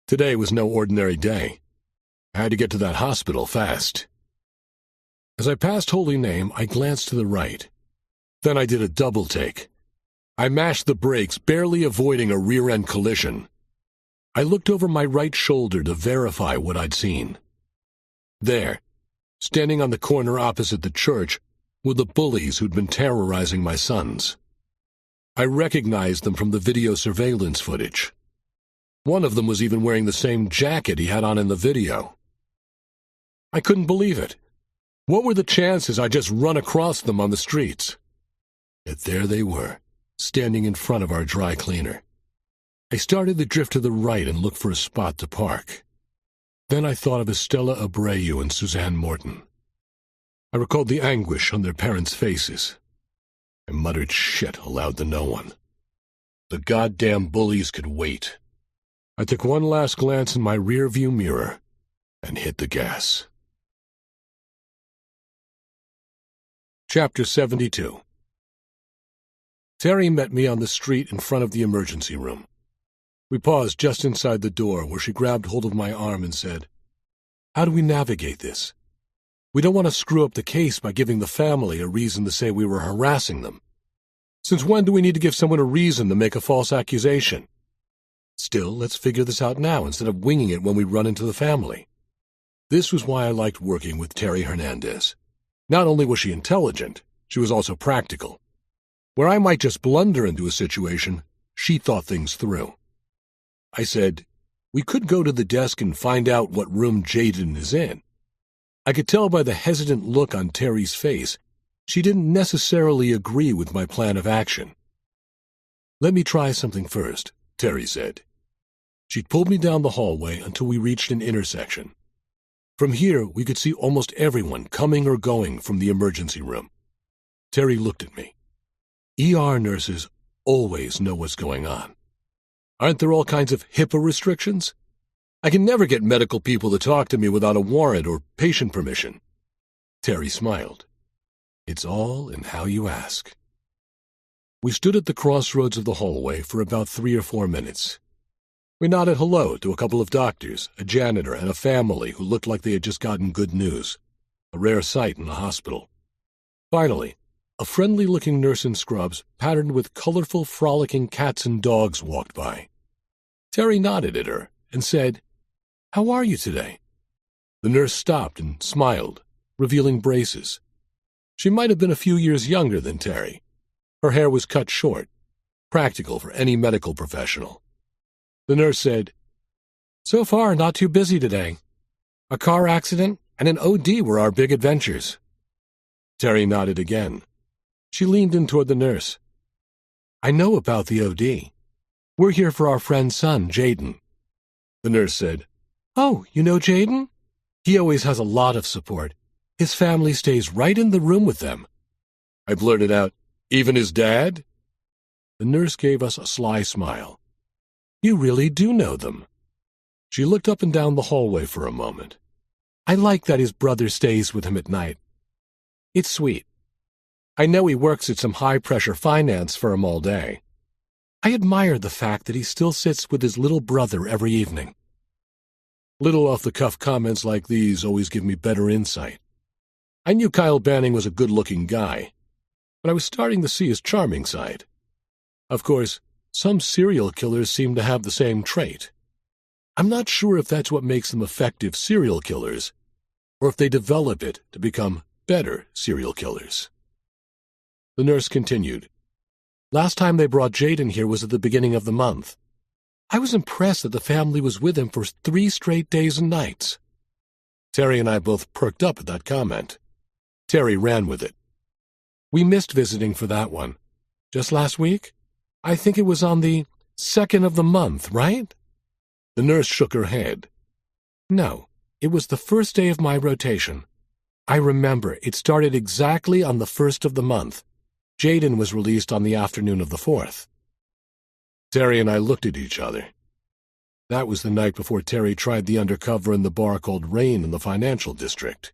Today was no ordinary day. I had to get to that hospital fast. As I passed Holy Name, I glanced to the right. Then I did a double take. I mashed the brakes, barely avoiding a rear-end collision. I looked over my right shoulder to verify what I'd seen. There, standing on the corner opposite the church, were the bullies who'd been terrorizing my sons. I recognized them from the video surveillance footage. One of them was even wearing the same jacket he had on in the video. I couldn't believe it. What were the chances I'd just run across them on the streets? Yet there they were, standing in front of our dry cleaner. I started to drift to the right and look for a spot to park. Then I thought of Estella Abreu and Suzanne Morton. I recalled the anguish on their parents' faces. I muttered shit aloud to no one. The goddamn bullies could wait. I took one last glance in my rear-view mirror and hit the gas. Chapter 72. Terry met me on the street in front of the emergency room. We paused just inside the door, where she grabbed hold of my arm and said, "How do we navigate this? We don't want to screw up the case by giving the family a reason to say we were harassing them. Since when do we need to give someone a reason to make a false accusation? Still, let's figure this out now instead of winging it when we run into the family." This was why I liked working with Terry Hernandez. Not only was she intelligent, she was also practical. Where I might just blunder into a situation, she thought things through. I said, "We could go to the desk and find out what room Jaden is in." I could tell by the hesitant look on Terry's face she didn't necessarily agree with my plan of action. "Let me try something first," Terry said. She'd pulled me down the hallway until we reached an intersection. From here, we could see almost everyone coming or going from the emergency room. Terry looked at me. ER nurses always know what's going on. Aren't there all kinds of HIPAA restrictions? I can never get medical people to talk to me without a warrant or patient permission. Terry smiled. It's all in how you ask. We stood at the crossroads of the hallway for about 3 or 4 minutes. We nodded hello to a couple of doctors, a janitor, and a family who looked like they had just gotten good news, a rare sight in a hospital. Finally, a friendly-looking nurse in scrubs, patterned with colorful, frolicking cats and dogs, walked by. Terry nodded at her and said, "How are you today?" The nurse stopped and smiled, revealing braces. She might have been a few years younger than Terry. Her hair was cut short, practical for any medical professional. The nurse said, "So far, not too busy today. A car accident and an OD were our big adventures." Terry nodded again. She leaned in toward the nurse. "I know about the OD. We're here for our friend's son, Jaden." The nurse said, "Oh, you know Jaden? He always has a lot of support. His family stays right in the room with them." I blurted out, "Even his dad?" The nurse gave us a sly smile. "You really do know them." She looked up and down the hallway for a moment. "I like that his brother stays with him at night. It's sweet. I know he works at some high-pressure finance firm all day. I admire the fact that he still sits with his little brother every evening." Little off-the-cuff comments like these always give me better insight. I knew Kyle Banning was a good-looking guy, but I was starting to see his charming side. Of course, some serial killers seem to have the same trait. I'm not sure if that's what makes them effective serial killers, or if they develop it to become better serial killers. The nurse continued. "Last time they brought Jaden here was at the beginning of the month. I was impressed that the family was with him for 3 straight days and nights." Terry and I both perked up at that comment. Terry ran with it. "We missed visiting for that one. Just last week? I think it was on the 2nd of the month, right?" The nurse shook her head. "No, it was the first day of my rotation. I remember it started exactly on the 1st of the month. Jaden was released on the afternoon of the 4th. Terry and I looked at each other. That was the night before Terry tried the undercover in the bar called Rain in the financial district.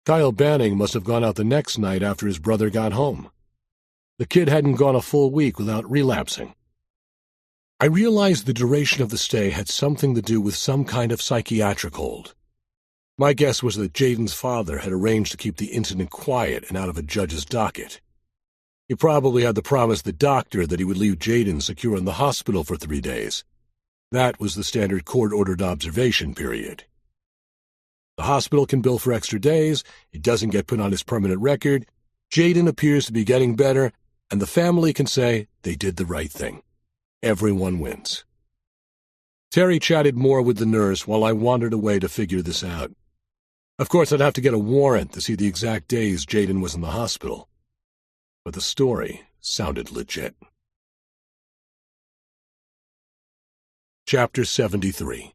Kyle Banning must have gone out the next night after his brother got home. The kid hadn't gone a full week without relapsing. I realized the duration of the stay had something to do with some kind of psychiatric hold. My guess was that Jaden's father had arranged to keep the incident quiet and out of a judge's docket. He probably had to promise the doctor that he would leave Jaden secure in the hospital for 3 days. That was the standard court-ordered observation period. The hospital can bill for extra days, it doesn't get put on his permanent record, Jaden appears to be getting better, and the family can say they did the right thing. Everyone wins. Terry chatted more with the nurse while I wandered away to figure this out. Of course, I'd have to get a warrant to see the exact days Jaden was in the hospital. But the story sounded legit. Chapter 73.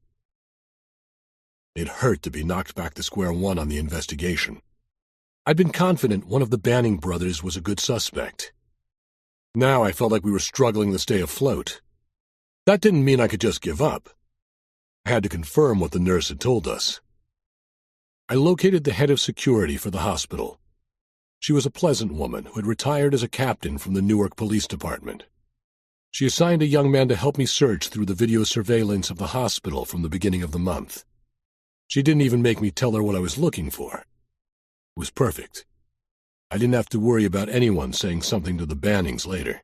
It hurt to be knocked back to square one on the investigation. I'd been confident one of the Banning brothers was a good suspect. Now I felt like we were struggling to stay afloat. That didn't mean I could just give up. I had to confirm what the nurse had told us. I located the head of security for the hospital. She was a pleasant woman who had retired as a captain from the Newark Police Department. She assigned a young man to help me search through the video surveillance of the hospital from the beginning of the month. She didn't even make me tell her what I was looking for. It was perfect. I didn't have to worry about anyone saying something to the Bannings later.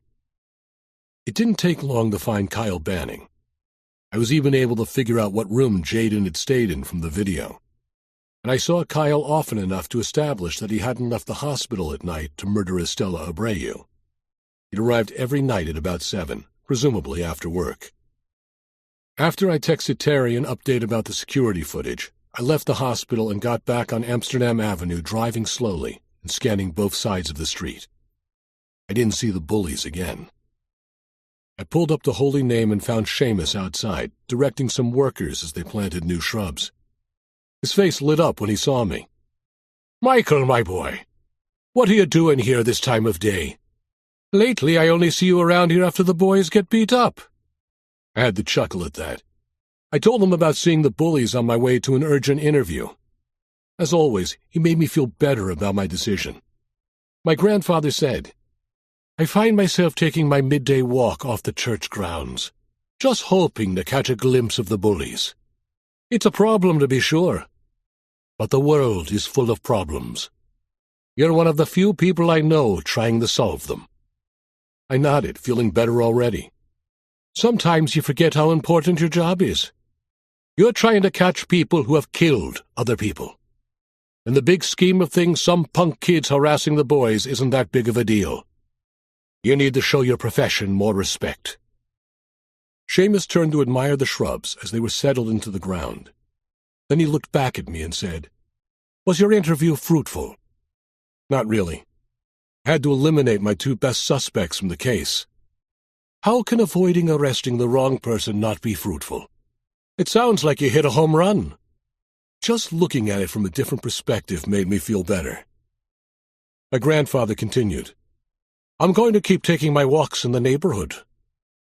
It didn't take long to find Kyle Banning. I was even able to figure out what room Jaden had stayed in from the video. And I saw Kyle often enough to establish that he hadn't left the hospital at night to murder Estella Abreu. He'd arrived every night at about 7, presumably after work. After I texted Terry an update about the security footage, I left the hospital and got back on Amsterdam Avenue driving slowly and scanning both sides of the street. I didn't see the bullies again. I pulled up the Holy Name and found Seamus outside, directing some workers as they planted new shrubs. His face lit up when he saw me. "Michael, my boy, what are you doing here this time of day? Lately I only see you around here after the boys get beat up." I had to chuckle at that. I told him about seeing the bullies on my way to an urgent interview. As always, he made me feel better about my decision. My grandfather said, "I find myself taking my midday walk off the church grounds, just hoping to catch a glimpse of the bullies. It's a problem, to be sure, but the world is full of problems. You're one of the few people I know trying to solve them." I nodded, feeling better already. "Sometimes you forget how important your job is. You're trying to catch people who have killed other people. In the big scheme of things, some punk kids harassing the boys isn't that big of a deal. You need to show your profession more respect." Seamus turned to admire the shrubs as they were settled into the ground. Then he looked back at me and said, "Was your interview fruitful?" "Not really. I had to eliminate my 2 best suspects from the case." "How can avoiding arresting the wrong person not be fruitful? It sounds like you hit a home run." Just looking at it from a different perspective made me feel better. My grandfather continued, "I'm going to keep taking my walks in the neighborhood.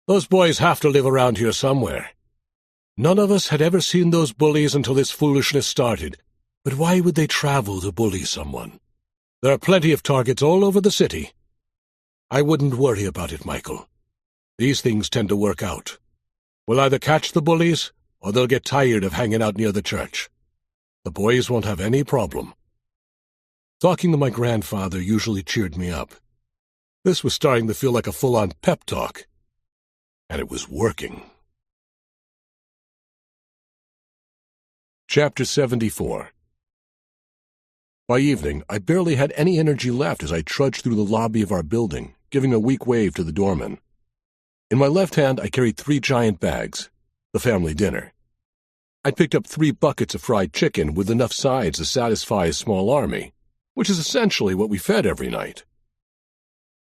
Those boys have to live around here somewhere. None of us had ever seen those bullies until this foolishness started, but why would they travel to bully someone? There are plenty of targets all over the city. I wouldn't worry about it, Michael. These things tend to work out. We'll either catch the bullies, or they'll get tired of hanging out near the church. The boys won't have any problem." Talking to my grandfather usually cheered me up. This was starting to feel like a full-on pep talk. And it was working. Chapter 74. By evening, I barely had any energy left as I trudged through the lobby of our building, giving a weak wave to the doorman. In my left hand, I carried 3 giant bags, the family dinner. I'd picked up 3 buckets of fried chicken with enough sides to satisfy a small army, which is essentially what we fed every night.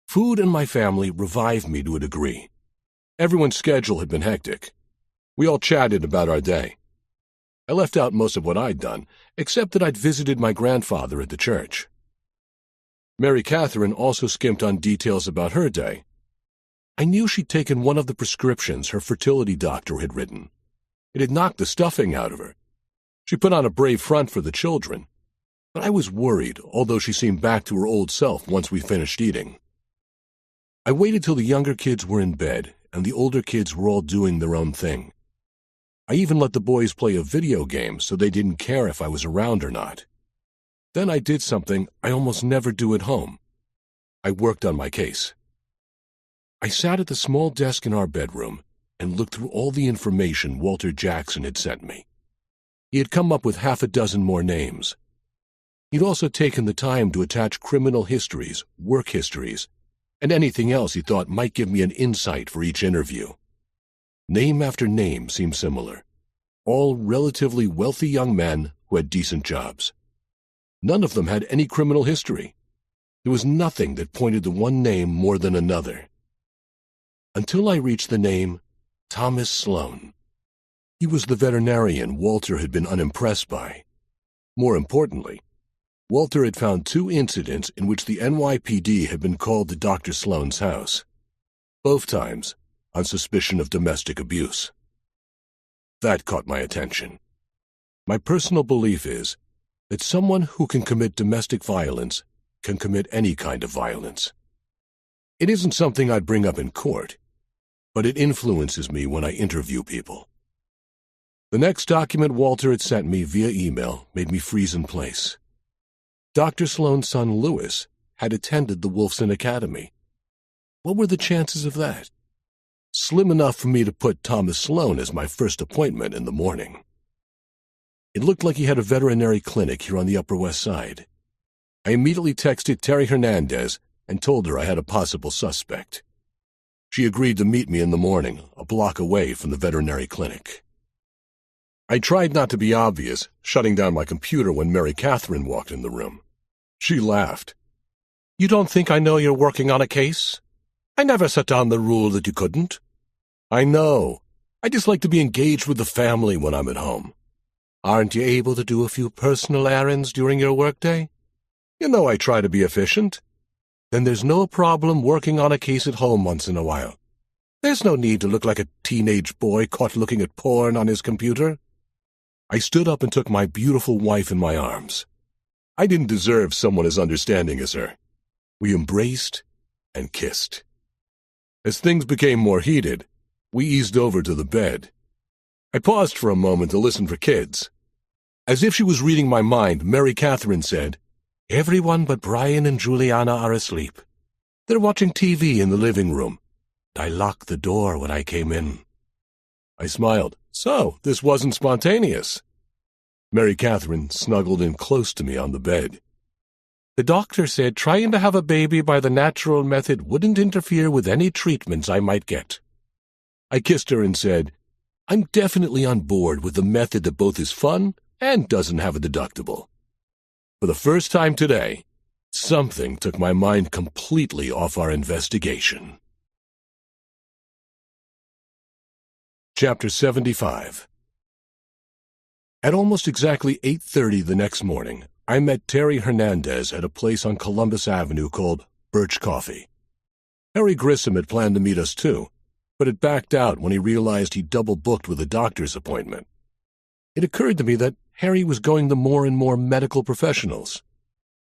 Food and my family revived me to a degree. Everyone's schedule had been hectic. We all chatted about our day. I left out most of what I'd done, except that I'd visited my grandfather at the church. Mary Catherine also skimped on details about her day. I knew she'd taken one of the prescriptions her fertility doctor had written. It had knocked the stuffing out of her. She put on a brave front for the children, but I was worried, although she seemed back to her old self once we finished eating. I waited till the younger kids were in bed and the older kids were all doing their own thing. I even let the boys play a video game so they didn't care if I was around or not. Then I did something I almost never do at home. I worked on my case. I sat at the small desk in our bedroom and looked through all the information Walter Jackson had sent me. He had come up with half a dozen more names. He'd also taken the time to attach criminal histories, work histories, and anything else he thought might give me an insight for each interview. Name after name seemed similar, all relatively wealthy young men who had decent jobs. None of them had any criminal history. There was nothing that pointed to one name more than another. Until I reached the name Thomas Sloan. He was the veterinarian Walter had been unimpressed by. More importantly, Walter had found 2 incidents in which the NYPD had been called to Dr. Sloan's house, both times on suspicion of domestic abuse. That caught my attention. My personal belief is that someone who can commit domestic violence can commit any kind of violence. It isn't something I'd bring up in court, but it influences me when I interview people. The next document Walter had sent me via email made me freeze in place. Dr. Sloan's son Lewis had attended the Wolfson Academy. What were the chances of that? Slim enough for me to put Thomas Sloan as my first appointment in the morning. It looked like he had a veterinary clinic here on the Upper West Side. I immediately texted Terry Hernandez and told her I had a possible suspect. She agreed to meet me in the morning, a block away from the veterinary clinic. I tried not to be obvious, shutting down my computer when Mary Catherine walked in the room. She laughed. "You don't think I know you're working on a case? I never set down the rule that you couldn't." "I know. I just like to be engaged with the family when I'm at home." "Aren't you able to do a few personal errands during your workday?" "You know I try to be efficient." "Then there's no problem working on a case at home once in a while. There's no need to look like a teenage boy caught looking at porn on his computer." I stood up and took my beautiful wife in my arms. I didn't deserve someone as understanding as her. We embraced and kissed. As things became more heated, we eased over to the bed. I paused for a moment to listen for kids. As if she was reading my mind, Mary Catherine said, "Everyone but Brian and Juliana are asleep. They're watching TV in the living room. I locked the door when I came in." I smiled. So, this wasn't spontaneous. Mary Catherine snuggled in close to me on the bed. "The doctor said trying to have a baby by the natural method wouldn't interfere with any treatments I might get." I kissed her and said, "I'm definitely on board with the method that both is fun and doesn't have a deductible." For the first time today, something took my mind completely off our investigation. Chapter 75. At almost exactly 8:30 the next morning, I met Terry Hernandez at a place on Columbus Avenue called Birch Coffee. Harry Grissom had planned to meet us too, but had backed out when he realized he'd double-booked with a doctor's appointment. It occurred to me that Harry was going to more and more medical professionals.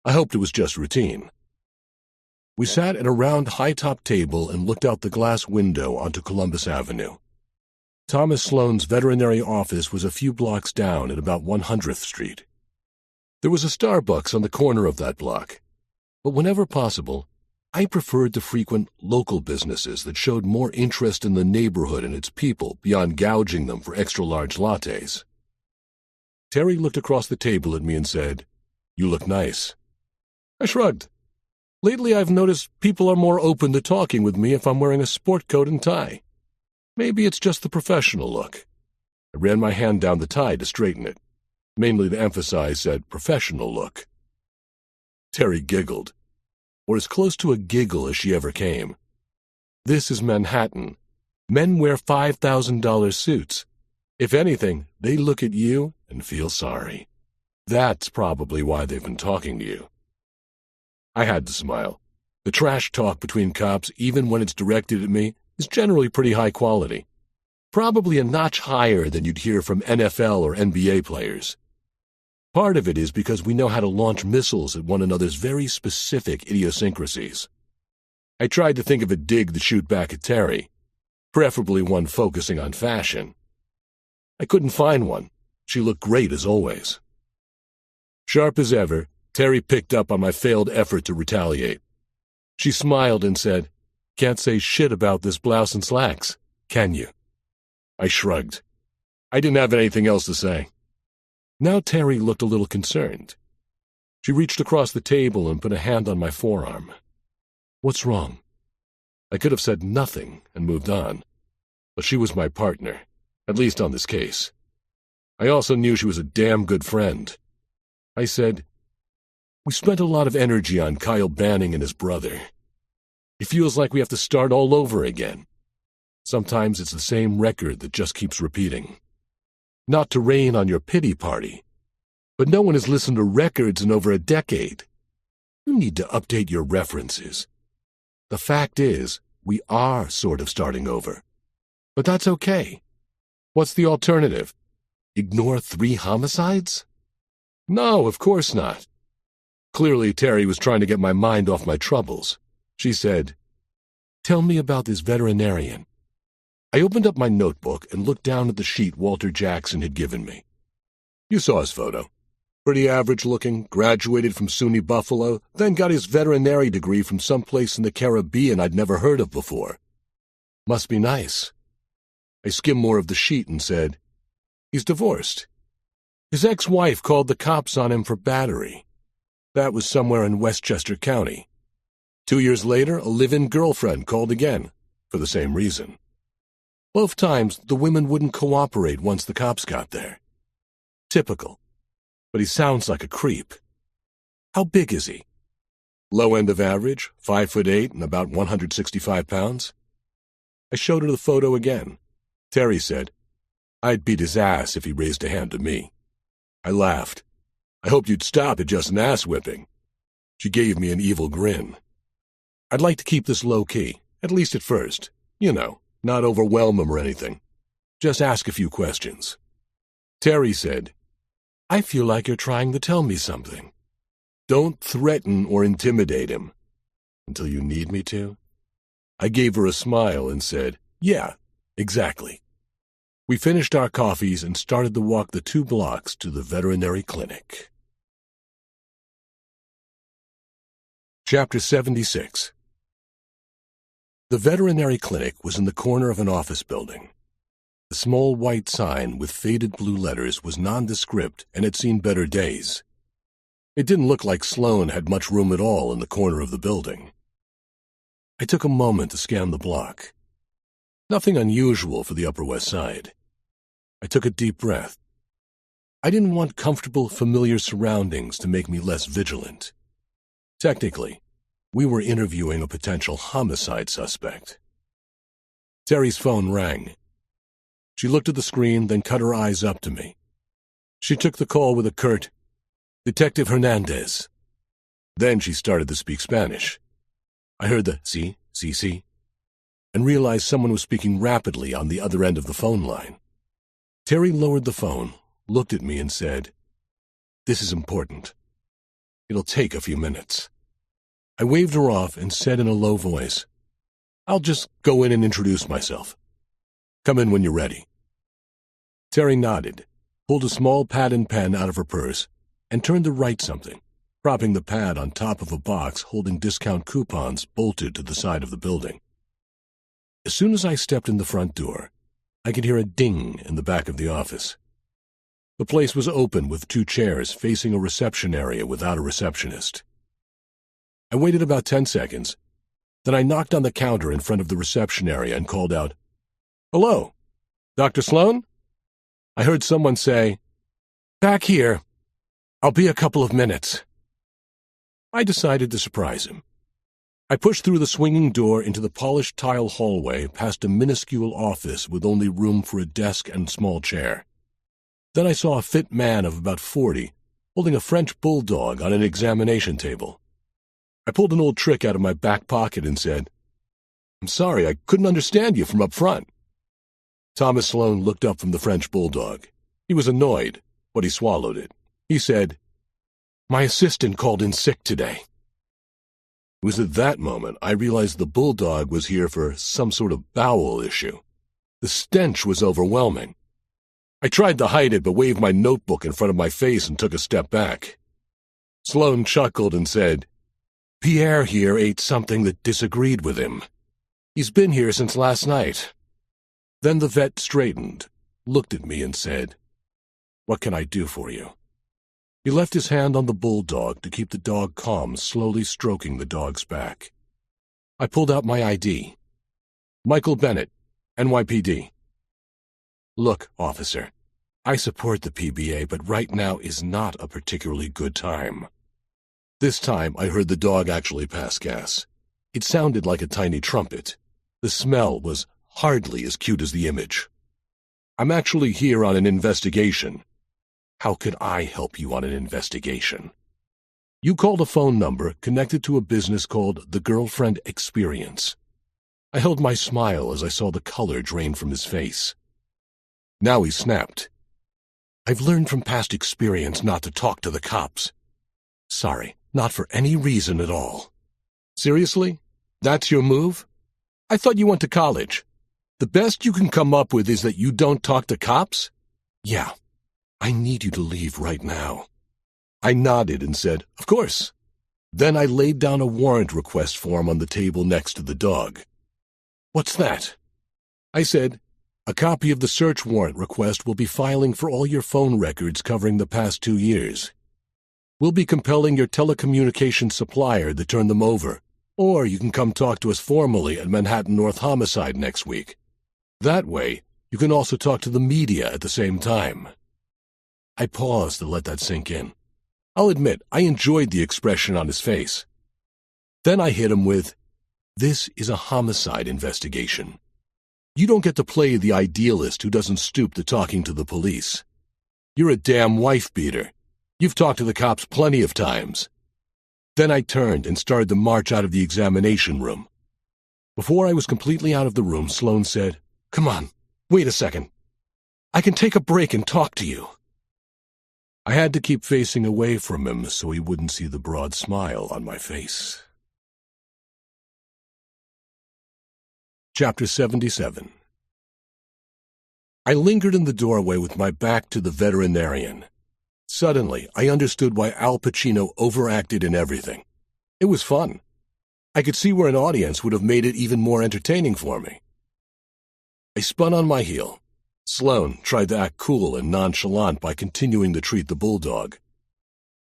I hoped it was just routine. We sat at a round high-top table and looked out the glass window onto Columbus Avenue. Thomas Sloan's veterinary office was a few blocks down at about 100th Street. There was a Starbucks on the corner of that block, but whenever possible, I preferred to frequent local businesses that showed more interest in the neighborhood and its people beyond gouging them for extra-large lattes. Terry looked across the table at me and said, "You look nice." I shrugged. Lately I've noticed people are more open to talking with me if I'm wearing a sport coat and tie. Maybe it's just the professional look. I ran my hand down the tie to straighten it, mainly to emphasize said professional look. Terry giggled, or as close to a giggle as she ever came. This is Manhattan. Men wear $5,000 suits. If anything, they look at you and feel sorry. That's probably why they've been talking to you. I had to smile. The trash talk between cops, even when it's directed at me, is generally pretty high quality. Probably a notch higher than you'd hear from NFL or NBA players. Part of it is because we know how to launch missiles at one another's very specific idiosyncrasies. I tried to think of a dig to shoot back at Terry, preferably one focusing on fashion. I couldn't find one. She looked great as always. Sharp as ever, Terry picked up on my failed effort to retaliate. She smiled and said, "Can't say shit about this blouse and slacks, can you?" I shrugged. I didn't have anything else to say. Now Terry looked a little concerned. She reached across the table and put a hand on my forearm. "What's wrong?" I could have said nothing and moved on, but she was my partner, at least on this case. I also knew she was a damn good friend. I said, "We spent a lot of energy on Kyle Banning and his brother. It feels like we have to start all over again. Sometimes it's the same record that just keeps repeating. Not to rain on your pity party, but no one has listened to records in over a decade. You need to update your references. The fact is, we are sort of starting over. But that's okay. What's the alternative? Ignore 3 homicides? No, of course not." Clearly, Terry was trying to get my mind off my troubles. She said, "Tell me about this veterinarian." I opened up my notebook and looked down at the sheet Walter Jackson had given me. You saw his photo. Pretty average-looking, graduated from SUNY Buffalo, then got his veterinary degree from someplace in the Caribbean I'd never heard of before. Must be nice. I skimmed more of the sheet and said, "He's divorced. His ex-wife called the cops on him for battery. That was somewhere in Westchester County. 2 years later, a live-in girlfriend called again, for the same reason. Both times, the women wouldn't cooperate once the cops got there. Typical. But he sounds like a creep. How big is he? Low end of average, 5'8" and about 165 pounds. I showed her the photo again. Terry said, "I'd beat his ass if he raised a hand to me." I laughed. "I hoped you'd stop at just an ass-whipping." She gave me an evil grin. "I'd like to keep this low-key, at least at first. You know, not overwhelm him or anything. Just ask a few questions." Terry said, "I feel like you're trying to tell me something." "Don't threaten or intimidate him." "Until you need me to?" I gave her a smile and said, "Yeah, exactly." We finished our coffees and started to walk the 2 blocks to the veterinary clinic. Chapter 76. The veterinary clinic was in the corner of an office building. The small white sign with faded blue letters was nondescript and had seen better days. It didn't look like Sloan had much room at all in the corner of the building. I took a moment to scan the block. Nothing unusual for the Upper West Side. I took a deep breath. I didn't want comfortable, familiar surroundings to make me less vigilant. Technically, we were interviewing a potential homicide suspect. Terry's phone rang. She looked at the screen, then cut her eyes up to me. She took the call with a curt, "Detective Hernandez." Then she started to speak Spanish. I heard the sí, and realized someone was speaking rapidly on the other end of the phone line. Terry lowered the phone, looked at me and said, "This is important. It'll take a few minutes." I waved her off and said in a low voice, "I'll just go in and introduce myself. Come in when you're ready." Terry nodded, pulled a small pad and pen out of her purse, and turned to write something, propping the pad on top of a box holding discount coupons bolted to the side of the building. As soon as I stepped in the front door, I could hear a ding in the back of the office. The place was open with 2 chairs facing a reception area without a receptionist. I waited about 10 seconds, then I knocked on the counter in front of the reception area and called out, "Hello, Dr. Sloan?" I heard someone say, "Back here. I'll be a couple of minutes." I decided to surprise him. I pushed through the swinging door into the polished tile hallway past a minuscule office with only room for a desk and small chair. Then I saw a fit man of about 40 holding a French bulldog on an examination table. I pulled an old trick out of my back pocket and said, "I'm sorry, I couldn't understand you from up front." Thomas Sloan looked up from the French bulldog. He was annoyed, but he swallowed it. He said, "My assistant called in sick today." It was at that moment I realized the bulldog was here for some sort of bowel issue. The stench was overwhelming. I tried to hide it but waved my notebook in front of my face and took a step back. Sloane chuckled and said, "Pierre here ate something that disagreed with him. He's been here since last night." Then the vet straightened, looked at me and said, "What can I do for you?" He left his hand on the bulldog to keep the dog calm, slowly stroking the dog's back. I pulled out my ID. "Michael Bennett, NYPD. Look, officer, I support the PBA, but right now is not a particularly good time." This time I heard the dog actually pass gas. It sounded like a tiny trumpet. The smell was hardly as cute as the image. "I'm actually here on an investigation." "How could I help you on an investigation?" "You called a phone number connected to a business called the Girlfriend Experience." I held my smile as I saw the color drain from his face. Now he snapped. "I've learned from past experience not to talk to the cops." "Sorry, not for any reason at all." "Seriously? That's your move? I thought you went to college. The best you can come up with is that you don't talk to cops?" "Yeah. I need you to leave right now." I nodded and said, "Of course." Then I laid down a warrant request form on the table next to the dog. "What's that?" I said, "A copy of the search warrant request will be filing for all your phone records covering the past 2 years. We'll be compelling your telecommunications supplier to turn them over, or you can come talk to us formally at Manhattan North Homicide next week. That way, you can also talk to the media at the same time." I paused to let that sink in. I'll admit, I enjoyed the expression on his face. Then I hit him with, "This is a homicide investigation. You don't get to play the idealist who doesn't stoop to talking to the police. You're a damn wife-beater. You've talked to the cops plenty of times." Then I turned and started to march out of the examination room. Before I was completely out of the room, Sloane said, "Come on, wait a second. I can take a break and talk to you." I had to keep facing away from him so he wouldn't see the broad smile on my face. Chapter 77. I lingered in the doorway with my back to the veterinarian. Suddenly, I understood why Al Pacino overacted in everything. It was fun. I could see where an audience would have made it even more entertaining for me. I spun on my heel. Sloane tried to act cool and nonchalant by continuing to treat the bulldog.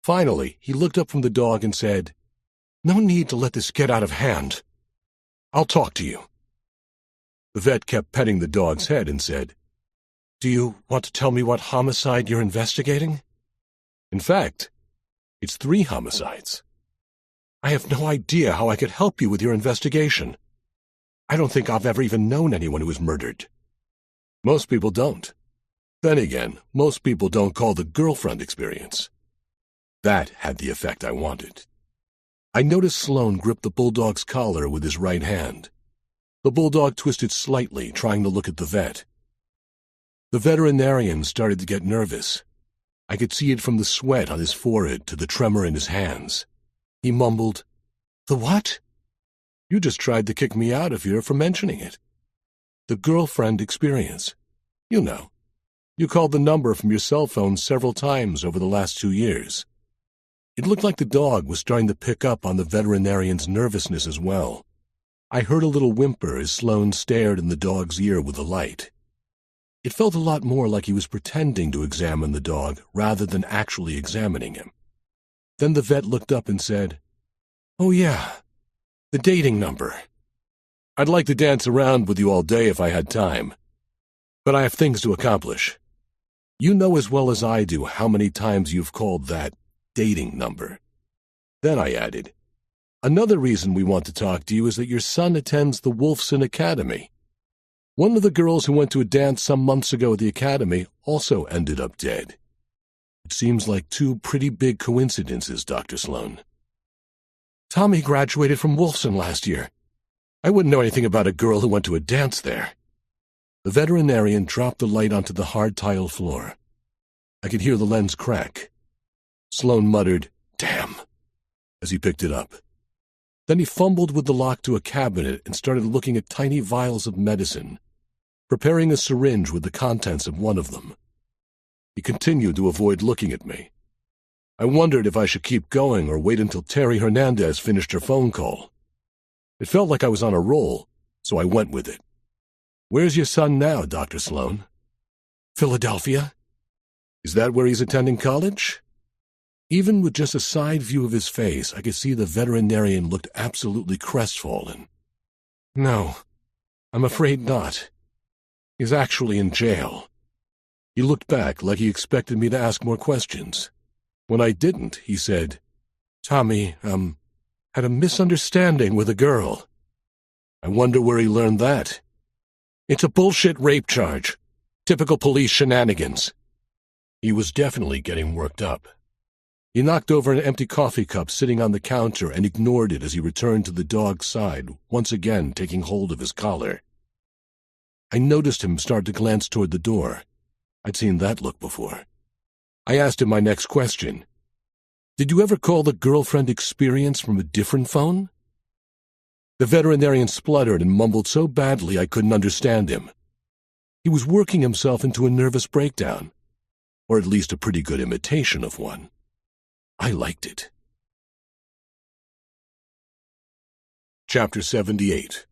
Finally, he looked up from the dog and said, "No need to let this get out of hand. I'll talk to you." The vet kept petting the dog's head and said, "Do you want to tell me what homicide you're investigating?" "In fact, it's 3 homicides." "I have no idea how I could help you with your investigation. I don't think I've ever even known anyone who was murdered." "Most people don't. Then again, most people don't call the Girlfriend Experience." That had the effect I wanted. I noticed Sloane grip the bulldog's collar with his right hand. The bulldog twisted slightly, trying to look at the vet. The veterinarian started to get nervous. I could see it from the sweat on his forehead to the tremor in his hands. He mumbled, "The what?" "You just tried to kick me out of here for mentioning it. The Girlfriend Experience. You know. You called the number from your cell phone several times over the last 2 years." It looked like the dog was starting to pick up on the veterinarian's nervousness as well. I heard a little whimper as Sloane stared in the dog's ear with the light. It felt a lot more like he was pretending to examine the dog rather than actually examining him. Then the vet looked up and said, "Oh yeah, the dating number. I'd like to dance around with you all day if I had time. But I have things to accomplish. You know as well as I do how many times you've called that dating number." Then I added, "Another reason we want to talk to you is that your son attends the Wolfson Academy. One of the girls who went to a dance some months ago at the academy also ended up dead. It seems like 2 pretty big coincidences, Dr. Sloane." "Tommy graduated from Wolfson last year. I wouldn't know anything about a girl who went to a dance there." The veterinarian dropped the light onto the hard tile floor. I could hear the lens crack. Sloane muttered, "Damn," as he picked it up. Then he fumbled with the lock to a cabinet and started looking at tiny vials of medicine, preparing a syringe with the contents of one of them. He continued to avoid looking at me. I wondered if I should keep going or wait until Terry Hernandez finished her phone call. It felt like I was on a roll, so I went with it. "Where's your son now, Dr. Sloan?" "Philadelphia." "Is that where he's attending college?" Even with just a side view of his face, I could see the veterinarian looked absolutely crestfallen. "No, I'm afraid not. He's actually in jail." He looked back like he expected me to ask more questions. When I didn't, he said, "Tommy, had a misunderstanding with a girl." "I wonder where he learned that." "It's a bullshit rape charge. Typical police shenanigans." He was definitely getting worked up. He knocked over an empty coffee cup sitting on the counter and ignored it as he returned to the dog's side, once again taking hold of his collar. I noticed him start to glance toward the door. I'd seen that look before. I asked him my next question. "Did you ever call the girlfriend experience from a different phone?" The veterinarian spluttered and mumbled so badly I couldn't understand him. He was working himself into a nervous breakdown, or at least a pretty good imitation of one. I liked it. Chapter 78.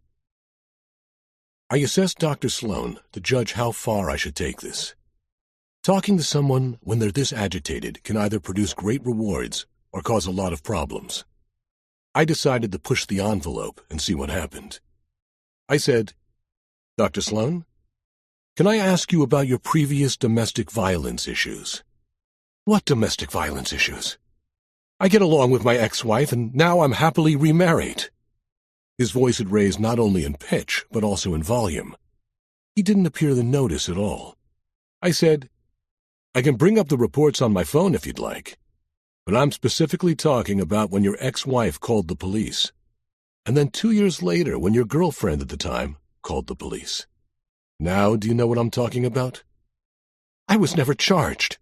I assessed Dr. Sloan to judge how far I should take this. Talking to someone when they're this agitated can either produce great rewards or cause a lot of problems. I decided to push the envelope and see what happened. I said, "Dr. Sloan, can I ask you about your previous domestic violence issues?" "What domestic violence issues?" "I get along with my ex-wife, and now I'm happily remarried." His voice had raised not only in pitch, but also in volume. He didn't appear to notice at all. I said, "I can bring up the reports on my phone if you'd like, but I'm specifically talking about when your ex-wife called the police, and then 2 years later when your girlfriend at the time called the police. Now do you know what I'm talking about?" "I was never charged.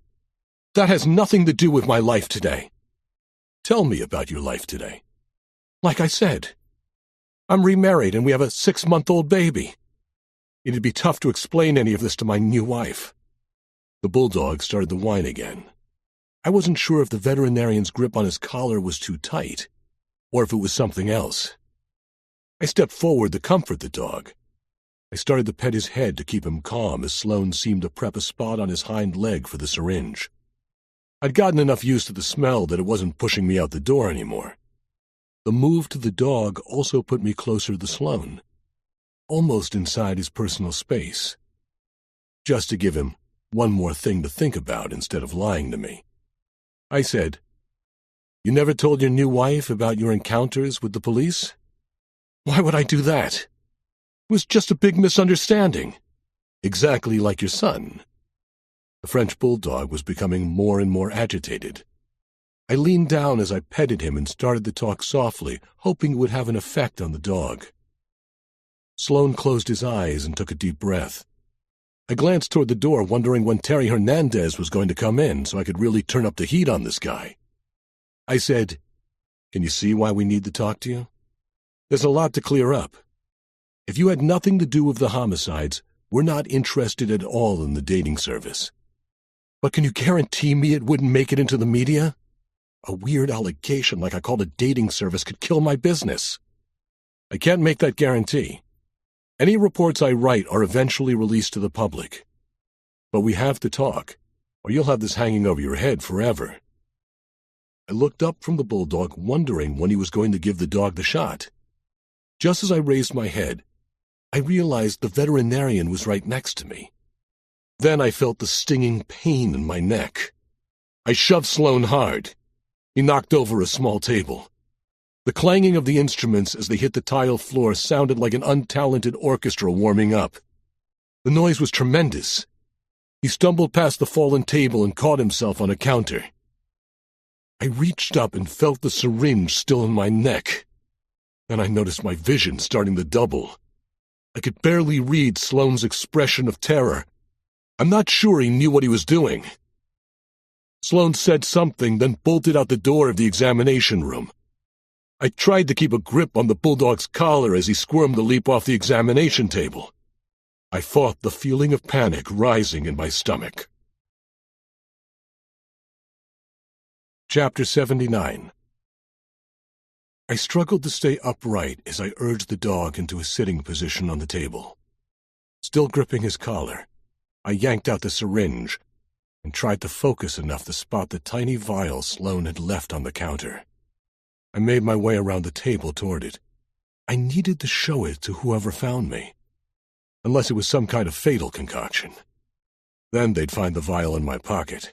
That has nothing to do with my life today." "Tell me about your life today." "Like I said, I'm remarried and we have a 6-month-old baby. It'd be tough to explain any of this to my new wife." The bulldog started to whine again. I wasn't sure if the veterinarian's grip on his collar was too tight, or if it was something else. I stepped forward to comfort the dog. I started to pet his head to keep him calm as Sloan seemed to prep a spot on his hind leg for the syringe. I'd gotten enough used to the smell that it wasn't pushing me out the door anymore. The move to the dog also put me closer to Sloan, almost inside his personal space, just to give him one more thing to think about instead of lying to me. I said, "You never told your new wife about your encounters with the police?" "Why would I do that? It was just a big misunderstanding." "Exactly like your son." The French bulldog was becoming more and more agitated. I leaned down as I petted him and started to talk softly, hoping it would have an effect on the dog. Sloan closed his eyes and took a deep breath. I glanced toward the door, wondering when Terry Hernandez was going to come in so I could really turn up the heat on this guy. I said, "Can you see why we need to talk to you? There's a lot to clear up. If you had nothing to do with the homicides, we're not interested at all in the dating service. But can you guarantee me it wouldn't make it into the media? A weird allegation like I called a dating service could kill my business." "I can't make that guarantee. Any reports I write are eventually released to the public. But we have to talk, or you'll have this hanging over your head forever." I looked up from the bulldog, wondering when he was going to give the dog the shot. Just as I raised my head, I realized the veterinarian was right next to me. Then I felt the stinging pain in my neck. I shoved Sloan hard. He knocked over a small table. The clanging of the instruments as they hit the tile floor sounded like an untalented orchestra warming up. The noise was tremendous. He stumbled past the fallen table and caught himself on a counter. I reached up and felt the syringe still in my neck. Then I noticed my vision starting to double. I could barely read Sloan's expression of terror. I'm not sure he knew what he was doing. Sloan said something, then bolted out the door of the examination room. I tried to keep a grip on the bulldog's collar as he squirmed to leap off the examination table. I fought the feeling of panic rising in my stomach. Chapter 79. I struggled to stay upright as I urged the dog into a sitting position on the table. Still gripping his collar, I yanked out the syringe and tried to focus enough to spot the tiny vial Sloane had left on the counter. I made my way around the table toward it. I needed to show it to whoever found me, unless it was some kind of fatal concoction. Then they'd find the vial in my pocket.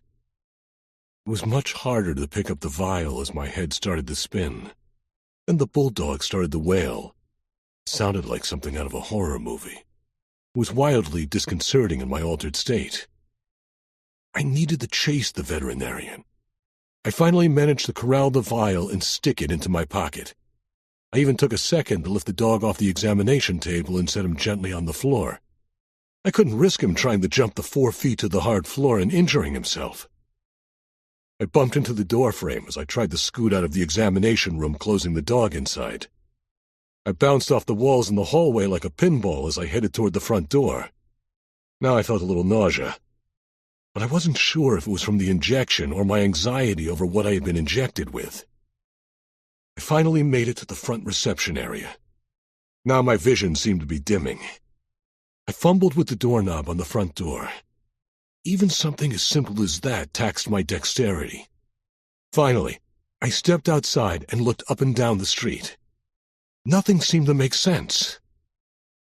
It was much harder to pick up the vial as my head started to spin. Then the bulldog started to wail. It sounded like something out of a horror movie. It was wildly disconcerting in my altered state. I needed to chase the veterinarian. I finally managed to corral the vial and stick it into my pocket. I even took a second to lift the dog off the examination table and set him gently on the floor. I couldn't risk him trying to jump the 4 feet to the hard floor and injuring himself. I bumped into the doorframe as I tried to scoot out of the examination room, closing the dog inside. I bounced off the walls in the hallway like a pinball as I headed toward the front door. Now I felt a little nausea, but I wasn't sure if it was from the injection or my anxiety over what I had been injected with. I finally made it to the front reception area. Now my vision seemed to be dimming. I fumbled with the doorknob on the front door. Even something as simple as that taxed my dexterity. Finally, I stepped outside and looked up and down the street. Nothing seemed to make sense.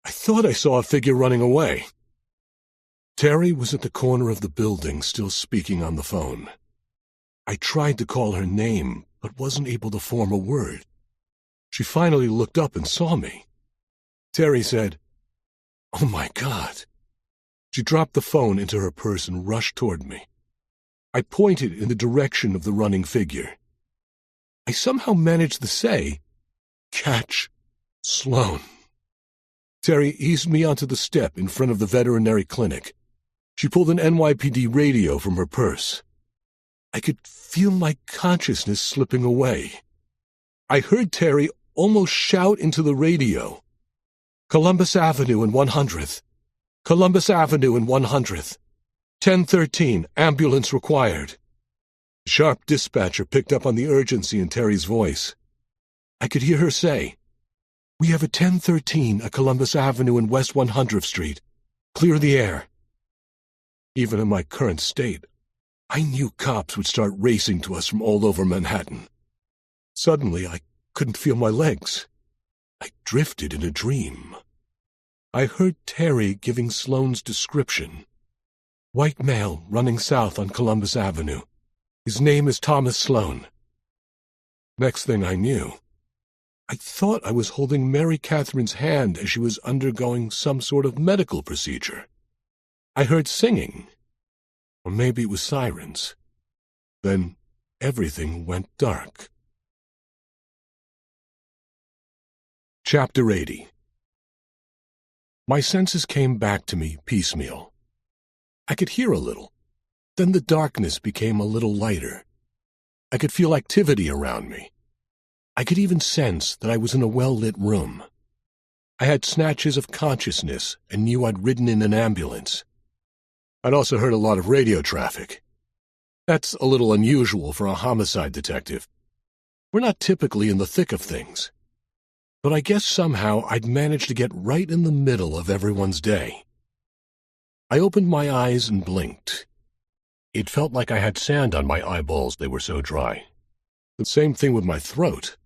I thought I saw a figure running away. Terry was at the corner of the building, still speaking on the phone. I tried to call her name, but wasn't able to form a word. She finally looked up and saw me. Terry said, "Oh my God." She dropped the phone into her purse and rushed toward me. I pointed in the direction of the running figure. I somehow managed to say, "Catch Sloane." Terry eased me onto the step in front of the veterinary clinic. She pulled an NYPD radio from her purse. I could feel my consciousness slipping away. I heard Terry almost shout into the radio, "Columbus Avenue and 100th. Columbus Avenue and 100th. 1013, ambulance required." The sharp dispatcher picked up on the urgency in Terry's voice. I could hear her say, "We have a 1013 at Columbus Avenue and West 100th Street. Clear the air." Even in my current state, I knew cops would start racing to us from all over Manhattan. Suddenly, I couldn't feel my legs. I drifted in a dream. I heard Terry giving Sloane's description. "White male running south on Columbus Avenue. His name is Thomas Sloane." Next thing I knew, I thought I was holding Mary Catherine's hand as she was undergoing some sort of medical procedure. I heard singing, or maybe it was sirens. Then everything went dark. Chapter 80. My senses came back to me piecemeal. I could hear a little. Then the darkness became a little lighter. I could feel activity around me. I could even sense that I was in a well-lit room. I had snatches of consciousness and knew I'd ridden in an ambulance. I'd also heard a lot of radio traffic. That's a little unusual for a homicide detective. We're not typically in the thick of things. But I guess somehow I'd managed to get right in the middle of everyone's day. I opened my eyes and blinked. It felt like I had sand on my eyeballs, they were so dry. The same thing with my throat.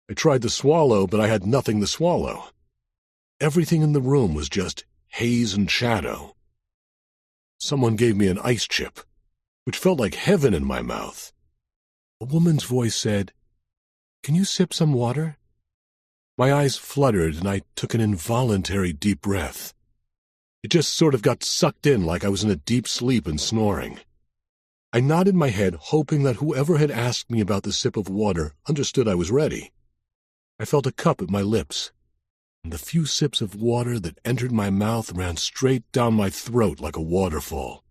I tried to swallow, but I had nothing to swallow. Everything in the room was just haze and shadow. Someone gave me an ice chip, which felt like heaven in my mouth. A woman's voice said, "Can you sip some water?" My eyes fluttered and I took an involuntary deep breath. It just sort of got sucked in like I was in a deep sleep and snoring. I nodded my head, hoping that whoever had asked me about the sip of water understood I was ready. I felt a cup at my lips, and the few sips of water that entered my mouth ran straight down my throat like a waterfall.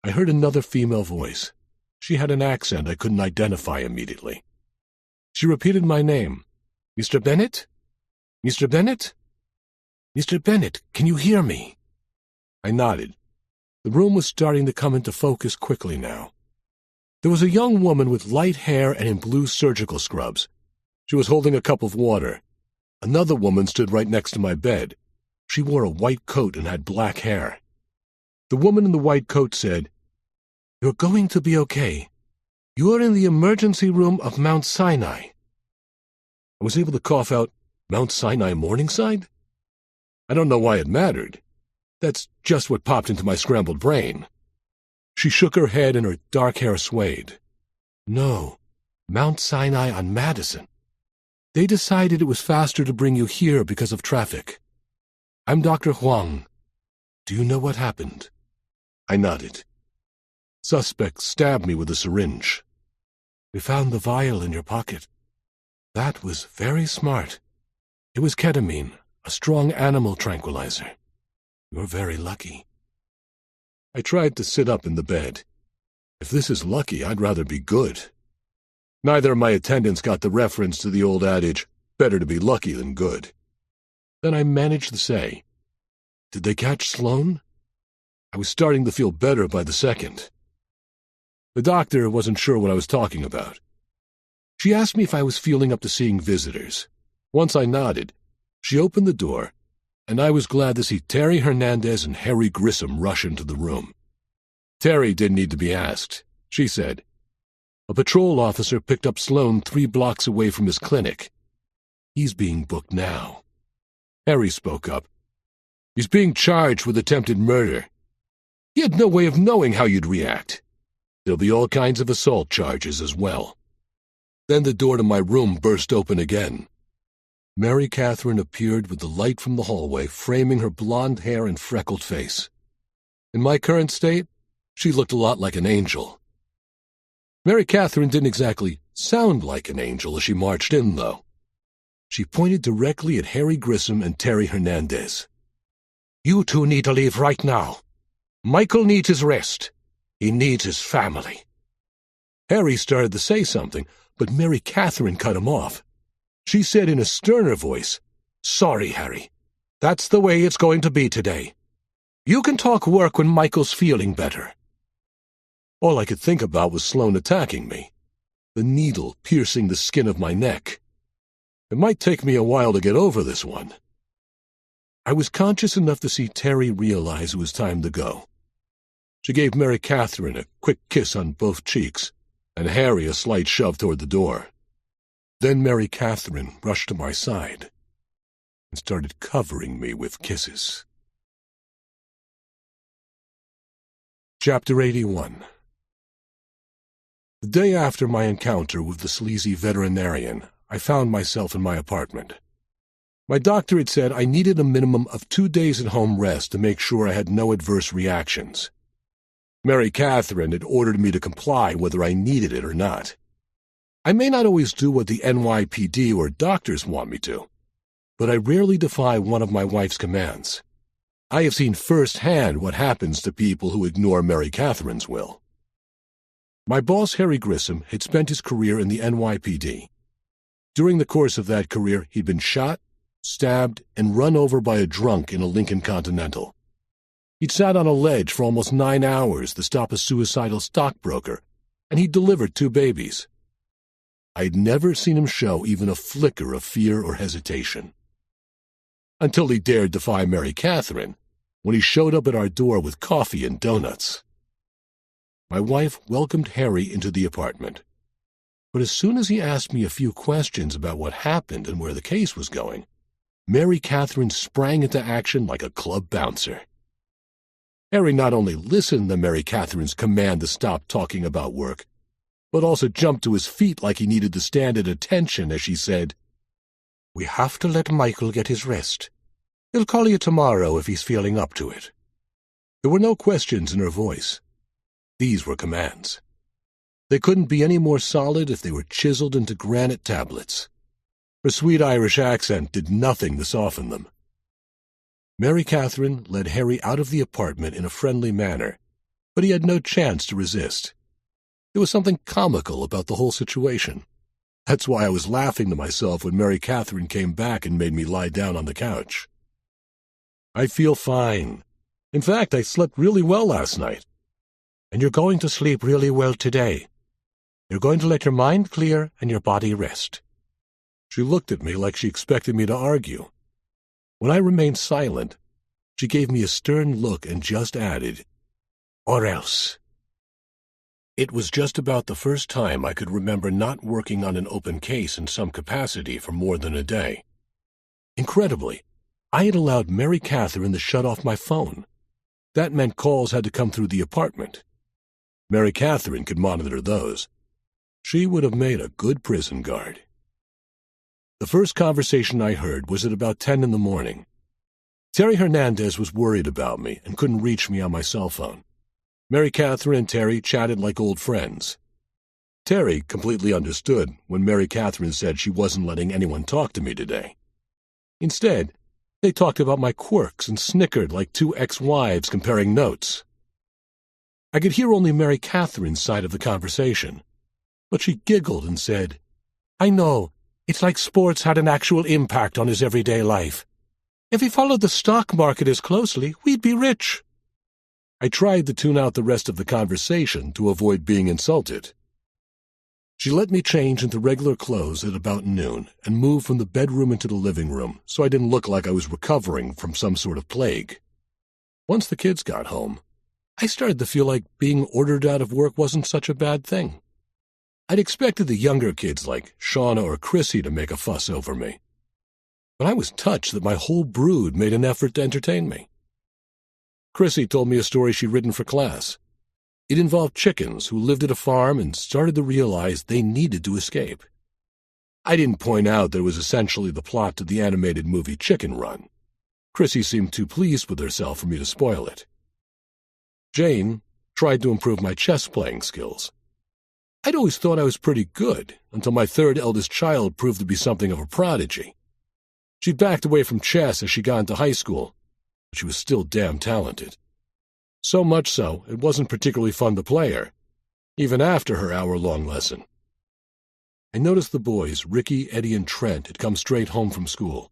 I heard another female voice. She had an accent I couldn't identify immediately. She repeated my name. "Mr. Bennett? Mr. Bennett? Mr. Bennett, can you hear me?" I nodded. The room was starting to come into focus quickly now. There was a young woman with light hair and in blue surgical scrubs. She was holding a cup of water. Another woman stood right next to my bed. She wore a white coat and had black hair. The woman in the white coat said, "You're going to be okay. You are in the emergency room of Mount Sinai." I was able to cough out, "Mount Sinai Morningside?" I don't know why it mattered. That's just what popped into my scrambled brain. She shook her head and her dark hair swayed. "No, Mount Sinai on Madison. They decided it was faster to bring you here because of traffic. I'm Dr. Huang. Do you know what happened?" I nodded. "Suspect stabbed me with a syringe. We found the vial in your pocket. That was very smart. It was ketamine, a strong animal tranquilizer. You're very lucky." I tried to sit up in the bed. If this is lucky, I'd rather be good. Neither of my attendants got the reference to the old adage, better to be lucky than good. Then I managed to say, "Did they catch Sloane?" I was starting to feel better by the second. The doctor wasn't sure what I was talking about. She asked me if I was feeling up to seeing visitors. Once I nodded, she opened the door, and I was glad to see Terry Hernandez and Harry Grissom rush into the room. Terry didn't need to be asked. She said, "A patrol officer picked up Sloane 3 blocks away from his clinic. He's being booked now." Harry spoke up. "He's being charged with attempted murder. He had no way of knowing how you'd react. There'll be all kinds of assault charges as well." Then the door to my room burst open again. Mary Catherine appeared with the light from the hallway framing her blonde hair and freckled face. In my current state, she looked a lot like an angel. Mary Catherine didn't exactly sound like an angel as she marched in, though. She pointed directly at Harry Grissom and Terry Hernandez. "You two need to leave right now. Michael needs his rest. He needs his family." Harry started to say something, but Mary Catherine cut him off. She said in a sterner voice, "Sorry, Harry. That's the way it's going to be today. You can talk work when Michael's feeling better." All I could think about was Sloane attacking me, the needle piercing the skin of my neck. It might take me a while to get over this one. I was conscious enough to see Terry realize it was time to go. She gave Mary Catherine a quick kiss on both cheeks, and Harry a slight shove toward the door. Then Mary Catherine rushed to my side and started covering me with kisses. Chapter 81. The day after my encounter with the sleazy veterinarian, I found myself in my apartment. My doctor had said I needed a minimum of 2 days at home rest to make sure I had no adverse reactions. Mary Catherine had ordered me to comply whether I needed it or not. I may not always do what the NYPD or doctors want me to, but I rarely defy one of my wife's commands. I have seen firsthand what happens to people who ignore Mary Catherine's will. My boss, Harry Grissom, had spent his career in the NYPD. During the course of that career, he'd been shot, stabbed, and run over by a drunk in a Lincoln Continental. He'd sat on a ledge for almost 9 hours to stop a suicidal stockbroker, and he'd delivered 2 babies. I'd never seen him show even a flicker of fear or hesitation. Until he dared defy Mary Catherine, when he showed up at our door with coffee and donuts. My wife welcomed Harry into the apartment. But as soon as he asked me a few questions about what happened and where the case was going, Mary Catherine sprang into action like a club bouncer. Harry not only listened to Mary Catherine's command to stop talking about work, but also jumped to his feet like he needed to stand at attention as she said, "We have to let Michael get his rest. He'll call you tomorrow if he's feeling up to it." There were no questions in her voice. These were commands. They couldn't be any more solid if they were chiseled into granite tablets. Her sweet Irish accent did nothing to soften them. Mary Catherine led Harry out of the apartment in a friendly manner, but he had no chance to resist. There was something comical about the whole situation. That's why I was laughing to myself when Mary Catherine came back and made me lie down on the couch. I feel fine. In fact, I slept really well last night. And you're going to sleep really well today. You're going to let your mind clear and your body rest. She looked at me like she expected me to argue. When I remained silent, she gave me a stern look and just added, "Or else." It was just about the first time I could remember not working on an open case in some capacity for more than a day. Incredibly, I had allowed Mary Catherine to shut off my phone. That meant calls had to come through the apartment. Mary Catherine could monitor those. She would have made a good prison guard. The first conversation I heard was at about 10 in the morning. Terry Hernandez was worried about me and couldn't reach me on my cell phone. Mary Catherine and Terry chatted like old friends. Terry completely understood when Mary Catherine said she wasn't letting anyone talk to me today. Instead, they talked about my quirks and snickered like two ex-wives comparing notes. I could hear only Mary Catherine's side of the conversation, but she giggled and said, "I know, it's like sports had an actual impact on his everyday life. If he followed the stock market as closely, we'd be rich." I tried to tune out the rest of the conversation to avoid being insulted. She let me change into regular clothes at about noon and move from the bedroom into the living room so I didn't look like I was recovering from some sort of plague. Once the kids got home, I started to feel like being ordered out of work wasn't such a bad thing. I'd expected the younger kids like Shauna or Chrissy to make a fuss over me, but I was touched that my whole brood made an effort to entertain me. Chrissy told me a story she'd written for class. It involved chickens who lived at a farm and started to realize they needed to escape. I didn't point out that it was essentially the plot to the animated movie Chicken Run. Chrissy seemed too pleased with herself for me to spoil it. Jane tried to improve my chess-playing skills. I'd always thought I was pretty good until my third eldest child proved to be something of a prodigy. She'd backed away from chess as she got into high school, but she was still damn talented. So much so, it wasn't particularly fun to play her, even after her hour-long lesson. I noticed the boys, Ricky, Eddie, and Trent, had come straight home from school.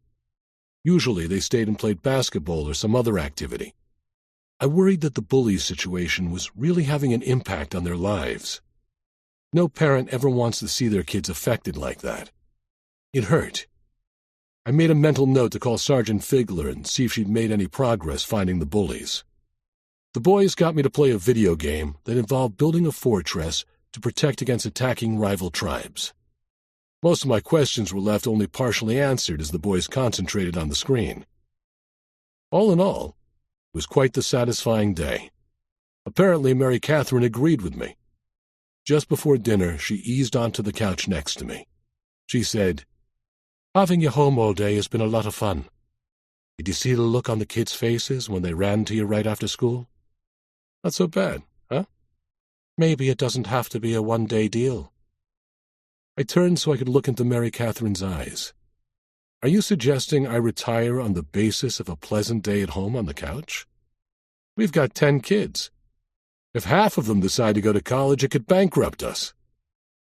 Usually they stayed and played basketball or some other activity. I worried that the bully situation was really having an impact on their lives. No parent ever wants to see their kids affected like that. It hurt. I made a mental note to call Sergeant Figler and see if she'd made any progress finding the bullies. The boys got me to play a video game that involved building a fortress to protect against attacking rival tribes. Most of my questions were left only partially answered as the boys concentrated on the screen. All in all, it was quite the satisfying day. Apparently, Mary Catherine agreed with me. Just before dinner, she eased onto the couch next to me. She said, "Having you home all day has been a lot of fun. Did you see the look on the kids' faces when they ran to you right after school? Not so bad, huh? Maybe it doesn't have to be a one-day deal." I turned so I could look into Mary Catherine's eyes. "Are you suggesting I retire on the basis of a pleasant day at home on the couch? We've got 10 kids. If half of them decide to go to college, it could bankrupt us.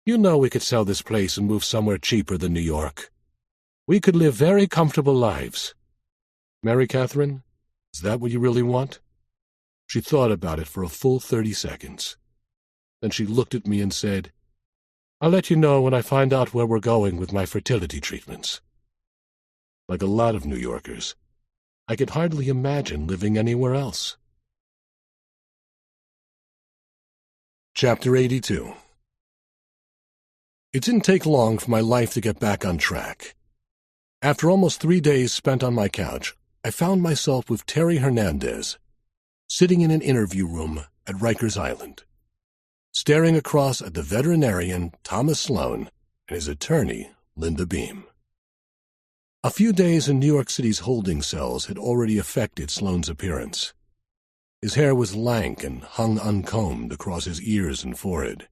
You know we could sell this place and move somewhere cheaper than New York. We could live very comfortable lives. Mary Catherine, is that what you really want?" She thought about it for a full 30 seconds. Then she looked at me and said, "I'll let you know when I find out where we're going with my fertility treatments." Like a lot of New Yorkers, I could hardly imagine living anywhere else. Chapter 82. It didn't take long for my life to get back on track. After almost 3 days spent on my couch, I found myself with Terry Hernandez, sitting in an interview room at Rikers Island, staring across at the veterinarian Thomas Sloan and his attorney Linda Beam. A few days in New York City's holding cells had already affected Sloan's appearance. His hair was lank and hung uncombed across his ears and forehead.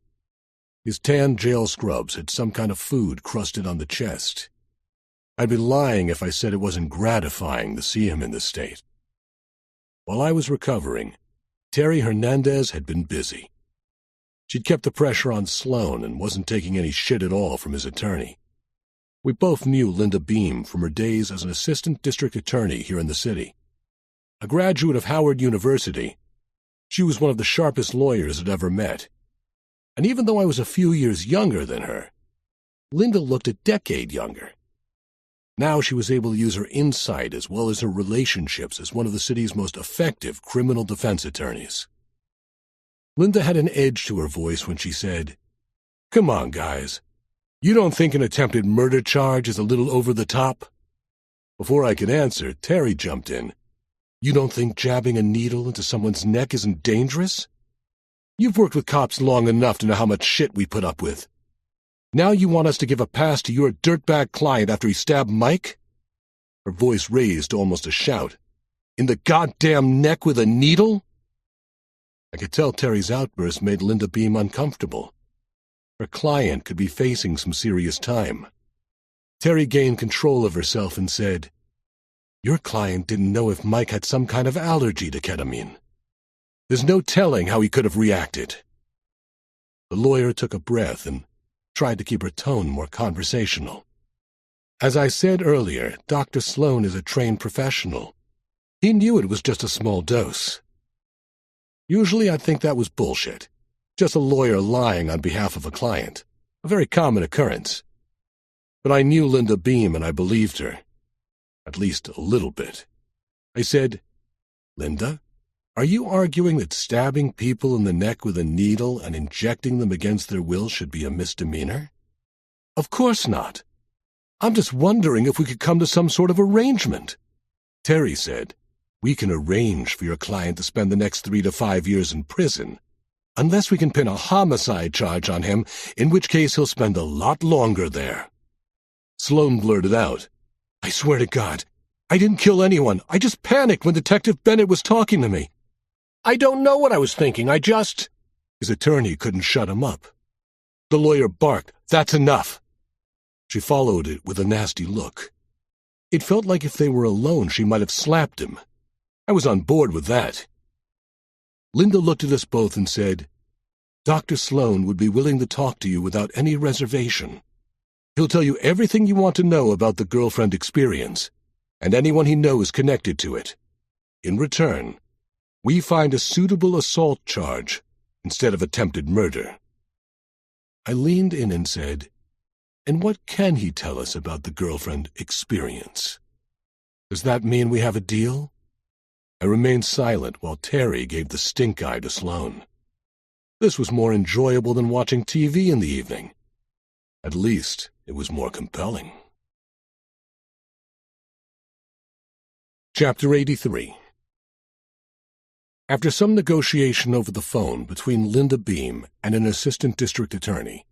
His tan jail scrubs had some kind of food crusted on the chest. I'd be lying if I said it wasn't gratifying to see him in this state. While I was recovering, Terry Hernandez had been busy. She'd kept the pressure on Sloan and wasn't taking any shit at all from his attorney. We both knew Linda Beam from her days as an assistant district attorney here in the city. A graduate of Howard University, she was one of the sharpest lawyers I'd ever met. And even though I was a few years younger than her, Linda looked a decade younger. Now she was able to use her insight as well as her relationships as one of the city's most effective criminal defense attorneys. Linda had an edge to her voice when she said, "Come on, guys. You don't think an attempted murder charge is a little over the top?" Before I could answer, Terry jumped in. "You don't think jabbing a needle into someone's neck isn't dangerous? You've worked with cops long enough to know how much shit we put up with. Now you want us to give a pass to your dirtbag client after he stabbed Mike?" Her voice raised to almost a shout. "In the goddamn neck with a needle?" I could tell Terry's outburst made Linda Beam uncomfortable. Her client could be facing some serious time. Terry gained control of herself and said, "Your client didn't know if Mike had some kind of allergy to ketamine. There's no telling how he could have reacted." The lawyer took a breath and tried to keep her tone more conversational. "As I said earlier, Dr. Sloan is a trained professional. He knew it was just a small dose. Usually I'd think that was bullshit. Just a lawyer lying on behalf of a client. A very common occurrence. But I knew Linda Beam and I believed her. At least a little bit. I said, 'Linda, are you arguing that stabbing people in the neck with a needle and injecting them against their will should be a misdemeanor?' 'Of course not. I'm just wondering if we could come to some sort of arrangement.' Terry said, 'We can arrange for your client to spend the next 3 to 5 years in prison, unless we can pin a homicide charge on him, in which case he'll spend a lot longer there.' Sloan blurted out, 'I swear to God, I didn't kill anyone. I just panicked when Detective Bennett was talking to me. I don't know what I was thinking. I just—' His attorney couldn't shut him up. The lawyer barked, 'That's enough.' She followed it with a nasty look. It felt like if they were alone she might have slapped him. I was on board with that. Linda looked at us both and said, 'Dr. Sloan would be willing to talk to you without any reservation. He'll tell you everything you want to know about the girlfriend experience, and anyone he knows connected to it. In return, we find a suitable assault charge instead of attempted murder.' I leaned in and said, 'And what can he tell us about the girlfriend experience? Does that mean we have a deal?' I remained silent while Terry gave the stink eye to Sloan. This was more enjoyable than watching TV in the evening. At least it was more compelling. Chapter 83. After some negotiation over the phone between Linda Beam and an assistant district attorney,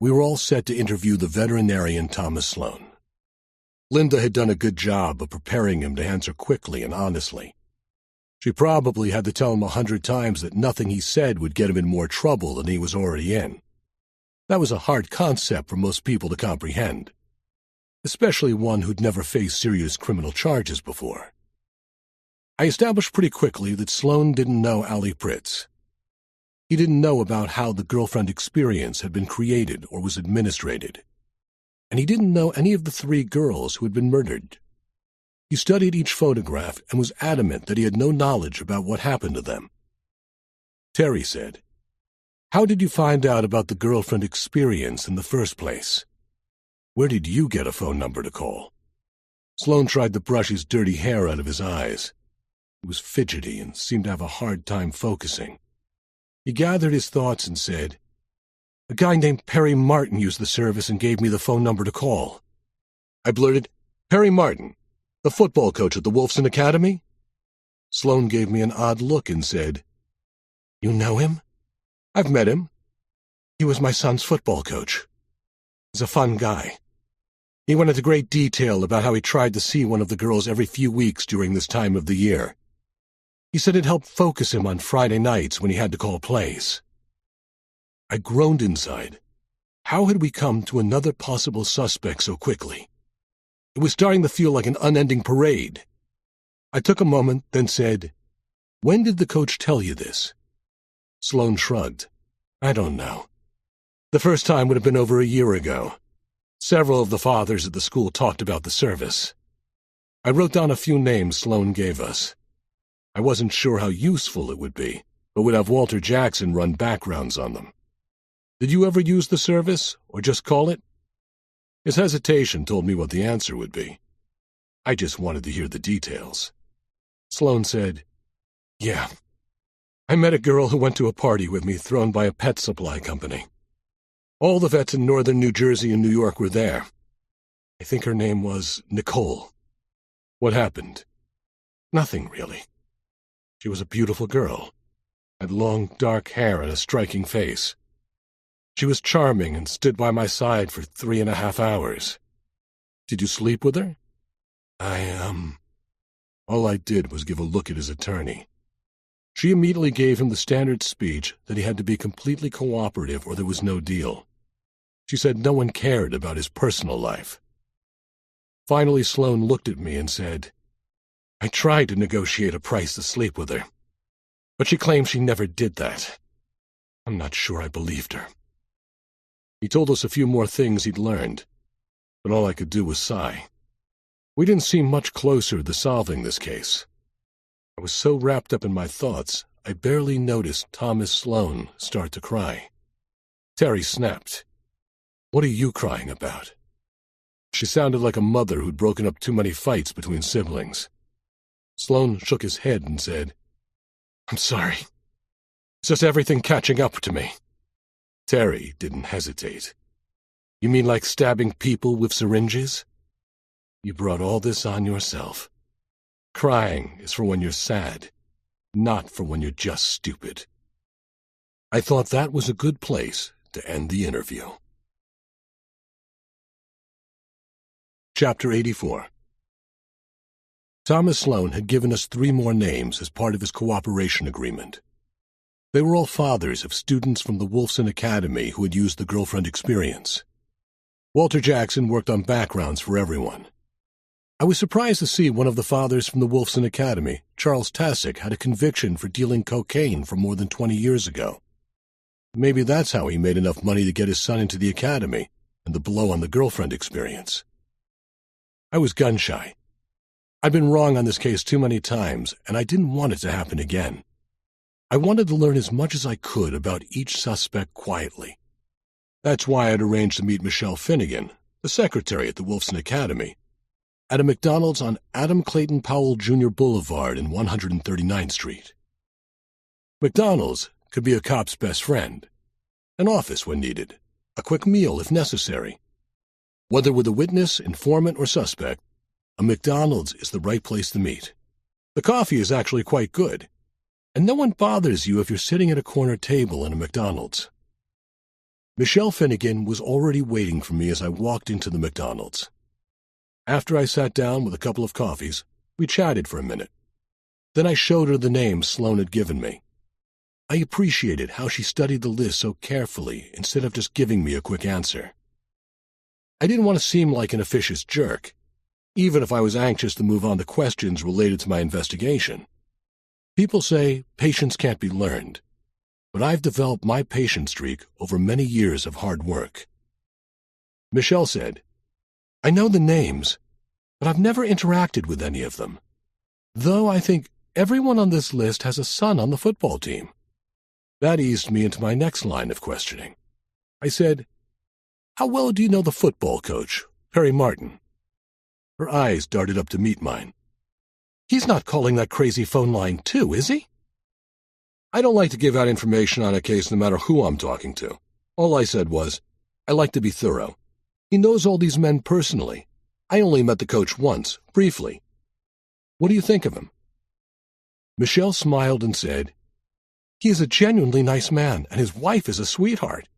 we were all set to interview the veterinarian Thomas Sloan. Linda had done a good job of preparing him to answer quickly and honestly. She probably had to tell him 100 times that nothing he said would get him in more trouble than he was already in. That was a hard concept for most people to comprehend, especially one who'd never faced serious criminal charges before. I established pretty quickly that Sloan didn't know Allie Pritz. He didn't know about how the girlfriend experience had been created or was administrated. And he didn't know any of the 3 girls who had been murdered. He studied each photograph and was adamant that he had no knowledge about what happened to them. Terry said, "How did you find out about the girlfriend experience in the first place? Where did you get a phone number to call?" Sloan tried to brush his dirty hair out of his eyes. He was fidgety and seemed to have a hard time focusing. He gathered his thoughts and said, "A guy named Perry Martin used the service and gave me the phone number to call." I blurted, "Perry Martin, the football coach at the Wolfson Academy?" Sloan gave me an odd look and said, "You know him?" "I've met him. He was my son's football coach. He's a fun guy. He went into great detail about how he tried to see one of the girls every few weeks during this time of the year. He said it helped focus him on Friday nights when he had to call plays." I groaned inside. How had we come to another possible suspect so quickly? It was starting to feel like an unending parade. I took a moment, then said, "When did the coach tell you this?" Sloan shrugged. I don't know. The first time would have been over a year ago. Several of the fathers at the school talked about the service. I wrote down a few names Sloan gave us. I wasn't sure how useful it would be, but would have Walter Jackson run backgrounds on them. Did you ever use the service, or just call it? His hesitation told me what the answer would be. I just wanted to hear the details. Sloan said, "Yeah. I met a girl who went to a party with me thrown by a pet supply company. All the vets in northern New Jersey and New York were there. I think her name was Nicole. What happened? Nothing, really. She was a beautiful girl, had long, dark hair and a striking face. She was charming and stood by my side for 3.5 hours. Did you sleep with her?" All I did was give a look at his attorney. She immediately gave him the standard speech that he had to be completely cooperative or there was no deal. She said no one cared about his personal life. Finally, Sloan looked at me and said, "I tried to negotiate a price to sleep with her, but she claimed she never did that. I'm not sure I believed her." He told us a few more things he'd learned, but all I could do was sigh. We didn't seem much closer to solving this case. I was so wrapped up in my thoughts, I barely noticed Thomas Sloan start to cry. Terry snapped, "What are you crying about?" She sounded like a mother who'd broken up too many fights between siblings. Sloan shook his head and said, "I'm sorry. It's just everything catching up to me." Terry didn't hesitate. "You mean like stabbing people with syringes? You brought all this on yourself. Crying is for when you're sad, not for when you're just stupid." I thought that was a good place to end the interview. Chapter 84. Thomas Sloan had given us 3 more names as part of his cooperation agreement. They were all fathers of students from the Wolfson Academy who had used the girlfriend experience. Walter Jackson worked on backgrounds for everyone. I was surprised to see one of the fathers from the Wolfson Academy, Charles Tassick, had a conviction for dealing cocaine from more than 20 years ago. Maybe that's how he made enough money to get his son into the academy and the blow on the girlfriend experience. I was gun-shy. I'd been wrong on this case too many times, and I didn't want it to happen again. I wanted to learn as much as I could about each suspect quietly. That's why I'd arranged to meet Michelle Finnegan, the secretary at the Wolfson Academy, at a McDonald's on Adam Clayton Powell Jr. Boulevard in 139th Street. McDonald's could be a cop's best friend, an office when needed, a quick meal if necessary. Whether with a witness, informant, or suspect, a McDonald's is the right place to meet. The coffee is actually quite good, and no one bothers you if you're sitting at a corner table in a McDonald's. Michelle Finnegan was already waiting for me as I walked into the McDonald's. After I sat down with a couple of coffees, we chatted for a minute. Then I showed her the names Sloan had given me. I appreciated how she studied the list so carefully instead of just giving me a quick answer. I didn't want to seem like an officious jerk, even if I was anxious to move on to questions related to my investigation. People say patience can't be learned, but I've developed my patience streak over many years of hard work. Michelle said, "I know the names, but I've never interacted with any of them. Though I think everyone on this list has a son on the football team." That eased me into my next line of questioning. I said, "How well do you know the football coach, Perry Martin?" Her eyes darted up to meet mine. "He's not calling that crazy phone line too, is he?" I don't like to give out information on a case no matter who I'm talking to. All I said was, I like to be thorough. He knows all these men personally. I only met the coach once, briefly. What do you think of him? Michelle smiled and said, "He is a genuinely nice man, and his wife is a sweetheart.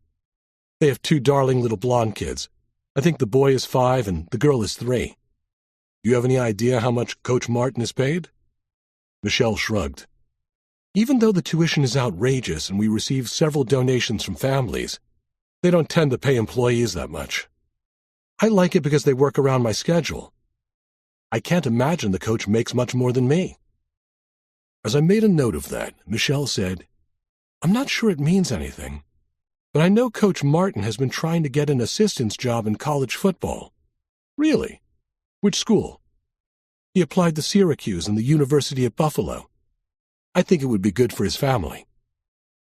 They have 2 darling little blonde kids. I think the boy is 5 and the girl is 3. Do you have any idea how much Coach Martin is paid?" Michelle shrugged. "Even though the tuition is outrageous and we receive several donations from families, they don't tend to pay employees that much. I like it because they work around my schedule. I can't imagine the coach makes much more than me." As I made a note of that, Michelle said, "I'm not sure it means anything. But I know Coach Martin has been trying to get an assistant's job in college football. Really? Which school? He applied to Syracuse and the University at Buffalo. I think it would be good for his family.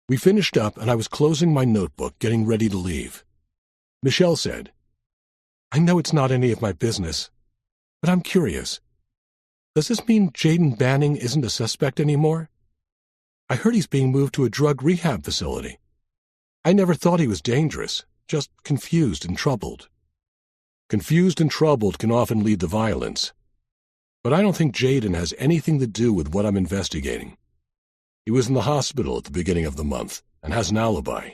We finished up, and I was closing my notebook, getting ready to leave. Michelle said, I know it's not any of my business, but I'm curious. Does this mean Jaden Banning isn't a suspect anymore? I heard he's being moved to a drug rehab facility. I never thought he was dangerous, just confused and troubled. Confused and troubled can often lead to violence. But I don't think Jaden has anything to do with what I'm investigating. He was in the hospital at the beginning of the month and has an alibi.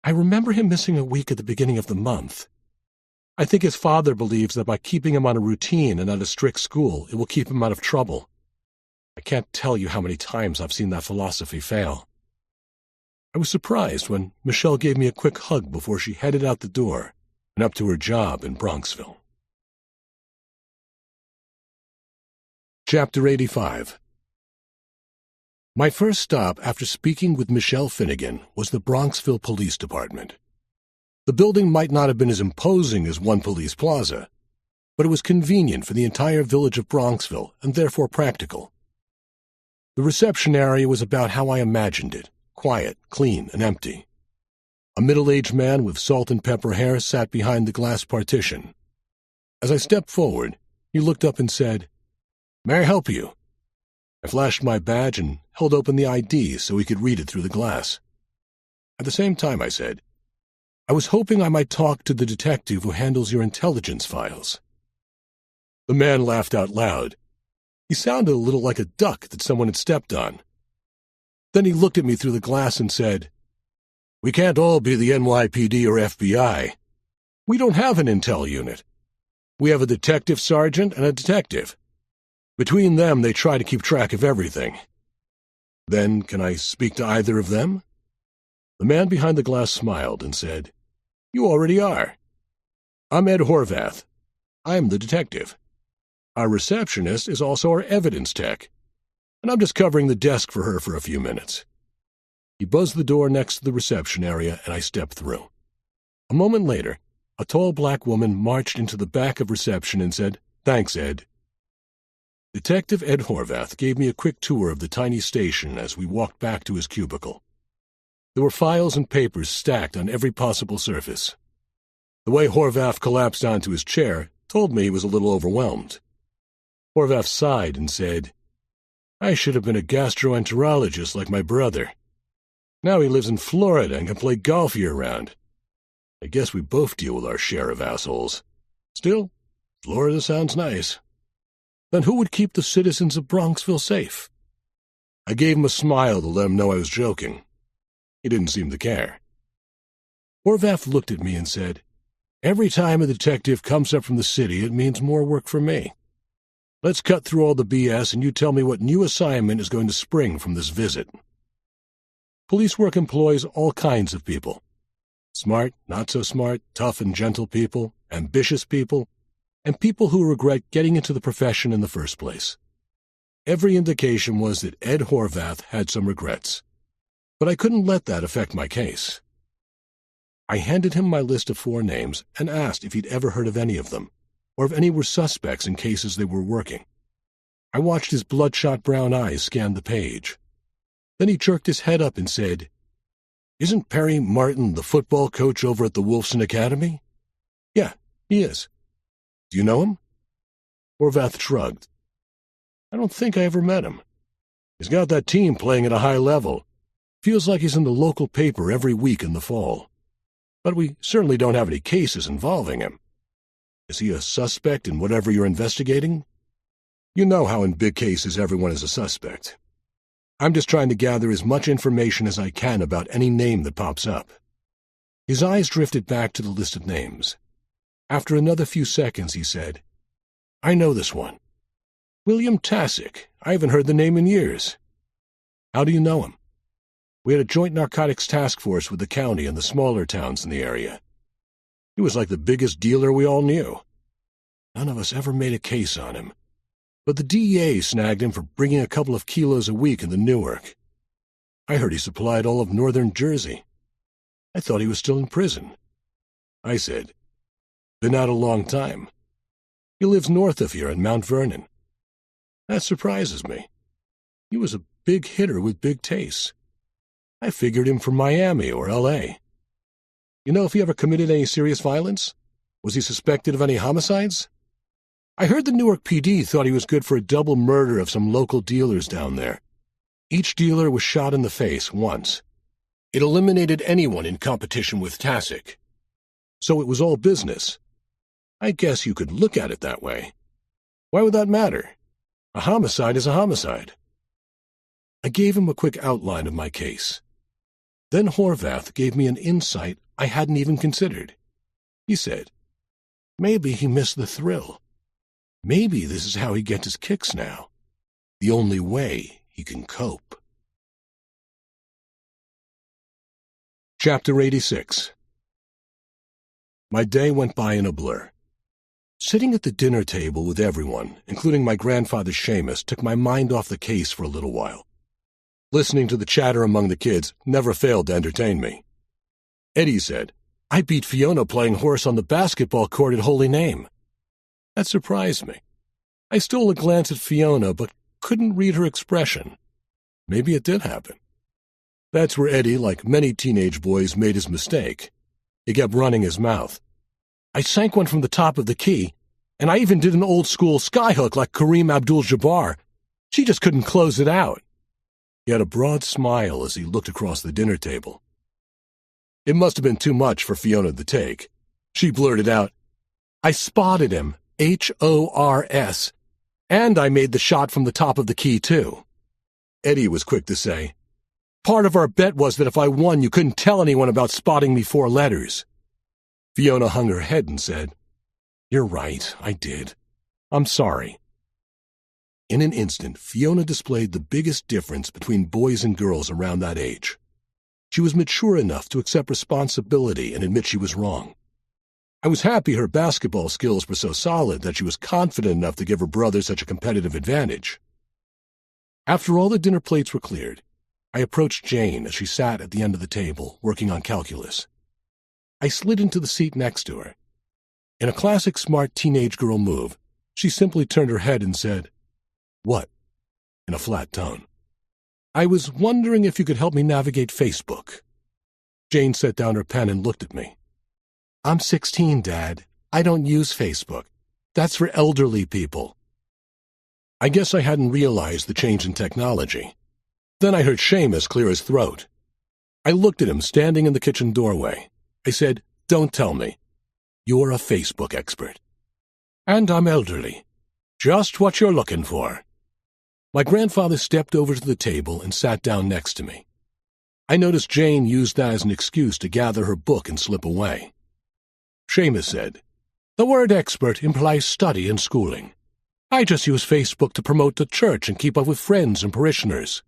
I remember him missing a week at the beginning of the month. I think his father believes that by keeping him on a routine and at a strict school, it will keep him out of trouble. I can't tell you how many times I've seen that philosophy fail. I was surprised when Michelle gave me a quick hug before she headed out the door and up to her job in Bronxville. Chapter 85. My first stop after speaking with Michelle Finnegan was the Bronxville Police Department. The building might not have been as imposing as One Police Plaza, but it was convenient for the entire village of Bronxville and therefore practical. The reception area was about how I imagined it, quiet, clean, and empty. A middle-aged man with salt and pepper hair sat behind the glass partition. As I stepped forward, he looked up and said, May I help you? I flashed my badge and held open the ID so he could read it through the glass. At the same time, I said, I was hoping I might talk to the detective who handles your intelligence files. The man laughed out loud. He sounded a little like a duck that someone had stepped on. Then he looked at me through the glass and said, We can't all be the NYPD or FBI. We don't have an intel unit. We have a detective sergeant and a detective. Between them, they try to keep track of everything. Then, can I speak to either of them? The man behind the glass smiled and said, You already are. I'm Ed Horvath. I'm the detective. Our receptionist is also our evidence tech, and I'm just covering the desk for her for a few minutes. He buzzed the door next to the reception area, and I stepped through. A moment later, a tall black woman marched into the back of reception and said, Thanks, Ed. Detective Ed Horvath gave me a quick tour of the tiny station as we walked back to his cubicle. There were files and papers stacked on every possible surface. The way Horvath collapsed onto his chair told me he was a little overwhelmed. Horvath sighed and said, I should have been a gastroenterologist like my brother. Now he lives in Florida and can play golf year-round. I guess we both deal with our share of assholes. Still, Florida sounds nice. Then who would keep the citizens of Bronxville safe? I gave him a smile to let him know I was joking. He didn't seem to care. Horvath looked at me and said, Every time a detective comes up from the city, it means more work for me. Let's cut through all the BS and you tell me what new assignment is going to spring from this visit. Police work employs all kinds of people. Smart, not so smart, tough and gentle people, ambitious people, and people who regret getting into the profession in the first place. Every indication was that Ed Horvath had some regrets, but I couldn't let that affect my case. I handed him my list of 4 names and asked if he'd ever heard of any of them, or if any were suspects in cases they were working. I watched his bloodshot brown eyes scan the page. Then he jerked his head up and said, Isn't Perry Martin the football coach over at the Wolfson Academy? Yeah, he is. Do you know him? Horvath shrugged. I don't think I ever met him. He's got that team playing at a high level. Feels like he's in the local paper every week in the fall. But we certainly don't have any cases involving him. Is he a suspect in whatever you're investigating? You know how in big cases everyone is a suspect. I'm just trying to gather as much information as I can about any name that pops up. His eyes drifted back to the list of names. After another few seconds, he said, I know this one. William Tassick. I haven't heard the name in years. How do you know him? We had a joint narcotics task force with the county and the smaller towns in the area. He was like the biggest dealer we all knew. None of us ever made a case on him. But the DEA snagged him for bringing a couple of kilos a week into Newark. I heard he supplied all of northern Jersey. I thought he was still in prison. I said, "Been out a long time. He lives north of here in Mount Vernon." "That surprises me. He was a big hitter with big tastes. I figured him from Miami or L.A. You know if he ever committed any serious violence? Was he suspected of any homicides? I heard the Newark PD thought he was good for a double murder of some local dealers down there. Each dealer was shot in the face once. It eliminated anyone in competition with Tasic. So it was all business. I guess you could look at it that way. Why would that matter? A homicide is a homicide." I gave him a quick outline of my case. Then Horvath gave me an insight I hadn't even considered. He said, "Maybe he missed the thrill. Maybe this is how he gets his kicks now. The only way he can cope." Chapter 86. My day went by in a blur. Sitting at the dinner table with everyone, including my grandfather Seamus, took my mind off the case for a little while. Listening to the chatter among the kids never failed to entertain me. Eddie said, "I beat Fiona playing horse on the basketball court at Holy Name." That surprised me. I stole a glance at Fiona, but couldn't read her expression. Maybe it did happen. That's where Eddie, like many teenage boys, made his mistake. He kept running his mouth. "I sank one from the top of the key, and I even did an old-school skyhook like Kareem Abdul-Jabbar. She just couldn't close it out." He had a broad smile as he looked across the dinner table. It must have been too much for Fiona to take. She blurted out, "I spotted him, HORS, and I made the shot from the top of the key, too." Eddie was quick to say, "Part of our bet was that if I won, you couldn't tell anyone about spotting me 4 letters. Fiona hung her head and said, "You're right, I did. I'm sorry." In an instant, Fiona displayed the biggest difference between boys and girls around that age. She was mature enough to accept responsibility and admit she was wrong. I was happy her basketball skills were so solid that she was confident enough to give her brother such a competitive advantage. After all the dinner plates were cleared, I approached Jane as she sat at the end of the table, working on calculus. I slid into the seat next to her. In a classic smart teenage girl move, she simply turned her head and said, "What?" in a flat tone. "I was wondering if you could help me navigate Facebook." Jane set down her pen and looked at me. "I'm 16, Dad. I don't use Facebook. That's for elderly people." I guess I hadn't realized the change in technology. Then I heard Seamus clear his throat. I looked at him standing in the kitchen doorway. I said, "Don't tell me. You're a Facebook expert." "And I'm elderly. Just what you're looking for." My grandfather stepped over to the table and sat down next to me. I noticed Jane used that as an excuse to gather her book and slip away. Seamus said, "The word expert implies study and schooling. I just use Facebook to promote the church and keep up with friends and parishioners."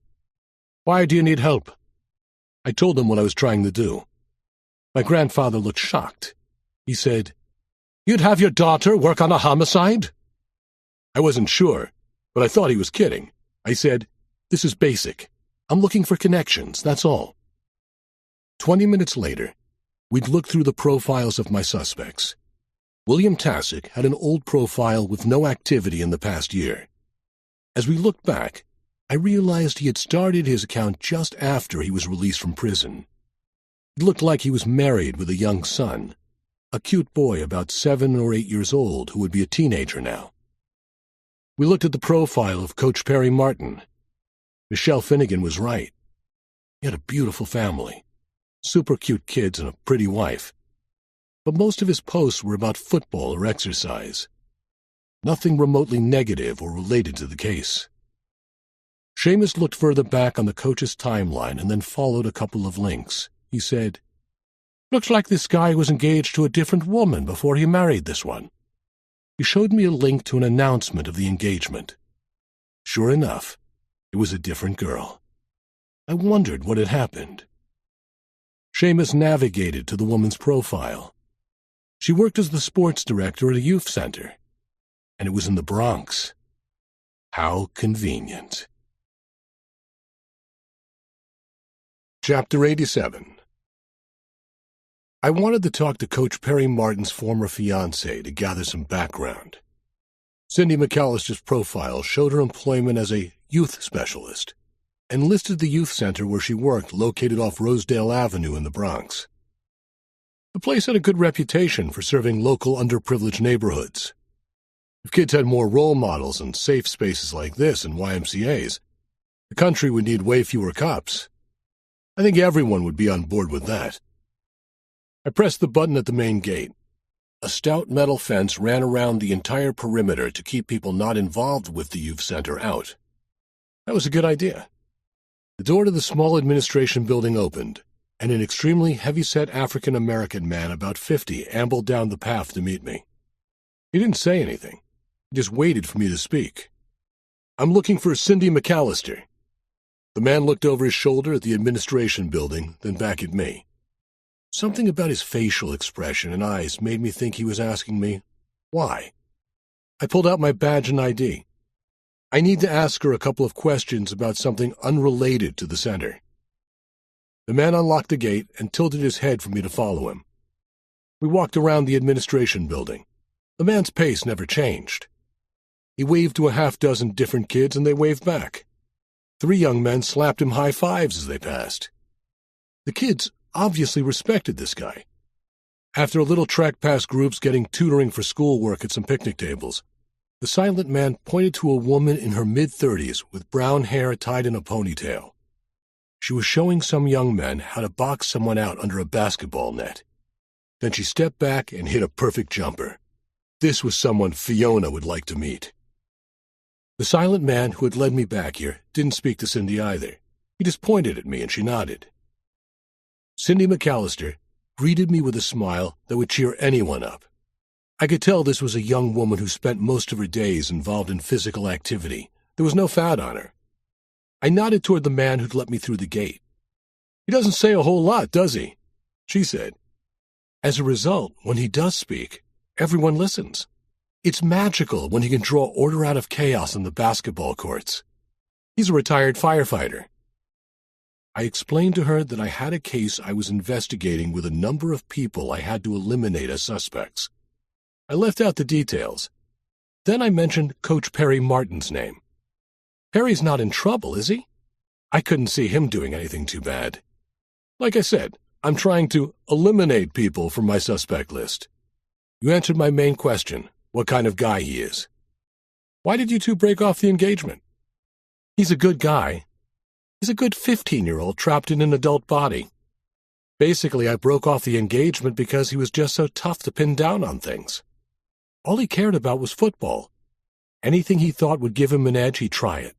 "Why do you need help?" I told him what I was trying to do. My grandfather looked shocked. He said, "You'd have your daughter work on a homicide?" I wasn't sure, but I thought he was kidding. I said, "This is basic. I'm looking for connections, that's all." 20 minutes later, we'd looked through the profiles of my suspects. William Tasic had an old profile with no activity in the past year. As we looked back, I realized he had started his account just after he was released from prison. It looked like he was married with a young son, a cute boy about 7 or 8 years old who would be a teenager now. We looked at the profile of Coach Perry Martin. Michelle Finnegan was right. He had a beautiful family, super cute kids and a pretty wife. But most of his posts were about football or exercise. Nothing remotely negative or related to the case. Seamus looked further back on the coach's timeline and then followed a couple of links. He said, "Looks like this guy was engaged to a different woman before he married this one." He showed me a link to an announcement of the engagement. Sure enough, it was a different girl. I wondered what had happened. Seamus navigated to the woman's profile. She worked as the sports director at a youth center, and it was in the Bronx. How convenient. Chapter 87. I wanted to talk to Coach Perry Martin's former fiancée to gather some background. Cindy McAllister's profile showed her employment as a youth specialist and listed the youth center where she worked located off Rosedale Avenue in the Bronx. The place had a good reputation for serving local underprivileged neighborhoods. If kids had more role models and safe spaces like this in YMCAs, the country would need way fewer cops. I think everyone would be on board with that. I pressed the button at the main gate. A stout metal fence ran around the entire perimeter to keep people not involved with the youth center out. That was a good idea. The door to the small administration building opened, and an extremely heavy-set African-American man about 50 ambled down the path to meet me. He didn't say anything. He just waited for me to speak. "I'm looking for Cindy McAllister." The man looked over his shoulder at the administration building, then back at me. Something about his facial expression and eyes made me think he was asking me, why? I pulled out my badge and ID. I need to ask her a couple of questions about something unrelated to the center. The man unlocked the gate and tilted his head for me to follow him. We walked around the administration building. The man's pace never changed. He waved to a half-dozen different kids and they waved back. 3 young men slapped him high fives as they passed. The kids obviously respected this guy. After a little trek past groups getting tutoring for schoolwork at some picnic tables, the silent man pointed to a woman in her mid-30s with brown hair tied in a ponytail. She was showing some young men how to box someone out under a basketball net. Then she stepped back and hit a perfect jumper. This was someone Fiona would like to meet. The silent man who had led me back here didn't speak to Cindy either. He just pointed at me and she nodded. Cindy McAllister greeted me with a smile that would cheer anyone up. I could tell this was a young woman who spent most of her days involved in physical activity. There was no fat on her. I nodded toward the man who'd let me through the gate. "He doesn't say a whole lot, does he?" she said. As a result, when he does speak, everyone listens. It's magical when he can draw order out of chaos on the basketball courts. He's a retired firefighter. I explained to her that I had a case I was investigating with a number of people I had to eliminate as suspects. I left out the details. Then I mentioned Coach Perry Martin's name. Perry's not in trouble, is he? I couldn't see him doing anything too bad. Like I said, I'm trying to eliminate people from my suspect list. You answered my main question, what kind of guy he is. Why did you two break off the engagement? He's a good guy. He's a good 15-year-old trapped in an adult body. Basically, I broke off the engagement because he was just so tough to pin down on things. All he cared about was football. Anything he thought would give him an edge, he'd try it.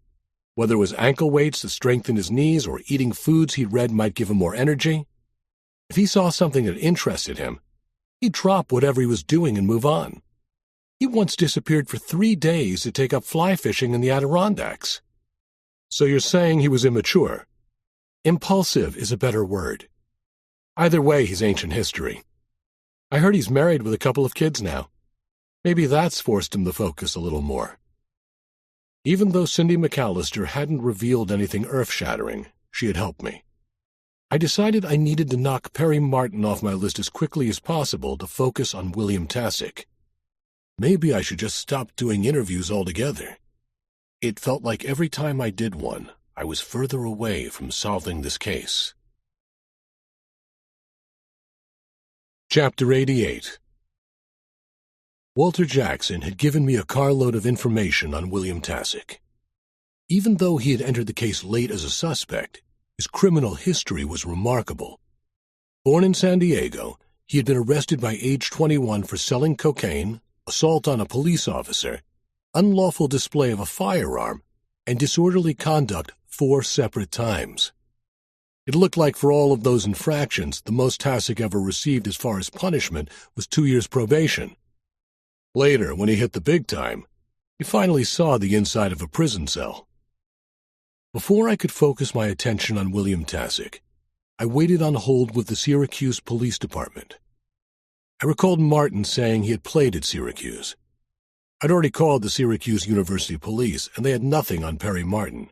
Whether it was ankle weights to strengthen his knees or eating foods he'd read might give him more energy. If he saw something that interested him, he'd drop whatever he was doing and move on. He once disappeared for 3 days to take up fly fishing in the Adirondacks. So you're saying he was immature? Impulsive is a better word. Either way, he's ancient history. I heard he's married with a couple of kids now. Maybe that's forced him to focus a little more. Even though Cindy McAllister hadn't revealed anything earth-shattering, she had helped me. I decided I needed to knock Perry Martin off my list as quickly as possible to focus on William Tasick. Maybe I should just stop doing interviews altogether. It felt like every time I did one, I was further away from solving this case. Chapter 88. Walter Jackson had given me a carload of information on William Tasick. Even though he had entered the case late as a suspect, his criminal history was remarkable. Born in San Diego, he had been arrested by age 21 for selling cocaine, assault on a police officer, unlawful display of a firearm, and disorderly conduct 4 separate times. It looked like for all of those infractions, the most Tasick ever received as far as punishment was 2 years probation. Later, when he hit the big time, he finally saw the inside of a prison cell. Before I could focus my attention on William Tasick, I waited on hold with the Syracuse Police Department. I recalled Martin saying he had played at Syracuse. I'd already called the Syracuse University Police, and they had nothing on Perry Martin.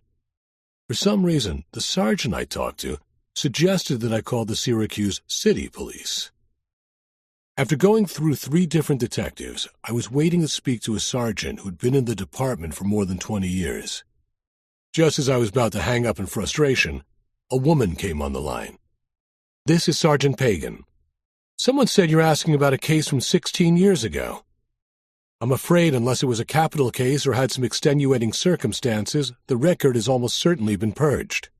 For some reason, the sergeant I talked to suggested that I call the Syracuse City Police. After going through 3 different detectives, I was waiting to speak to a sergeant who'd been in the department for more than 20 years. Just as I was about to hang up in frustration, a woman came on the line. "This is Sergeant Pagan. Someone said you're asking about a case from 16 years ago. I'm afraid unless it was a capital case or had some extenuating circumstances, the record has almost certainly been purged."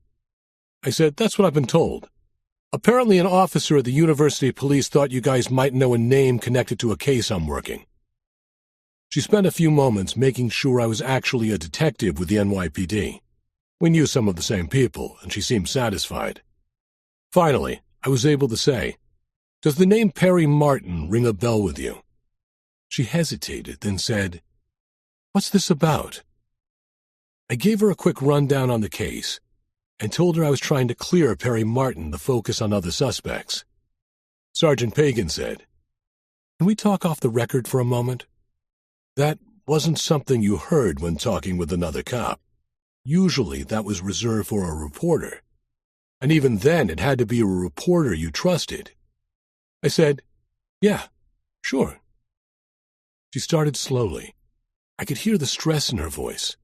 I said, "That's what I've been told. Apparently an officer at the University Police thought you guys might know a name connected to a case I'm working." She spent a few moments making sure I was actually a detective with the NYPD. We knew some of the same people, and she seemed satisfied. Finally, I was able to say, "Does the name Perry Martin ring a bell with you?" She hesitated, then said, "What's this about?" I gave her a quick rundown on the case and told her I was trying to clear Perry Martin to focus on other suspects. Sergeant Pagan said, "Can we talk off the record for a moment? That wasn't something you heard when talking with another cop. Usually that was reserved for a reporter. And even then it had to be a reporter you trusted." I said, "Yeah, sure." She started slowly. I could hear the stress in her voice.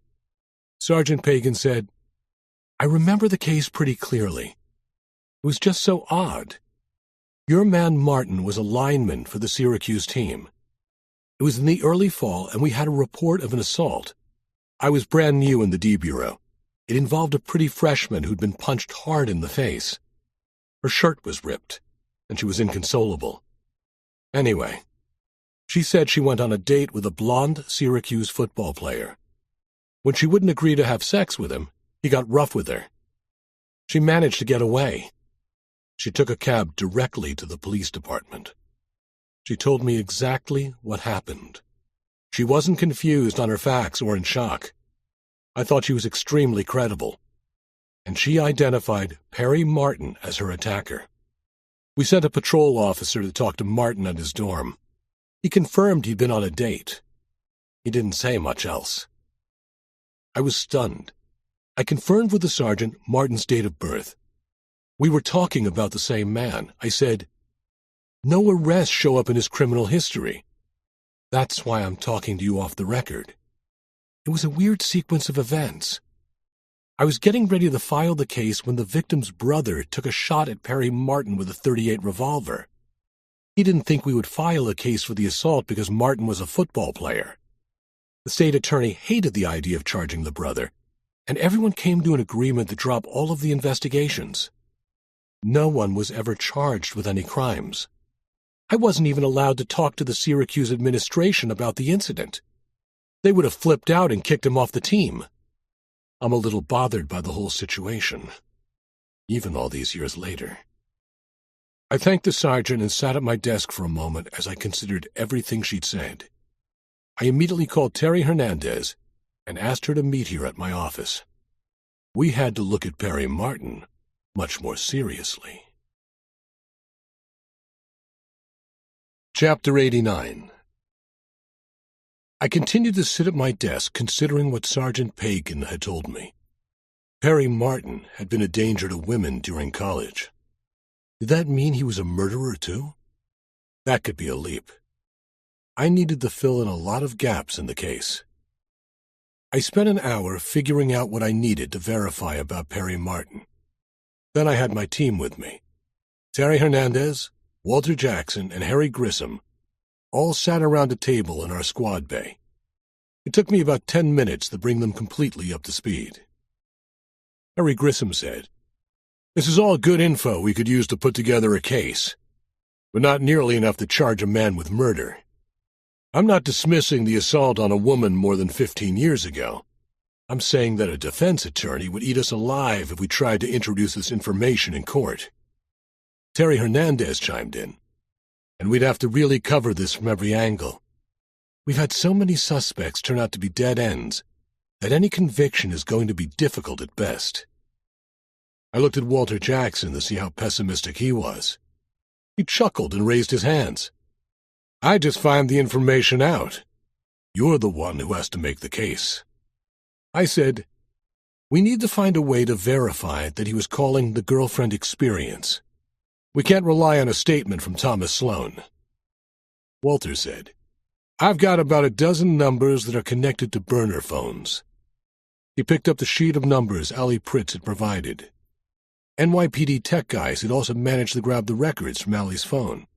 Sergeant Pagan said, "I remember the case pretty clearly. It was just so odd. Your man Martin was a lineman for the Syracuse team. It was in the early fall, and we had a report of an assault. I was brand new in the D Bureau. It involved a pretty freshman who'd been punched hard in the face. Her shirt was ripped, and she was inconsolable. Anyway, she said she went on a date with a blonde Syracuse football player. When she wouldn't agree to have sex with him, he got rough with her. She managed to get away. She took a cab directly to the police department. She told me exactly what happened. She wasn't confused on her facts or in shock. I thought she was extremely credible. And she identified Perry Martin as her attacker. We sent a patrol officer to talk to Martin at his dorm. He confirmed he'd been on a date. He didn't say much else. I was stunned. I confirmed with the sergeant Martin's date of birth. We were talking about the same man. I said, "No arrests show up in his criminal history. That's why I'm talking to you off the record." It was a weird sequence of events. I was getting ready to file the case when the victim's brother took a shot at Perry Martin with a .38 revolver. He didn't think we would file a case for the assault because Martin was a football player. The state attorney hated the idea of charging the brother, and everyone came to an agreement to drop all of the investigations. No one was ever charged with any crimes. I wasn't even allowed to talk to the Syracuse administration about the incident. They would have flipped out and kicked him off the team. I'm a little bothered by the whole situation, even all these years later. I thanked the sergeant and sat at my desk for a moment as I considered everything she'd said. I immediately called Terry Hernandez and asked her to meet here at my office. We had to look at Perry Martin much more seriously. Chapter 89. I continued to sit at my desk considering what Sergeant Pagan had told me. Perry Martin had been a danger to women during college. Did that mean he was a murderer too? That could be a leap. I needed to fill in a lot of gaps in the case. I spent an hour figuring out what I needed to verify about Perry Martin. Then I had my team with me. Terry Hernandez, Walter Jackson, and Harry Grissom all sat around a table in our squad bay. It took me about 10 minutes to bring them completely up to speed. Harry Grissom said, "This is all good info we could use to put together a case, but not nearly enough to charge a man with murder. I'm not dismissing the assault on a woman more than 15 years ago. I'm saying that a defense attorney would eat us alive if we tried to introduce this information in court." Terry Hernandez chimed in, "And we'd have to really cover this from every angle. We've had so many suspects turn out to be dead ends that any conviction is going to be difficult at best." I looked at Walter Jackson to see how pessimistic he was. He chuckled and raised his hands. "I just find the information out. You're the one who has to make the case." I said, "We need to find a way to verify that he was calling the girlfriend experience. We can't rely on a statement from Thomas Sloan. Walter said, "I've got about a dozen numbers that are connected to burner phones." He picked up the sheet of numbers Allie Pritz had provided. NYPD tech guys had also managed to grab the records from Allie's phone.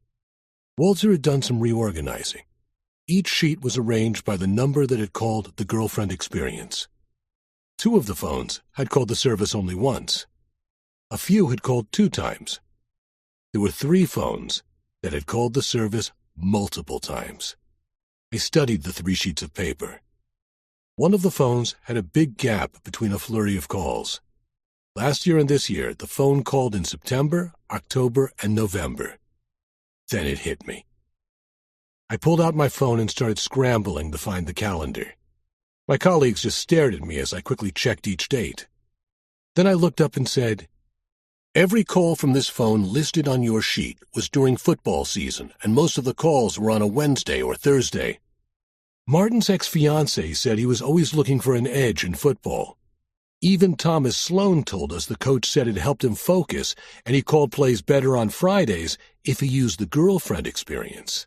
Walter had done some reorganizing. Each sheet was arranged by the number that had called the girlfriend experience. 2 of the phones had called the service only once. A few had called 2 times. There were 3 phones that had called the service multiple times. I studied the 3 sheets of paper. One of the phones had a big gap between a flurry of calls. Last year and this year, the phone called in September, October, and November. Then it hit me. I pulled out my phone and started scrambling to find the calendar. My colleagues just stared at me as I quickly checked each date. Then I looked up and said, "Every call from this phone listed on your sheet was during football season, and most of the calls were on a Wednesday or Thursday." Martin's ex-fiancée said he was always looking for an edge in football. Even Thomas Sloan told us the coach said it helped him focus, and he called plays better on Fridays if he used the girlfriend experience.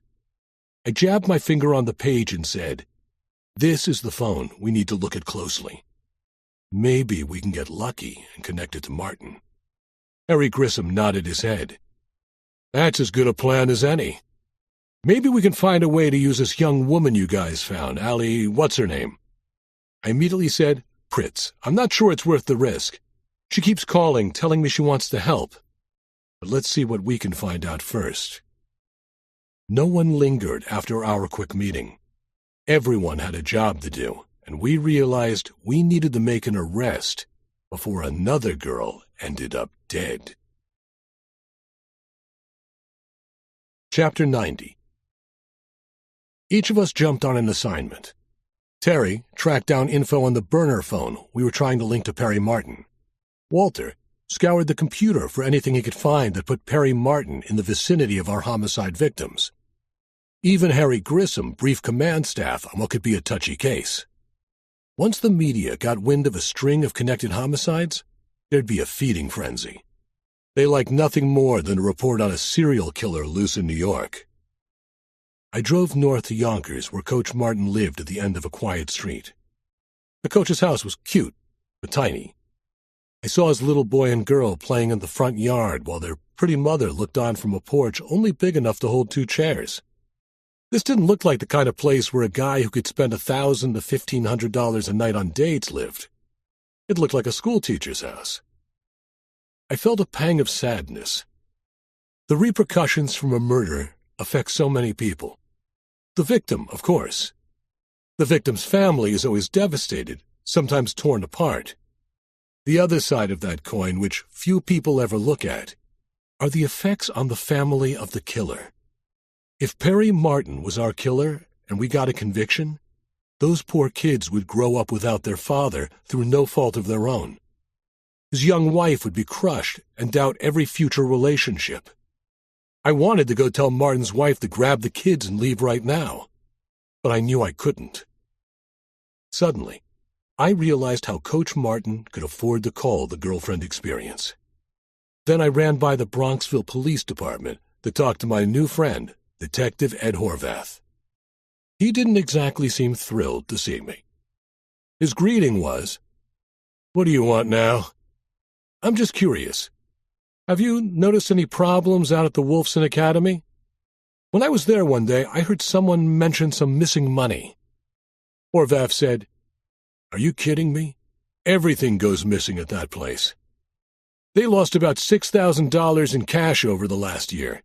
I jabbed my finger on the page and said, "This is the phone we need to look at closely. Maybe we can get lucky and connect it to Martin." Harry Grissom nodded his head. "That's as good a plan as any. Maybe we can find a way to use this young woman you guys found, Allie, what's her name?" I immediately said, "Pritz. I'm not sure it's worth the risk. She keeps calling, telling me she wants to help. But let's see what we can find out first." No one lingered after our quick meeting. Everyone had a job to do, and we realized we needed to make an arrest before another girl ended up dead. Chapter 90. Each of us jumped on an assignment. Terry tracked down info on the burner phone we were trying to link to Perry Martin. Walter scoured the computer for anything he could find that put Perry Martin in the vicinity of our homicide victims. Even Harry Grissom briefed command staff on what could be a touchy case. Once the media got wind of a string of connected homicides, there'd be a feeding frenzy. They liked nothing more than to report on a serial killer loose in New York. I drove north to Yonkers, where Coach Martin lived at the end of a quiet street. The coach's house was cute, but tiny. I saw his little boy and girl playing in the front yard while their pretty mother looked on from a porch only big enough to hold 2 chairs. This didn't look like the kind of place where a guy who could spend $1,000 to $1,500 a night on dates lived. It looked like a schoolteacher's house. I felt a pang of sadness. The repercussions from a murder affect so many people. The victim, of course. The victim's family is always devastated, sometimes torn apart. The other side of that coin, which few people ever look at, are the effects on the family of the killer. If Perry Martin was our killer and we got a conviction, those poor kids would grow up without their father through no fault of their own. His young wife would be crushed and doubt every future relationship. I wanted to go tell Martin's wife to grab the kids and leave right now, but I knew I couldn't. Suddenly, I realized how Coach Martin could afford to call the girlfriend experience. Then I ran by the Bronxville Police Department to talk to my new friend, Detective Ed Horvath. He didn't exactly seem thrilled to see me. His greeting was, "What do you want now?" "I'm just curious. Have you noticed any problems out at the Wolfson Academy? When I was there one day, I heard someone mention some missing money." Horvath said, "Are you kidding me? Everything goes missing at that place. They lost about $6,000 in cash over the last year.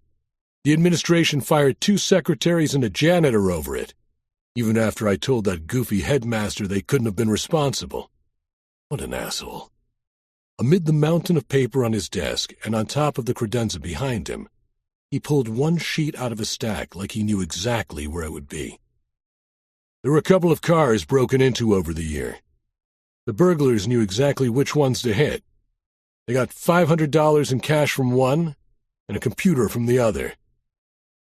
The administration fired 2 secretaries and a janitor over it, even after I told that goofy headmaster they couldn't have been responsible." What an asshole. Amid the mountain of paper on his desk and on top of the credenza behind him, he pulled one sheet out of a stack like he knew exactly where it would be. "There were a couple of cars broken into over the year. The burglars knew exactly which ones to hit. They got $500 in cash from one and a computer from the other.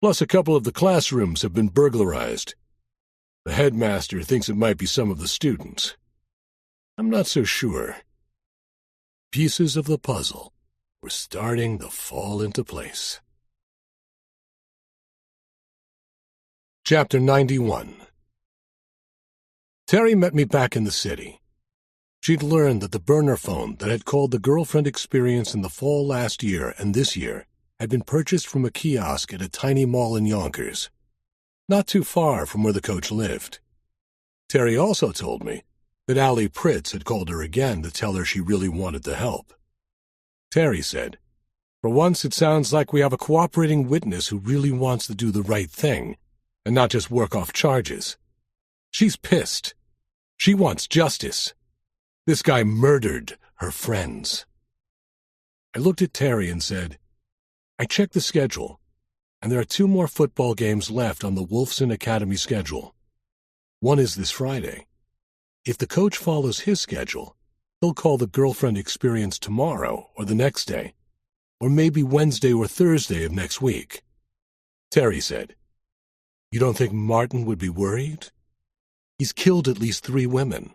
Plus a couple of the classrooms have been burglarized. The headmaster thinks it might be some of the students. I'm not so sure." Pieces of the puzzle were starting to fall into place. Chapter 91. Terry met me back in the city. She'd learned that the burner phone that had called the girlfriend experience in the fall last year and this year had been purchased from a kiosk at a tiny mall in Yonkers, not too far from where the coach lived. Terry also told me that Allie Pritz had called her again to tell her she really wanted the help. Terry said, "For once it sounds like we have a cooperating witness who really wants to do the right thing and not just work off charges. She's pissed. She wants justice. This guy murdered her friends." I looked at Terry and said, "I checked the schedule, and there are 2 more football games left on the Wolfson Academy schedule. One is this Friday. If the coach follows his schedule, he'll call the girlfriend experience tomorrow or the next day, or maybe Wednesday or Thursday of next week." Terry said, "You don't think Martin would be worried? He's killed at least 3 women.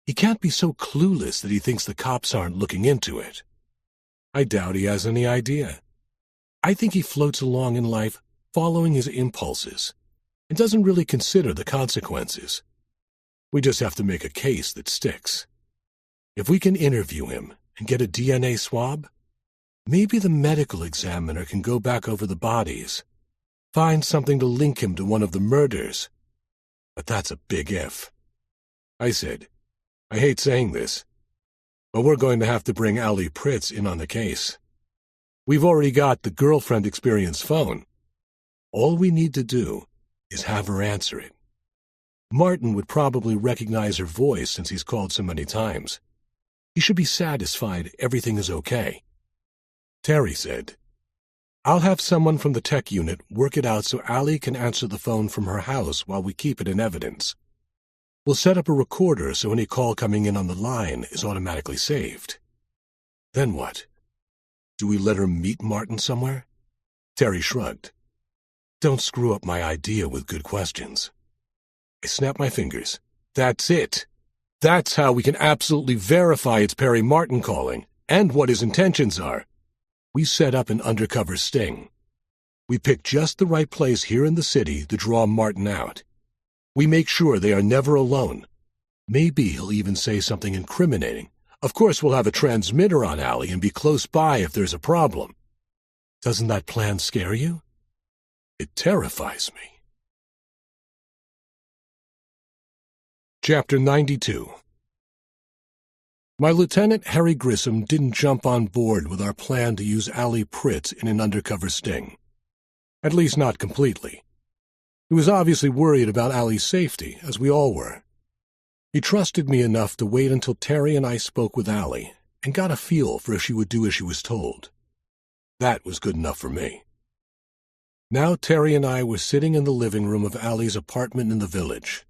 He can't be so clueless that he thinks the cops aren't looking into it." I doubt he has any idea. I think he floats along in life following his impulses and doesn't really consider the consequences. We just have to make a case that sticks. If we can interview him and get a DNA swab, maybe the medical examiner can go back over the bodies, find something to link him to one of the murders. But that's a big if. I said, "I hate saying this, but we're going to have to bring Allie Pritz in on the case. We've already got the girlfriend experience phone. All we need to do is have her answer it. Martin would probably recognize her voice since he's called so many times. He should be satisfied everything is okay." Terry said, "I'll have someone from the tech unit work it out so Allie can answer the phone from her house while we keep it in evidence. We'll set up a recorder so any call coming in on the line is automatically saved." Then what? Do we let her meet Martin somewhere? Terry shrugged. "Don't screw up my idea with good questions." I snapped my fingers. "That's it. That's how we can absolutely verify it's Perry Martin calling and what his intentions are. We set up an undercover sting. We pick just the right place here in the city to draw Martin out. We make sure they are never alone. Maybe he'll even say something incriminating. Of course, we'll have a transmitter on Allie and be close by if there's a problem. Doesn't that plan scare you?" "It terrifies me." Chapter 92. My Lieutenant Harry Grissom didn't jump on board with our plan to use Allie Pritz in an undercover sting. At least not completely. He was obviously worried about Allie's safety, as we all were. He trusted me enough to wait until Terry and I spoke with Allie and got a feel for if she would do as she was told. That was good enough for me. Now Terry and I were sitting in the living room of Allie's apartment in the village.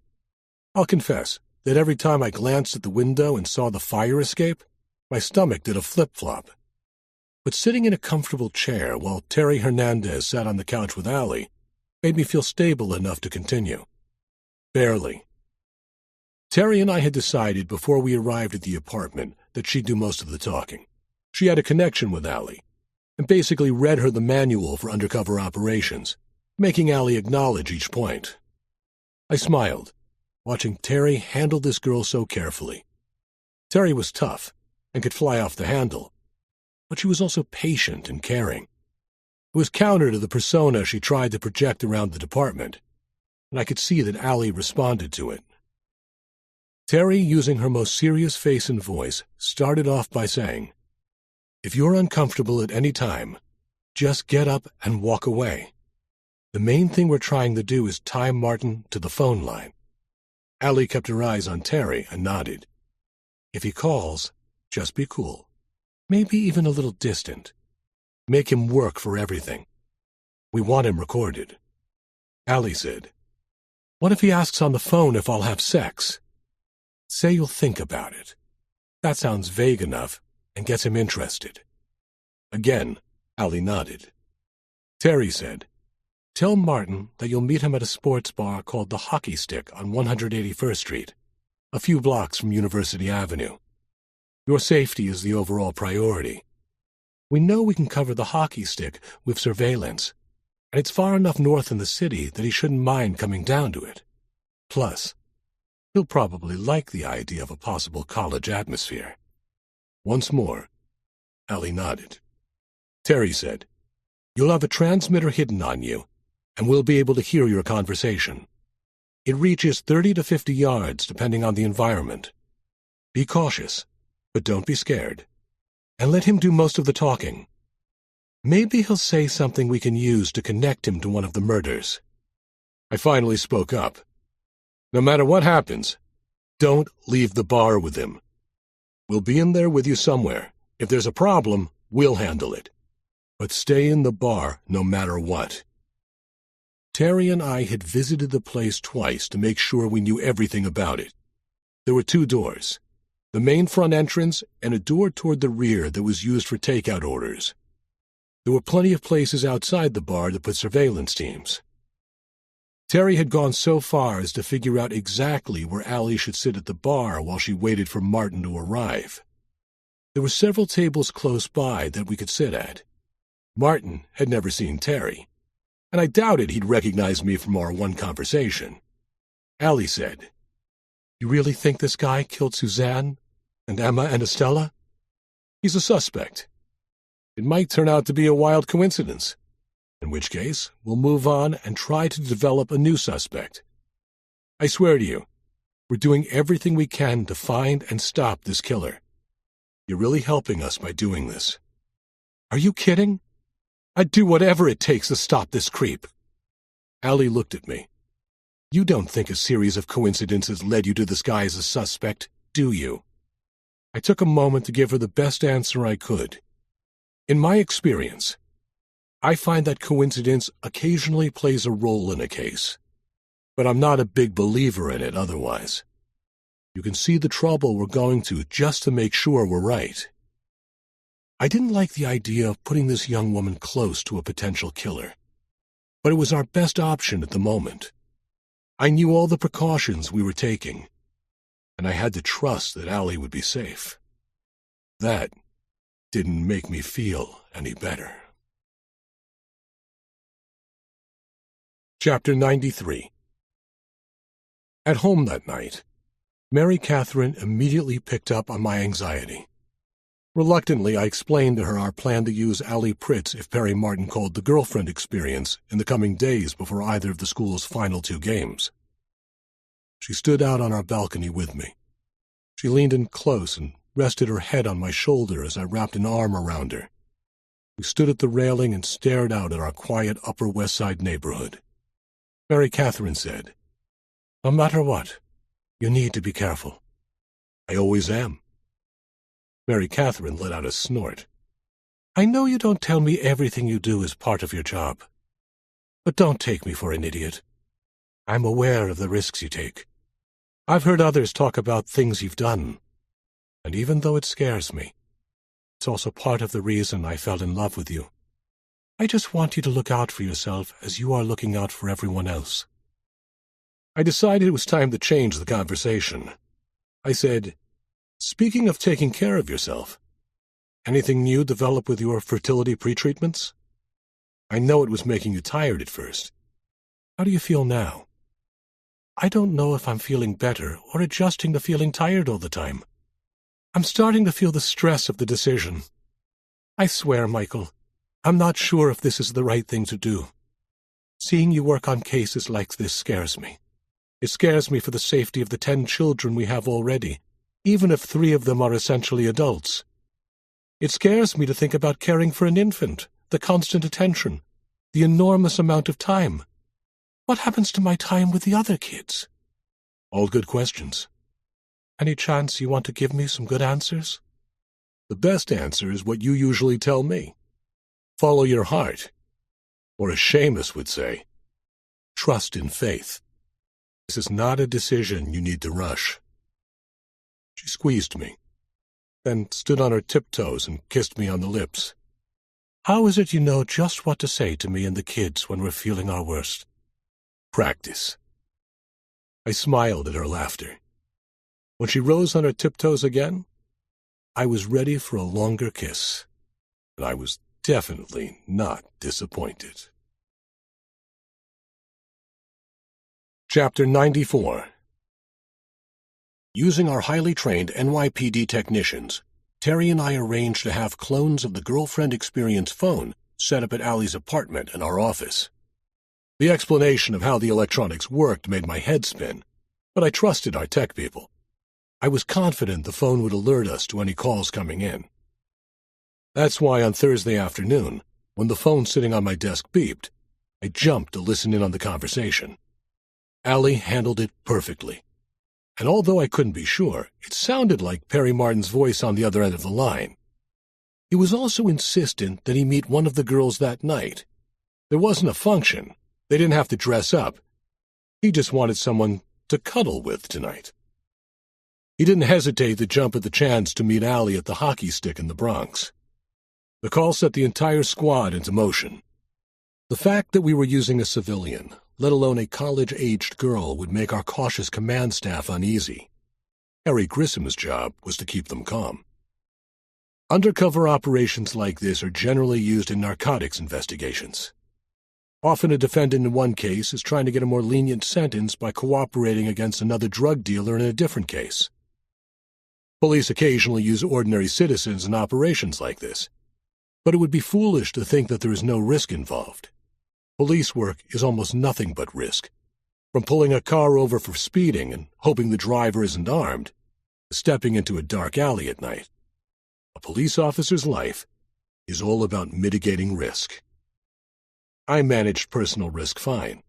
I'll confess that every time I glanced at the window and saw the fire escape, my stomach did a flip-flop. But sitting in a comfortable chair while Terry Hernandez sat on the couch with Allie made me feel stable enough to continue. Barely. Terry and I had decided before we arrived at the apartment that she'd do most of the talking. She had a connection with Allie, and basically read her the manual for undercover operations, making Allie acknowledge each point. I smiled, watching Terry handle this girl so carefully. Terry was tough and could fly off the handle, but she was also patient and caring. It was counter to the persona she tried to project around the department, and I could see that Allie responded to it. Terry, using her most serious face and voice, started off by saying, "If you're uncomfortable at any time, just get up and walk away. The main thing we're trying to do is tie Martin to the phone line." Allie kept her eyes on Terry and nodded. "If he calls, just be cool. Maybe even a little distant. Make him work for everything. We want him recorded." Allie said, "What if he asks on the phone if I'll have sex?" "Say you'll think about it. That sounds vague enough and gets him interested." Again, Allie nodded. Terry said, "Tell Martin that you'll meet him at a sports bar called the Hockey Stick on 181st Street, a few blocks from University Avenue. Your safety is the overall priority. We know we can cover the Hockey Stick with surveillance, and it's far enough north in the city that he shouldn't mind coming down to it. Plus, he'll probably like the idea of a possible college atmosphere. Once more, Allie nodded. Terry said, "You'll have a transmitter hidden on you, and we'll be able to hear your conversation. It reaches 30 to 50 yards, depending on the environment. Be cautious, but don't be scared. And let him do most of the talking. Maybe he'll say something we can use to connect him to one of the murders." I finally spoke up. "No matter what happens, don't leave the bar with him. We'll be in there with you somewhere. If there's a problem, we'll handle it. But stay in the bar no matter what." Terry and I had visited the place twice to make sure we knew everything about it. There were 2 doors, the main front entrance and a door toward the rear that was used for takeout orders. There were plenty of places outside the bar to put surveillance teams. Terry had gone so far as to figure out exactly where Allie should sit at the bar while she waited for Martin to arrive. There were several tables close by that we could sit at. Martin had never seen Terry, and I doubted he'd recognize me from our one conversation. Allie said, "You really think this guy killed Suzanne and Emma and Estella?" "He's a suspect. It might turn out to be a wild coincidence, in which case we'll move on and try to develop a new suspect. I swear to you, we're doing everything we can to find and stop this killer. You're really helping us by doing this." "Are you kidding? I'd do whatever it takes to stop this creep." Allie looked at me. "You don't think a series of coincidences led you to this guy as a suspect, do you?" I took a moment to give her the best answer I could. In my experience, I find that coincidence occasionally plays a role in a case, but I'm not a big believer in it otherwise. You can see the trouble we're going to just to make sure we're right. I didn't like the idea of putting this young woman close to a potential killer, but it was our best option at the moment. I knew all the precautions we were taking, and I had to trust that Allie would be safe. That didn't make me feel any better. Chapter 93. At home that night, Mary Catherine immediately picked up on my anxiety. Reluctantly, I explained to her our plan to use Allie Pritz if Perry Martin called the girlfriend experience in the coming days before either of the school's final 2 games. She stood out on our balcony with me. She leaned in close and rested her head on my shoulder as I wrapped an arm around her. We stood at the railing and stared out at our quiet Upper West Side neighborhood. Mary Catherine said, "No matter what, you need to be careful." "I always am." Mary Catherine let out a snort. "I know you don't tell me everything you do is part of your job, but don't take me for an idiot. I'm aware of the risks you take. I've heard others talk about things you've done, and even though it scares me, it's also part of the reason I fell in love with you. I just want you to look out for yourself as you are looking out for everyone else." I decided it was time to change the conversation. I said, "Speaking of taking care of yourself, anything new develop with your fertility pretreatments? I know it was making you tired at first. How do you feel now?" "I don't know if I'm feeling better or adjusting to feeling tired all the time. I'm starting to feel the stress of the decision. I swear, Michael, I'm not sure if this is the right thing to do. Seeing you work on cases like this scares me. It scares me for the safety of the 10 children we have already, even if 3 of them are essentially adults. It scares me to think about caring for an infant, the constant attention, the enormous amount of time. What happens to my time with the other kids?" All good questions. Any chance you want to give me some good answers? The best answer is what you usually tell me. Follow your heart. Or as Seamus would say, trust in faith. This is not a decision you need to rush. She squeezed me, then stood on her tiptoes and kissed me on the lips. "How is it you know just what to say to me and the kids when we're feeling our worst?" "Practice." I smiled at her laughter. When she rose on her tiptoes again, I was ready for a longer kiss, and I was definitely not disappointed. Chapter 94. Using our highly trained NYPD technicians, Terry and I arranged to have clones of the Girlfriend Experience phone set up at Allie's apartment and our office. The explanation of how the electronics worked made my head spin, but I trusted our tech people. I was confident the phone would alert us to any calls coming in. That's why on Thursday afternoon, when the phone sitting on my desk beeped, I jumped to listen in on the conversation. Allie handled it perfectly. And although I couldn't be sure, it sounded like Perry Martin's voice on the other end of the line. He was also insistent that he meet one of the girls that night. There wasn't a function. They didn't have to dress up. He just wanted someone to cuddle with tonight. He didn't hesitate to jump at the chance to meet Allie at the hockey stick in the Bronx. The call set the entire squad into motion. The fact that we were using a civilian, let alone a college-aged girl, would make our cautious command staff uneasy. Harry Grissom's job was to keep them calm. Undercover operations like this are generally used in narcotics investigations. Often a defendant in one case is trying to get a more lenient sentence by cooperating against another drug dealer in a different case. Police occasionally use ordinary citizens in operations like this, but it would be foolish to think that there is no risk involved. Police work is almost nothing but risk, from pulling a car over for speeding and hoping the driver isn't armed, to stepping into a dark alley at night. A police officer's life is all about mitigating risk. I managed personal risk fine,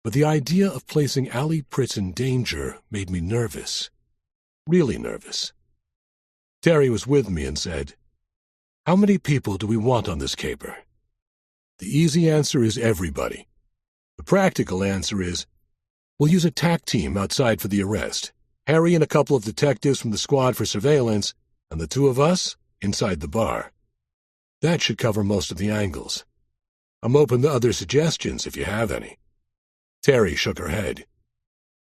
but the idea of placing Allie Pritz in danger made me nervous, really nervous. Terry was with me and said, "How many people do we want on this caper?" The easy answer is everybody. The practical answer is, we'll use a TAC team outside for the arrest, Harry and a couple of detectives from the squad for surveillance, and the two of us inside the bar. That should cover most of the angles. I'm open to other suggestions if you have any. Terry shook her head.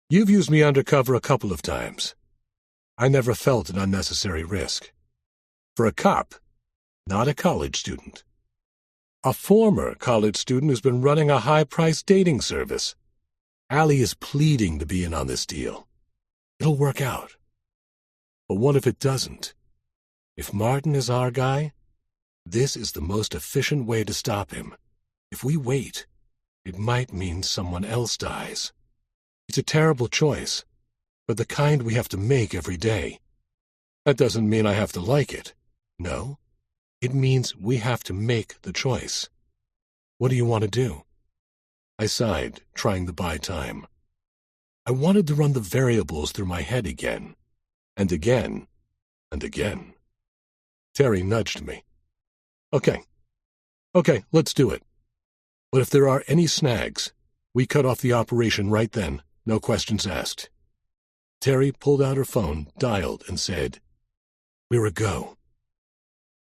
You've used me undercover a couple of times. I never felt an unnecessary risk. For a cop, not a college student. A former college student who's been running a high-priced dating service. Allie is pleading to be in on this deal. It'll work out. But what if it doesn't? If Martin is our guy, this is the most efficient way to stop him. If we wait, it might mean someone else dies. It's a terrible choice, but the kind we have to make every day. That doesn't mean I have to like it. No. It means we have to make the choice. What do you want to do? I sighed, trying to buy time. I wanted to run the variables through my head again, and again, and again. Terry nudged me. Okay, let's do it. But if there are any snags, we cut off the operation right then, no questions asked. Terry pulled out her phone, dialed, and said, "We're a go."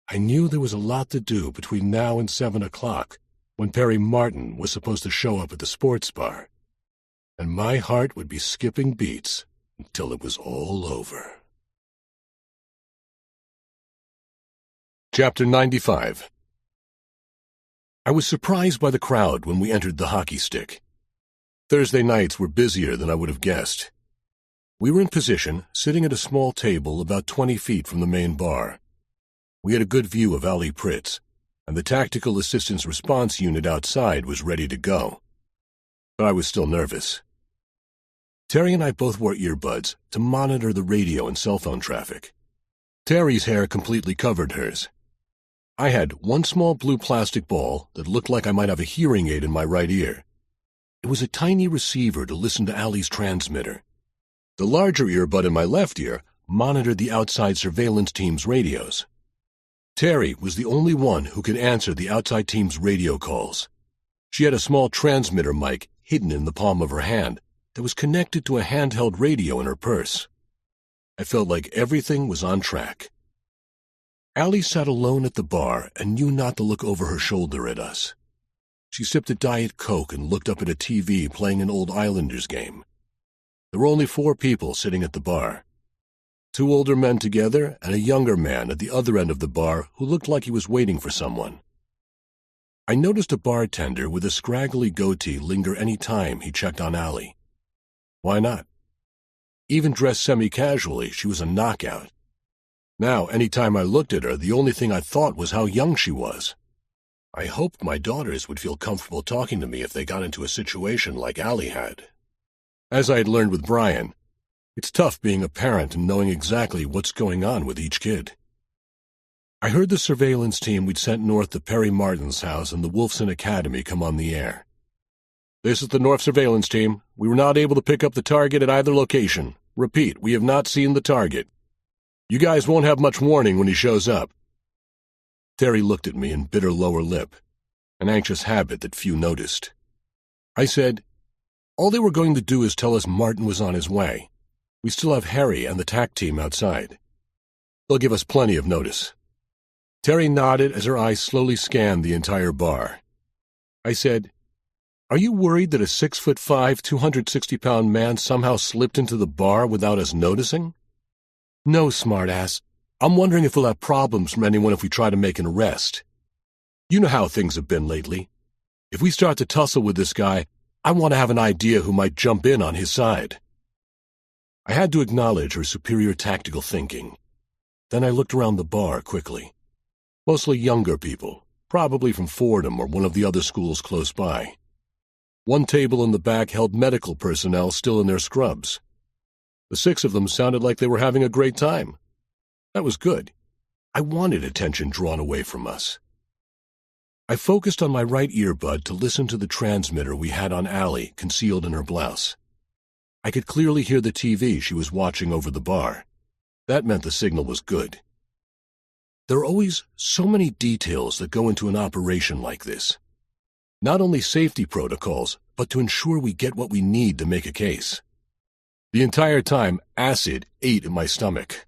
I knew there was a lot to do between now and 7 o'clock, when Perry Martin was supposed to show up at the sports bar, and my heart would be skipping beats until it was all over. Chapter 95. I was surprised by the crowd when we entered the hockey stick. Thursday nights were busier than I would have guessed. We were in position, sitting at a small table about 20 feet from the main bar. We had a good view of Allie Pritz, and the Tactical Assistance Response Unit outside was ready to go. But I was still nervous. Terry and I both wore earbuds to monitor the radio and cell phone traffic. Terry's hair completely covered hers. I had one small blue plastic ball that looked like I might have a hearing aid in my right ear. It was a tiny receiver to listen to Allie's transmitter. The larger earbud in my left ear monitored the outside surveillance team's radios. Terry was the only one who could answer the outside team's radio calls. She had a small transmitter mic hidden in the palm of her hand that was connected to a handheld radio in her purse. I felt like everything was on track. Allie sat alone at the bar and knew not to look over her shoulder at us. She sipped a Diet Coke and looked up at a TV playing an old Islanders game. There were only 4 people sitting at the bar. 2 older men together and a younger man at the other end of the bar who looked like he was waiting for someone. I noticed a bartender with a scraggly goatee linger any time he checked on Allie. Why not? Even dressed semi-casually, she was a knockout. Now, any time I looked at her, the only thing I thought was how young she was. I hoped my daughters would feel comfortable talking to me if they got into a situation like Allie had. As I had learned with Brian, it's tough being a parent and knowing exactly what's going on with each kid. I heard the surveillance team we'd sent north to Perry Martin's house and the Wolfson Academy come on the air. This is the North Surveillance Team. We were not able to pick up the target at either location. Repeat, we have not seen the target. You guys won't have much warning when he shows up. Terry looked at me and bit her lower lip, an anxious habit that few noticed. I said, all they were going to do is tell us Martin was on his way. We still have Harry and the TAC team outside. They'll give us plenty of notice. Terry nodded as her eyes slowly scanned the entire bar. I said, are you worried that a 6'5", 260-pound man somehow slipped into the bar without us noticing? No, smartass. I'm wondering if we'll have problems from anyone if we try to make an arrest. You know how things have been lately. If we start to tussle with this guy, I want to have an idea who might jump in on his side. I had to acknowledge her superior tactical thinking. Then I looked around the bar quickly. Mostly younger people, probably from Fordham or one of the other schools close by. One table in the back held medical personnel still in their scrubs. The 6 of them sounded like they were having a great time. That was good. I wanted attention drawn away from us. I focused on my right earbud to listen to the transmitter we had on Allie concealed in her blouse. I could clearly hear the TV she was watching over the bar. That meant the signal was good. There are always so many details that go into an operation like this. Not only safety protocols, but to ensure we get what we need to make a case. The entire time, acid ate in my stomach.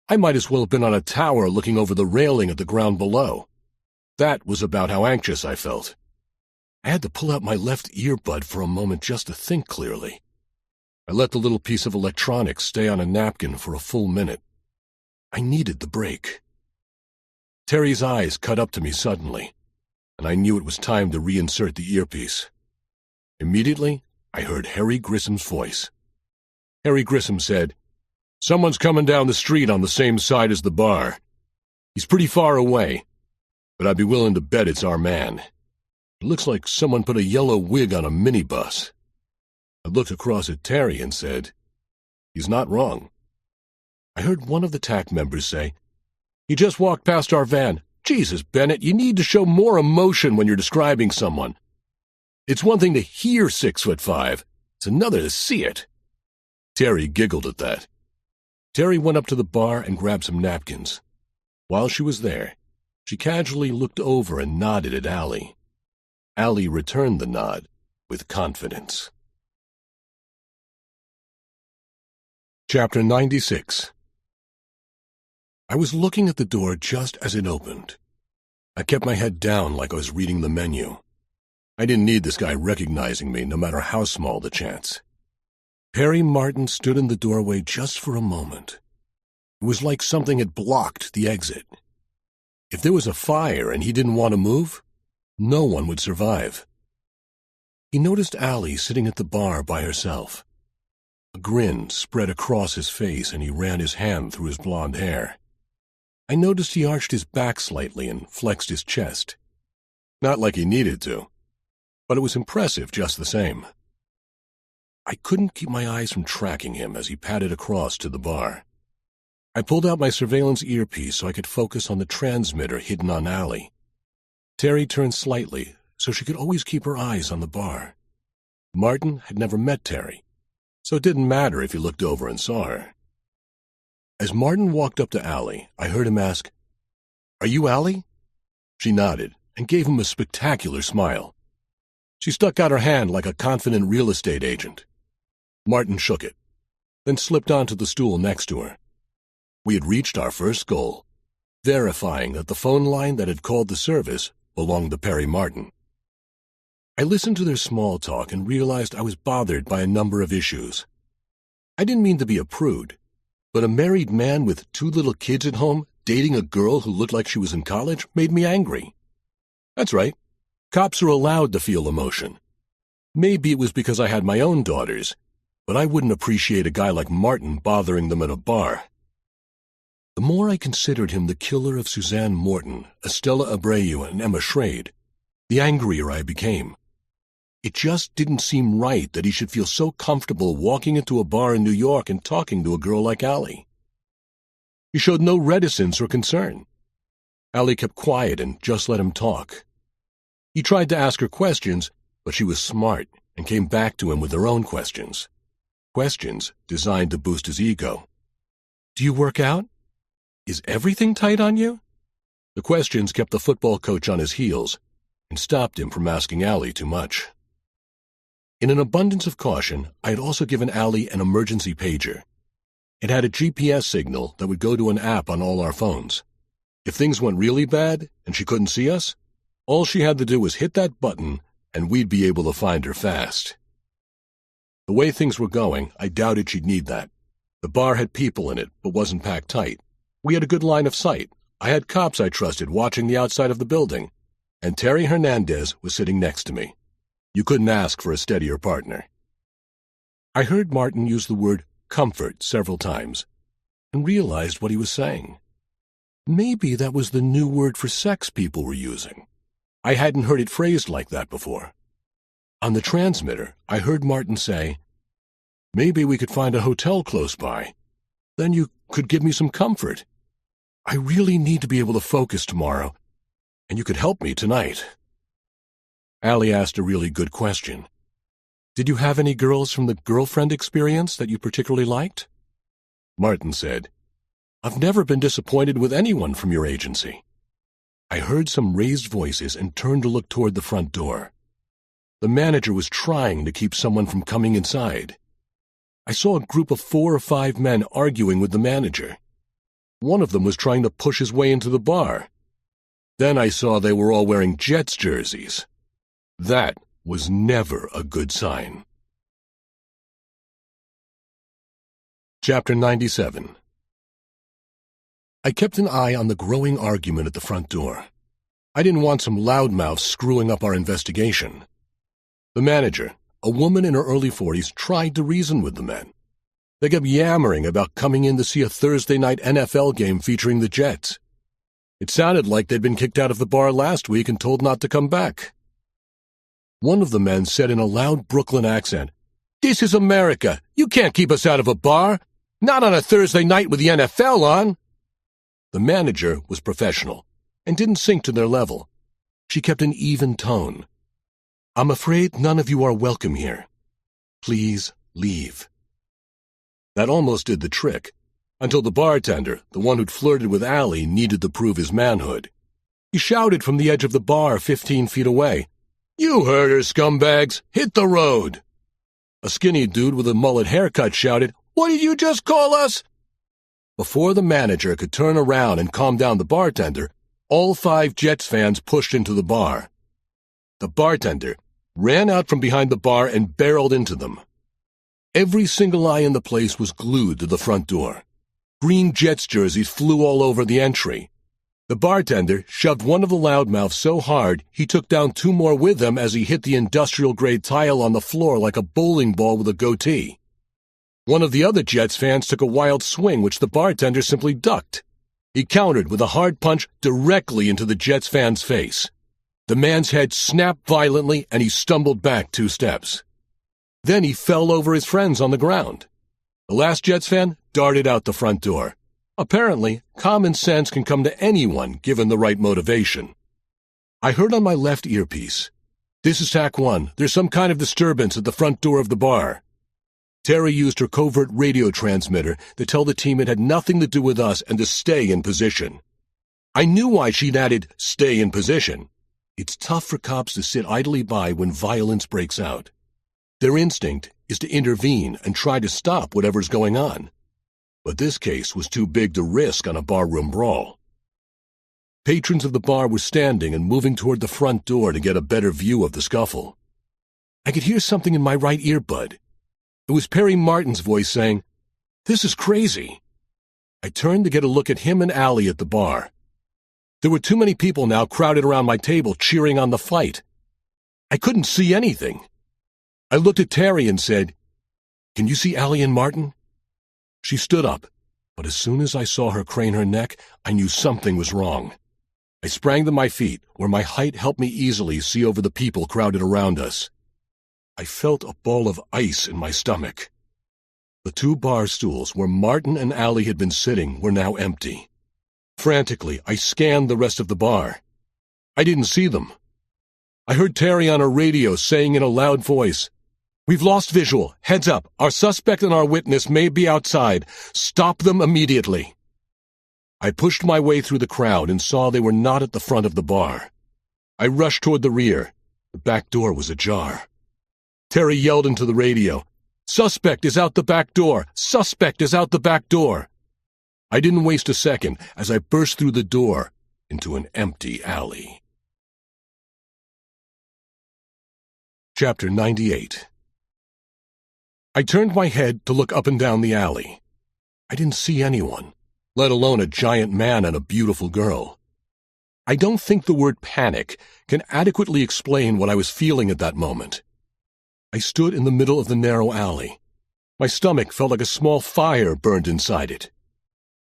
I might as well have been on a tower looking over the railing at the ground below. That was about how anxious I felt. I had to pull out my left earbud for a moment just to think clearly. I let the little piece of electronics stay on a napkin for a full minute. I needed the break. Terry's eyes cut up to me suddenly, and I knew it was time to reinsert the earpiece. Immediately, I heard Harry Grissom's voice. Harry Grissom said, "Someone's coming down the street on the same side as the bar. He's pretty far away, but I'd be willing to bet it's our man. It looks like someone put a yellow wig on a minibus." I looked across at Terry and said, "He's not wrong." I heard one of the TAC members say, "He just walked past our van. Jesus, Bennett, you need to show more emotion when you're describing someone. It's one thing to hear 6'5", it's another to see it." Terry giggled at that. Terry went up to the bar and grabbed some napkins. While she was there, she casually looked over and nodded at Allie. Allie returned the nod with confidence. Chapter 96. I was looking at the door just as it opened. I kept my head down like I was reading the menu. I didn't need this guy recognizing me, no matter how small the chance. Perry Martin stood in the doorway just for a moment. It was like something had blocked the exit. If there was a fire and he didn't want to move, no one would survive. He noticed Allie sitting at the bar by herself. A grin spread across his face and he ran his hand through his blonde hair. I noticed he arched his back slightly and flexed his chest. Not like he needed to, but it was impressive just the same. I couldn't keep my eyes from tracking him as he padded across to the bar. I pulled out my surveillance earpiece so I could focus on the transmitter hidden on Allie. Terry turned slightly so she could always keep her eyes on the bar. Martin had never met Terry, so it didn't matter if he looked over and saw her. As Martin walked up to Allie, I heard him ask, "Are you Allie?" She nodded and gave him a spectacular smile. She stuck out her hand like a confident real estate agent. Martin shook it, then slipped onto the stool next to her. We had reached our first goal, verifying that the phone line that had called the service belonged to Perry Martin. I listened to their small talk and realized I was bothered by a number of issues. I didn't mean to be a prude, but a married man with 2 little kids at home dating a girl who looked like she was in college made me angry. That's right. Cops are allowed to feel emotion. Maybe it was because I had my own daughters, but I wouldn't appreciate a guy like Martin bothering them at a bar. The more I considered him the killer of Suzanne Morton, Estella Abreu, and Emma Schrade, the angrier I became. It just didn't seem right that he should feel so comfortable walking into a bar in New York and talking to a girl like Allie. He showed no reticence or concern. Allie kept quiet and just let him talk. He tried to ask her questions, but she was smart and came back to him with her own questions. Questions designed to boost his ego. Do you work out? Is everything tight on you? The questions kept the football coach on his heels and stopped him from asking Allie too much. In an abundance of caution, I had also given Allie an emergency pager. It had a GPS signal that would go to an app on all our phones. If things went really bad and she couldn't see us, all she had to do was hit that button and we'd be able to find her fast. The way things were going, I doubted she'd need that. The bar had people in it, but wasn't packed tight. We had a good line of sight. I had cops I trusted watching the outside of the building, and Terry Hernandez was sitting next to me. You couldn't ask for a steadier partner. I heard Martin use the word comfort several times and realized what he was saying. Maybe that was the new word for sex people were using. I hadn't heard it phrased like that before. On the transmitter, I heard Martin say, "Maybe we could find a hotel close by. Then you could give me some comfort. I really need to be able to focus tomorrow, and you could help me tonight." Allie asked a really good question. Did you have any girls from the girlfriend experience that you particularly liked? Martin said, I've never been disappointed with anyone from your agency. I heard some raised voices and turned to look toward the front door. The manager was trying to keep someone from coming inside. I saw a group of 4 or 5 men arguing with the manager. One of them was trying to push his way into the bar. Then I saw they were all wearing Jets jerseys. That was never a good sign. Chapter 97. I kept an eye on the growing argument at the front door. I didn't want some loudmouths screwing up our investigation. The manager, a woman in her early 40s, tried to reason with the men. They kept yammering about coming in to see a Thursday night NFL game featuring the Jets. It sounded like they'd been kicked out of the bar last week and told not to come back. One of the men said in a loud Brooklyn accent, "This is America. You can't keep us out of a bar. Not on a Thursday night with the NFL on." The manager was professional and didn't sink to their level. She kept an even tone. "I'm afraid none of you are welcome here. Please leave." That almost did the trick, until the bartender, the one who'd flirted with Allie, needed to prove his manhood. He shouted from the edge of the bar 15 feet away, "You heard her, scumbags! Hit the road!" A skinny dude with a mullet haircut shouted, "What did you just call us?" Before the manager could turn around and calm down the bartender, all 5 Jets fans pushed into the bar. The bartender ran out from behind the bar and barreled into them. Every single eye in the place was glued to the front door. Green Jets jerseys flew all over the entry. The bartender shoved one of the loudmouths so hard he took down 2 more with him as he hit the industrial-grade tile on the floor like a bowling ball with a goatee. One of the other Jets fans took a wild swing, which the bartender simply ducked. He countered with a hard punch directly into the Jets fan's face. The man's head snapped violently, and he stumbled back 2 steps. Then he fell over his friends on the ground. The last Jets fan darted out the front door. Apparently, common sense can come to anyone given the right motivation. I heard on my left earpiece, "This is TAC 1. There's some kind of disturbance at the front door of the bar." Terry used her covert radio transmitter to tell the team it had nothing to do with us and to stay in position. I knew why she'd added, "stay in position." It's tough for cops to sit idly by when violence breaks out. Their instinct is to intervene and try to stop whatever's going on. But this case was too big to risk on a barroom brawl. Patrons of the bar were standing and moving toward the front door to get a better view of the scuffle. I could hear something in my right earbud. It was Perry Martin's voice saying, "This is crazy." I turned to get a look at him and Allie at the bar. There were too many people now crowded around my table cheering on the fight. I couldn't see anything. I looked at Terry and said, Can you see Allie and Martin?" She stood up, but as soon as I saw her crane her neck, I knew something was wrong. I sprang to my feet, where my height helped me easily see over the people crowded around us. I felt a ball of ice in my stomach. The 2 bar stools where Martin and Allie had been sitting were now empty. Frantically, I scanned the rest of the bar. I didn't see them. I heard Terry on a radio saying in a loud voice, "We've lost visual. Heads up. Our suspect and our witness may be outside. Stop them immediately." I pushed my way through the crowd and saw they were not at the front of the bar. I rushed toward the rear. The back door was ajar. Terry yelled into the radio, "Suspect is out the back door! Suspect is out the back door!" I didn't waste a second as I burst through the door into an empty alley. Chapter 98. I turned my head to look up and down the alley. I didn't see anyone, let alone a giant man and a beautiful girl. I don't think the word panic can adequately explain what I was feeling at that moment. I stood in the middle of the narrow alley. My stomach felt like a small fire burned inside it.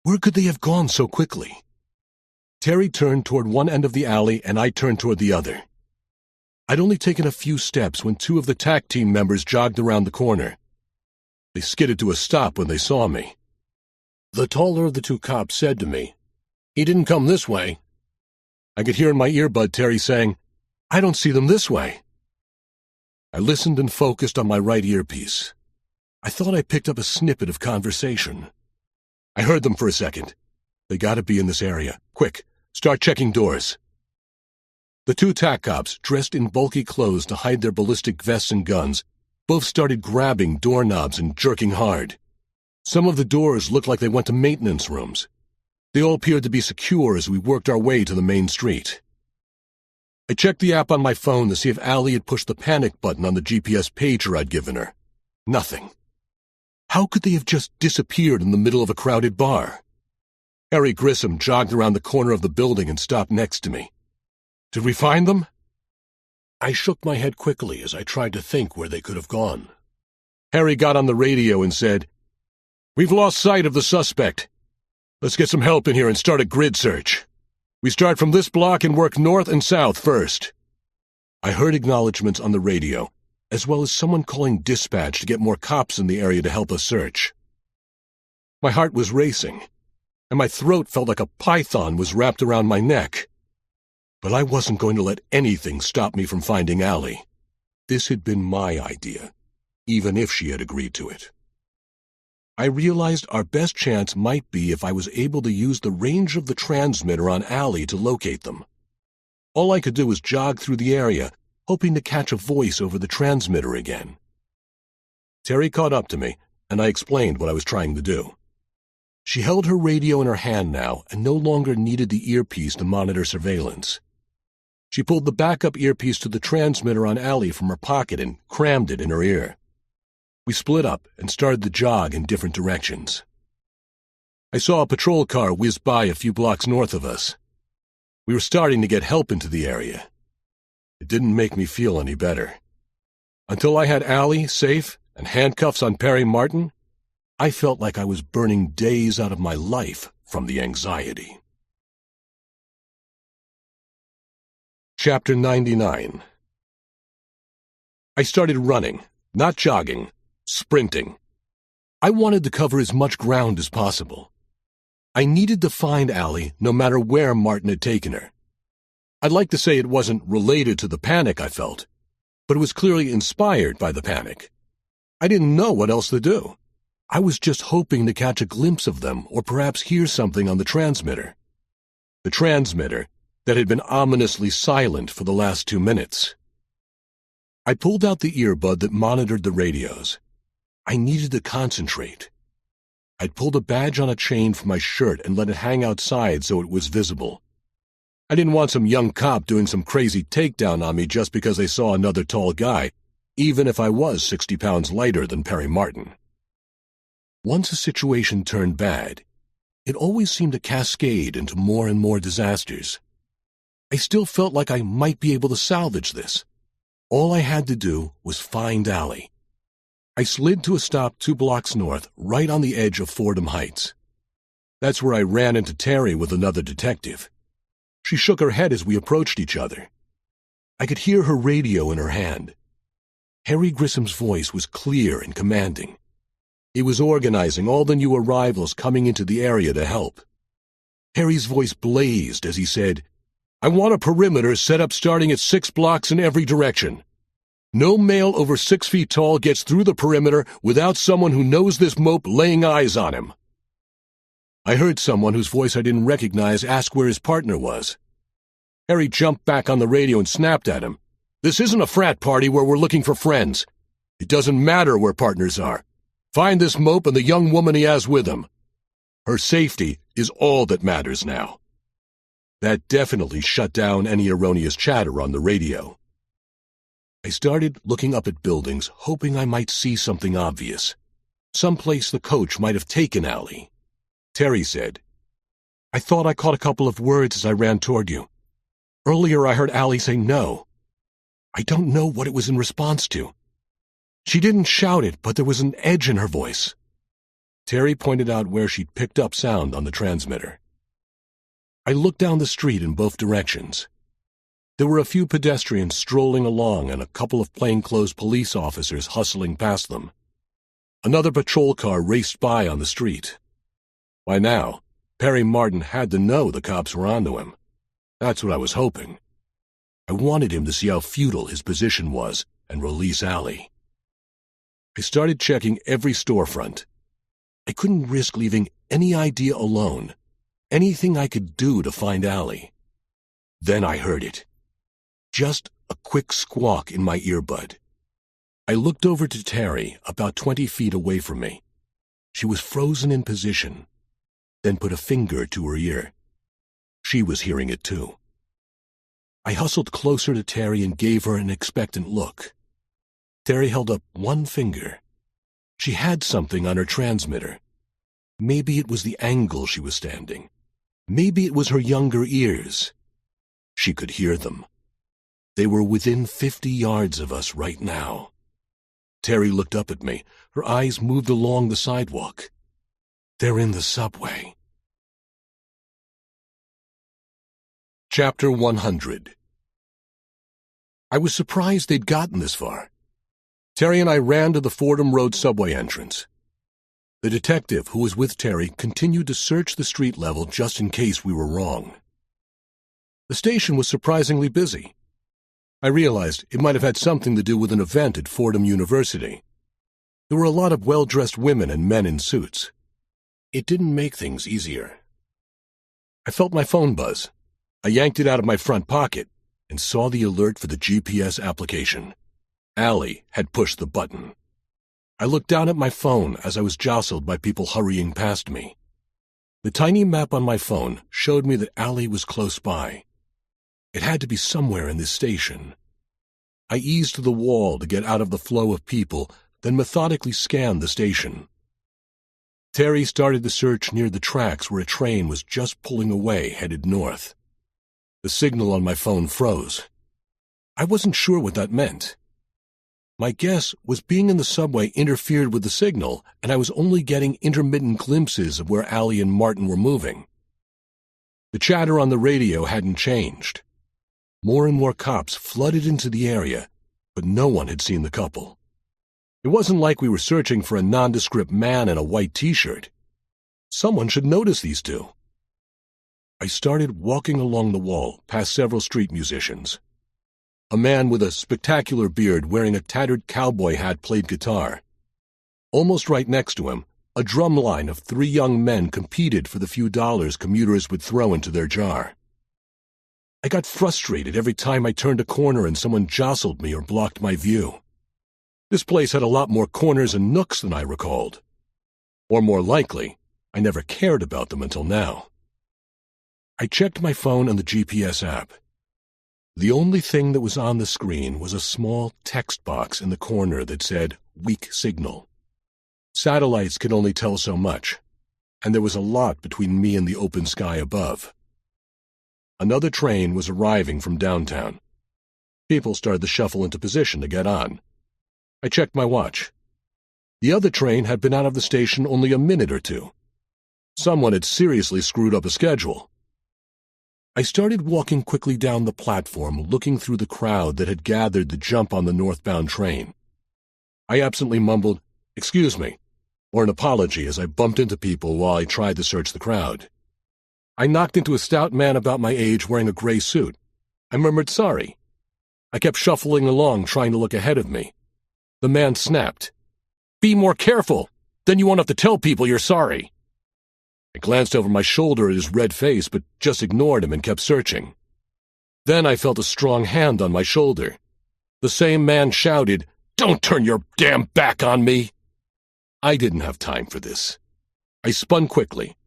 Where could they have gone so quickly? Terry turned toward one end of the alley and I turned toward the other. I'd only taken a few steps when 2 of the TAC team members jogged around the corner. They skidded to a stop when they saw me. The taller of the 2 cops said to me, "He didn't come this way." I could hear in my earbud Terry saying, "I don't see them this way." I listened and focused on my right earpiece. I thought I picked up a snippet of conversation. I heard them for a second. They gotta be in this area. Quick, start checking doors. The 2 TAC cops, dressed in bulky clothes to hide their ballistic vests and guns, both started grabbing doorknobs and jerking hard. Some of the doors looked like they went to maintenance rooms. They all appeared to be secure as we worked our way to the main street. I checked the app on my phone to see if Allie had pushed the panic button on the GPS pager I'd given her. Nothing. How could they have just disappeared in the middle of a crowded bar? Harry Grissom jogged around the corner of the building and stopped next to me. "Did we find them?" I shook my head quickly as I tried to think where they could have gone. Harry got on the radio and said, "We've lost sight of the suspect. Let's get some help in here and start a grid search. We start from this block and work north and south first." I heard acknowledgments on the radio, as well as someone calling dispatch to get more cops in the area to help us search. My heart was racing, and my throat felt like a python was wrapped around my neck. But I wasn't going to let anything stop me from finding Allie. This had been my idea, even if she had agreed to it. I realized our best chance might be if I was able to use the range of the transmitter on Allie to locate them. All I could do was jog through the area, hoping to catch a voice over the transmitter again. Terry caught up to me, and I explained what I was trying to do. She held her radio in her hand now and no longer needed the earpiece to monitor surveillance. She pulled the backup earpiece to the transmitter on Allie from her pocket and crammed it in her ear. We split up and started the jog in different directions. I saw a patrol car whiz by a few blocks north of us. We were starting to get help into the area. It didn't make me feel any better. Until I had Allie safe and handcuffs on Perry Martin, I felt like I was burning days out of my life from the anxiety. Chapter 99. I started running, not jogging, sprinting. I wanted to cover as much ground as possible. I needed to find Allie no matter where Martin had taken her. I'd like to say it wasn't related to the panic I felt, but it was clearly inspired by the panic. I didn't know what else to do. I was just hoping to catch a glimpse of them or perhaps hear something on the transmitter. The transmitter that had been ominously silent for the last 2 minutes. I pulled out the earbud that monitored the radios. I needed to concentrate. I'd pulled a badge on a chain from my shirt and let it hang outside so it was visible. I didn't want some young cop doing some crazy takedown on me just because they saw another tall guy, even if I was 60 pounds lighter than Perry Martin. Once a situation turned bad, it always seemed to cascade into more and more disasters. I still felt like I might be able to salvage this. All I had to do was find Allie. I slid to a stop 2 blocks north, right on the edge of Fordham Heights. That's where I ran into Terry with another detective. She shook her head as we approached each other. I could hear her radio in her hand. Harry Grissom's voice was clear and commanding. He was organizing all the new arrivals coming into the area to help. Harry's voice blazed as he said, "I want a perimeter set up starting at 6 blocks in every direction. No male over 6 feet tall gets through the perimeter without someone who knows this mope laying eyes on him." I heard someone whose voice I didn't recognize ask where his partner was. Harry jumped back on the radio and snapped at him. "This isn't a frat party where we're looking for friends. It doesn't matter where partners are. Find this mope and the young woman he has with him. Her safety is all that matters now." That definitely shut down any erroneous chatter on the radio. I started looking up at buildings, hoping I might see something obvious. Someplace the coach might have taken Allie. Terry said, "I thought I caught a couple of words as I ran toward you. Earlier I heard Allie say no. I don't know what it was in response to. She didn't shout it, but there was an edge in her voice." Terry pointed out where she'd picked up sound on the transmitter. I looked down the street in both directions. There were a few pedestrians strolling along and a couple of plainclothes police officers hustling past them. Another patrol car raced by on the street. By now, Perry Martin had to know the cops were onto him. That's what I was hoping. I wanted him to see how futile his position was and release Allie. I started checking every storefront. I couldn't risk leaving any idea alone, anything I could do to find Allie. Then I heard it. Just a quick squawk in my earbud. I looked over to Terry, about 20 feet away from me. She was frozen in position, then put a finger to her ear. She was hearing it too. I hustled closer to Terry and gave her an expectant look. Terry held up one finger. She had something on her transmitter. Maybe it was the angle she was standing. Maybe it was her younger ears. She could hear them. They were within 50 yards of us right now. Terry looked up at me. Her eyes moved along the sidewalk. "They're in the subway." Chapter 100. I was surprised they'd gotten this far. Terry and I ran to the Fordham Road subway entrance. The detective who was with Terry continued to search the street level just in case we were wrong. The station was surprisingly busy. I realized it might have had something to do with an event at Fordham University. There were a lot of well-dressed women and men in suits. It didn't make things easier. I felt my phone buzz. I yanked it out of my front pocket and saw the alert for the GPS application. Allie had pushed the button. I looked down at my phone as I was jostled by people hurrying past me. The tiny map on my phone showed me that Allie was close by. It had to be somewhere in this station. I eased to the wall to get out of the flow of people, then methodically scanned the station. Terry started the search near the tracks where a train was just pulling away, headed north. The signal on my phone froze. I wasn't sure what that meant. My guess was being in the subway interfered with the signal, and I was only getting intermittent glimpses of where Allie and Martin were moving. The chatter on the radio hadn't changed. More and more cops flooded into the area, but no one had seen the couple. It wasn't like we were searching for a nondescript man in a white t-shirt. Someone should notice these two. I started walking along the wall past several street musicians. A man with a spectacular beard wearing a tattered cowboy hat played guitar. Almost right next to him, a drum line of 3 young men competed for the few dollars commuters would throw into their jar. I got frustrated every time I turned a corner and someone jostled me or blocked my view. This place had a lot more corners and nooks than I recalled. Or more likely, I never cared about them until now. I checked my phone and the GPS app. The only thing that was on the screen was a small text box in the corner that said, "Weak signal." Satellites could only tell so much, and there was a lot between me and the open sky above. Another train was arriving from downtown. People started to shuffle into position to get on. I checked my watch. The other train had been out of the station only a minute or two. Someone had seriously screwed up a schedule. I started walking quickly down the platform, looking through the crowd that had gathered to jump on the northbound train. I absently mumbled, "Excuse me," or an apology as I bumped into people while I tried to search the crowd. I knocked into a stout man about my age wearing a gray suit. I murmured sorry. I kept shuffling along, trying to look ahead of me. The man snapped, "Be more careful, then you won't have to tell people you're sorry." I glanced over my shoulder at his red face, but just ignored him and kept searching. Then I felt a strong hand on my shoulder. The same man shouted, "Don't turn your damn back on me!" I didn't have time for this. I spun quickly.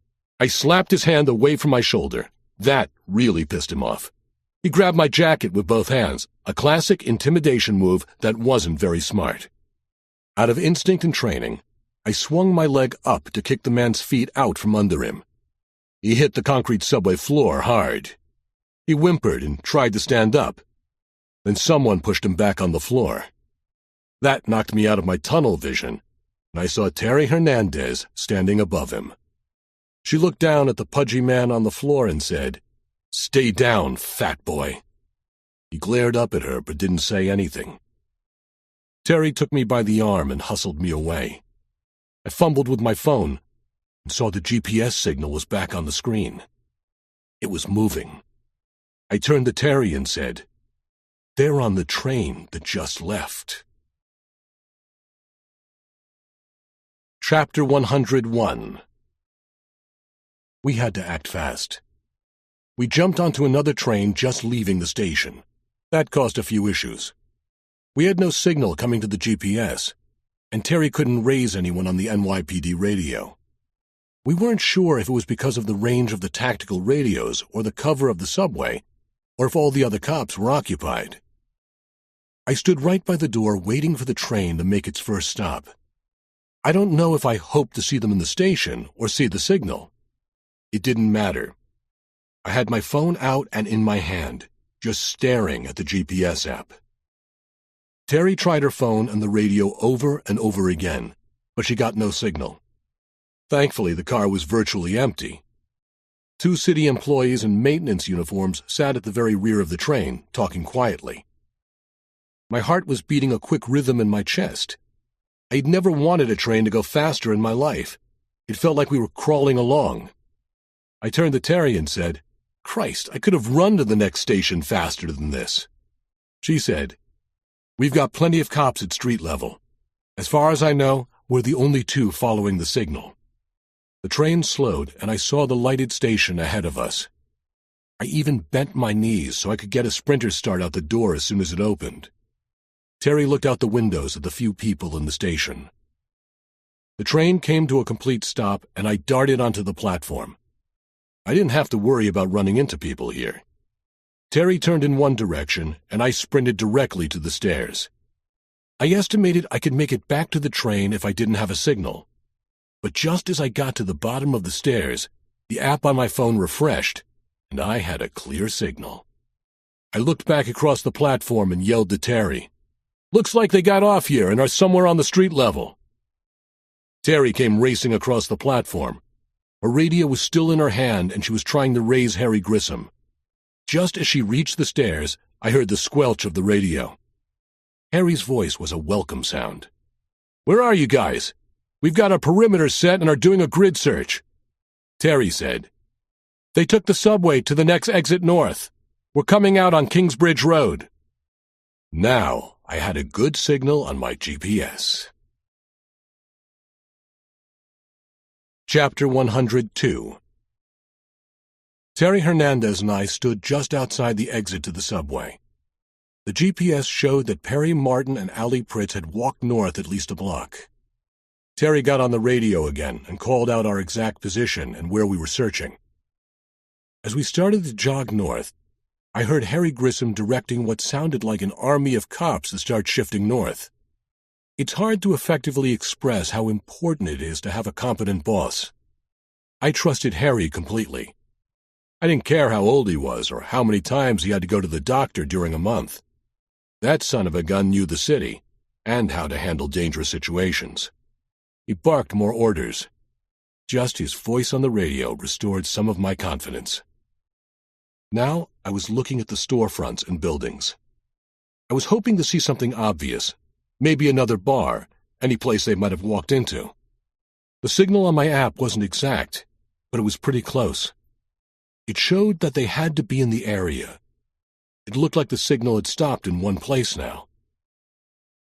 I slapped his hand away from my shoulder. That really pissed him off. He grabbed my jacket with both hands, a classic intimidation move that wasn't very smart. Out of instinct and training, I swung my leg up to kick the man's feet out from under him. He hit the concrete subway floor hard. He whimpered and tried to stand up. Then someone pushed him back on the floor. That knocked me out of my tunnel vision, and I saw Terry Hernandez standing above him. She looked down at the pudgy man on the floor and said, "Stay down, fat boy." He glared up at her but didn't say anything. Terry took me by the arm and hustled me away. I fumbled with my phone and saw the GPS signal was back on the screen. It was moving. I turned to Terry and said, "They're on the train that just left." Chapter 101. We had to act fast. We jumped onto another train just leaving the station. That caused a few issues. We had no signal coming to the GPS, and Terry couldn't raise anyone on the NYPD radio. We weren't sure if it was because of the range of the tactical radios or the cover of the subway, or if all the other cops were occupied. I stood right by the door waiting for the train to make its first stop. I don't know if I hoped to see them in the station or see the signal. It didn't matter. I had my phone out and in my hand, just staring at the GPS app. Terry tried her phone and the radio over and over again, but she got no signal. Thankfully, the car was virtually empty. 2 city employees in maintenance uniforms sat at the very rear of the train, talking quietly. My heart was beating a quick rhythm in my chest. I'd never wanted a train to go faster in my life. It felt like we were crawling along. I turned to Terry and said, "Christ, I could have run to the next station faster than this." She said, "We've got plenty of cops at street level. As far as I know, we're the only 2 following the signal." The train slowed, and I saw the lighted station ahead of us. I even bent my knees so I could get a sprinter start out the door as soon as it opened. Terry looked out the windows at the few people in the station. The train came to a complete stop, and I darted onto the platform. I didn't have to worry about running into people here. Terry turned in one direction, and I sprinted directly to the stairs. I estimated I could make it back to the train if I didn't have a signal. But just as I got to the bottom of the stairs, the app on my phone refreshed, and I had a clear signal. I looked back across the platform and yelled to Terry, "Looks like they got off here and are somewhere on the street level." Terry came racing across the platform. Her radio was still in her hand, and she was trying to raise Harry Grissom. Just as she reached the stairs, I heard the squelch of the radio. Harry's voice was a welcome sound. "Where are you guys? We've got a perimeter set and are doing a grid search." Terry said, "They took the subway to the next exit north. We're coming out on Kingsbridge Road." Now I had a good signal on my GPS. Chapter 102. Terry Hernandez and I stood just outside the exit to the subway. The GPS showed that Perry Martin and Allie Pritz had walked north at least a block. Terry got on the radio again and called out our exact position and where we were searching. As we started to jog north, I heard Harry Grissom directing what sounded like an army of cops to start shifting north. It's hard to effectively express how important it is to have a competent boss. I trusted Harry completely. I didn't care how old he was or how many times he had to go to the doctor during a month. That son of a gun knew the city and how to handle dangerous situations. He barked more orders. Just his voice on the radio restored some of my confidence. Now I was looking at the storefronts and buildings. I was hoping to see something obvious, maybe another bar, any place they might have walked into. The signal on my app wasn't exact, but it was pretty close. It showed that they had to be in the area. It looked like the signal had stopped in one place now.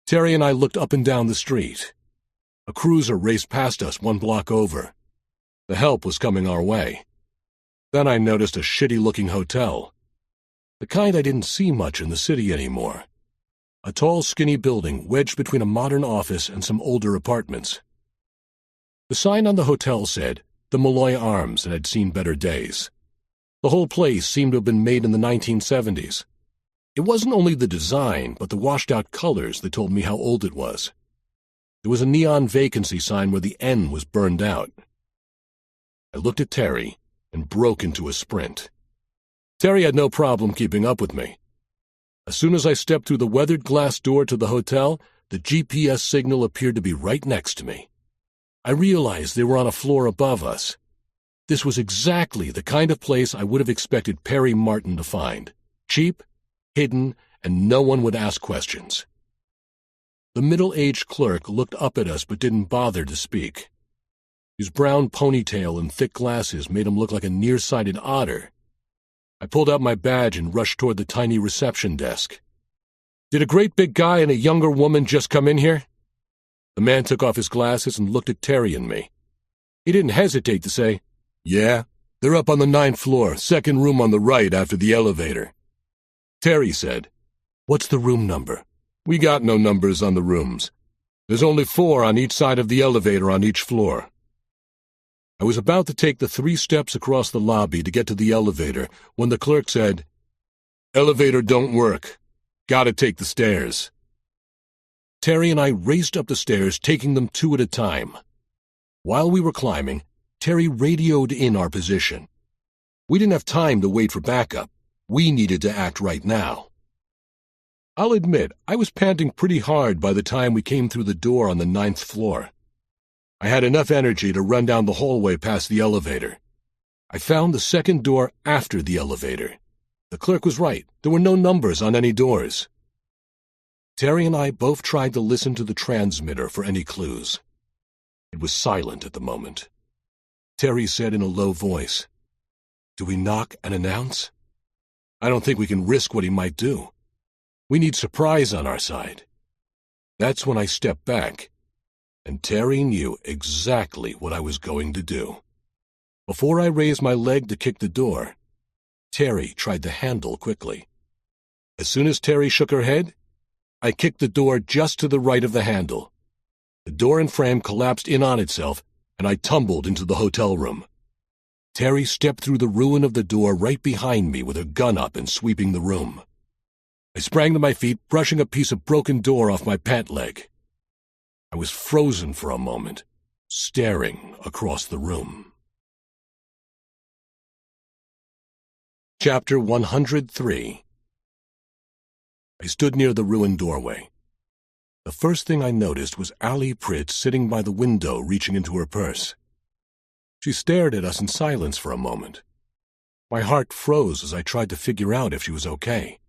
Terry and I looked up and down the street. A cruiser raced past us 1 block over. The help was coming our way. Then I noticed a shitty-looking hotel. The kind I didn't see much in the city anymore. A tall, skinny building wedged between a modern office and some older apartments. The sign on the hotel said, "The Malloy Arms," and had seen better days. The whole place seemed to have been made in the 1970s. It wasn't only the design, but the washed-out colors that told me how old it was. There was a neon vacancy sign where the N was burned out. I looked at Terry and broke into a sprint. Terry had no problem keeping up with me. As soon as I stepped through the weathered glass door to the hotel, the GPS signal appeared to be right next to me. I realized they were on a floor above us. This was exactly the kind of place I would have expected Perry Martin to find. Cheap, hidden, and no one would ask questions. The middle-aged clerk looked up at us but didn't bother to speak. His brown ponytail and thick glasses made him look like a nearsighted otter. I pulled out my badge and rushed toward the tiny reception desk. "Did a great big guy and a younger woman just come in here?" The man took off his glasses and looked at Terry and me. He didn't hesitate to say, "Yeah, they're up on the 9th floor, second room on the right after the elevator." Terry said, "What's the room number?" "We got no numbers on the rooms. There's only 4 on each side of the elevator on each floor." I was about to take the 3 steps across the lobby to get to the elevator when the clerk said, "Elevator don't work. Gotta take the stairs." Terry and I raced up the stairs, taking them 2 at a time. While we were climbing, Terry radioed in our position. We didn't have time to wait for backup. We needed to act right now. I'll admit, I was panting pretty hard by the time we came through the door on the 9th floor. I had enough energy to run down the hallway past the elevator. I found the second door after the elevator. The clerk was right. There were no numbers on any doors. Terry and I both tried to listen to the transmitter for any clues. It was silent at the moment. Terry said in a low voice, "Do we knock and announce? I don't think we can risk what he might do. We need surprise on our side." That's when I stepped back, and Terry knew exactly what I was going to do. Before I raised my leg to kick the door, Terry tried the handle quickly. As soon as Terry shook her head, I kicked the door just to the right of the handle. The door and frame collapsed in on itself, and I tumbled into the hotel room. Terry stepped through the ruin of the door right behind me with her gun up and sweeping the room. I sprang to my feet, brushing a piece of broken door off my pant leg. I was frozen for a moment, staring across the room. Chapter 103. I stood near the ruined doorway. The first thing I noticed was Allie Pritz sitting by the window reaching into her purse. She stared at us in silence for a moment. My heart froze as I tried to figure out if she was okay.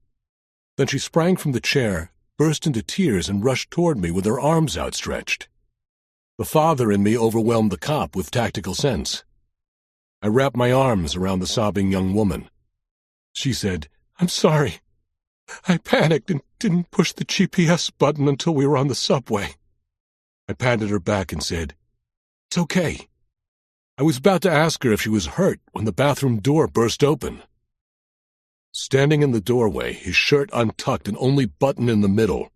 Then she sprang from the chair, burst into tears, and rushed toward me with her arms outstretched. The father in me overwhelmed the cop with tactical sense. I wrapped my arms around the sobbing young woman. She said, "I'm sorry. I panicked and didn't push the GPS button until we were on the subway." I patted her back and said, "It's okay." I was about to ask her if she was hurt when the bathroom door burst open. Standing in the doorway, his shirt untucked and only button in the middle,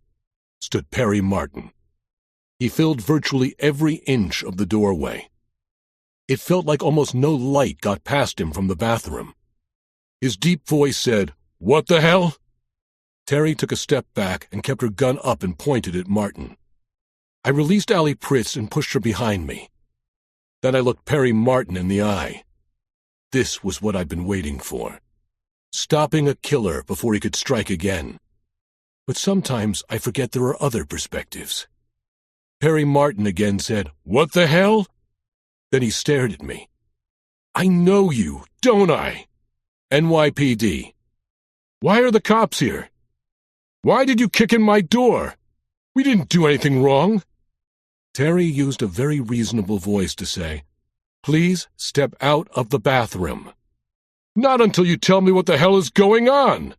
stood Perry Martin. He filled virtually every inch of the doorway. It felt like almost no light got past him from the bathroom. His deep voice said, "What the hell?" Terry took a step back and kept her gun up and pointed at Martin. I released Allie Pritz and pushed her behind me. Then I looked Perry Martin in the eye. This was what I'd been waiting for. Stopping a killer before he could strike again. But sometimes I forget there are other perspectives. Perry Martin again said, "What the hell?" Then he stared at me. "I know you, don't I? NYPD. Why are the cops here? Why did you kick in my door? We didn't do anything wrong." Terry used a very reasonable voice to say, "Please step out of the bathroom." "Not until you tell me what the hell is going on."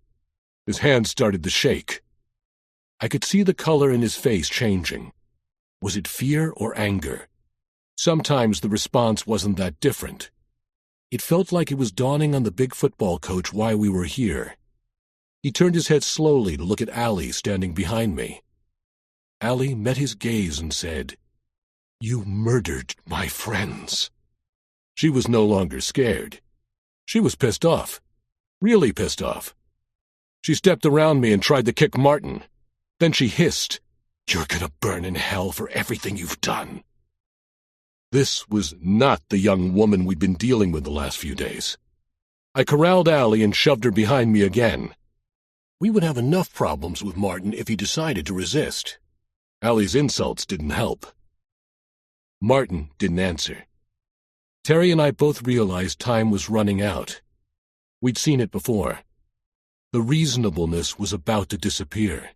His hand started to shake. I could see the color in his face changing. Was it fear or anger? Sometimes the response wasn't that different. It felt like it was dawning on the big football coach why we were here. He turned his head slowly to look at Allie standing behind me. Allie met his gaze and said, "You murdered my friends." She was no longer scared. She was pissed off. Really pissed off. She stepped around me and tried to kick Martin. Then she hissed, "You're gonna burn in hell for everything you've done." This was not the young woman we'd been dealing with the last few days. I corralled Allie and shoved her behind me again. We would have enough problems with Martin if he decided to resist. Allie's insults didn't help. Martin didn't answer. Terry and I both realized time was running out. We'd seen it before. The reasonableness was about to disappear.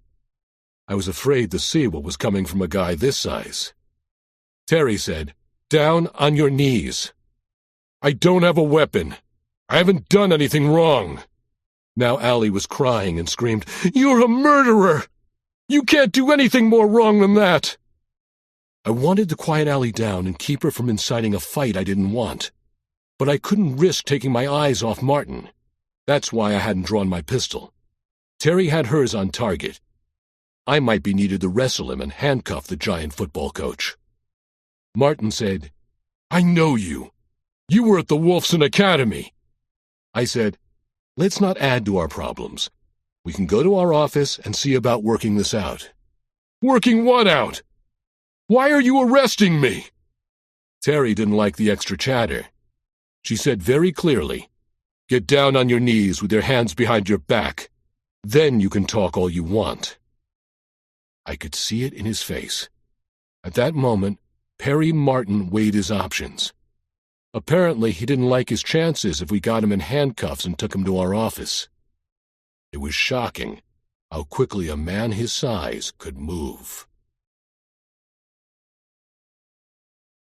I was afraid to see what was coming from a guy this size. Terry said, "Down on your knees." "I don't have a weapon. I haven't done anything wrong." Now Allie was crying and screamed, "You're a murderer! You can't do anything more wrong than that!" I wanted to quiet Allie down and keep her from inciting a fight I didn't want. But I couldn't risk taking my eyes off Martin. That's why I hadn't drawn my pistol. Terry had hers on target. I might be needed to wrestle him and handcuff the giant football coach. Martin said, "I know you. You were at the Wolfson Academy." I said, "Let's not add to our problems. We can go to our office and see about working this out." "Working what out? Why are you arresting me?" Terry didn't like the extra chatter. She said very clearly, "Get down on your knees with your hands behind your back. Then you can talk all you want." I could see it in his face. At that moment, Perry Martin weighed his options. Apparently, he didn't like his chances if we got him in handcuffs and took him to our office. It was shocking how quickly a man his size could move.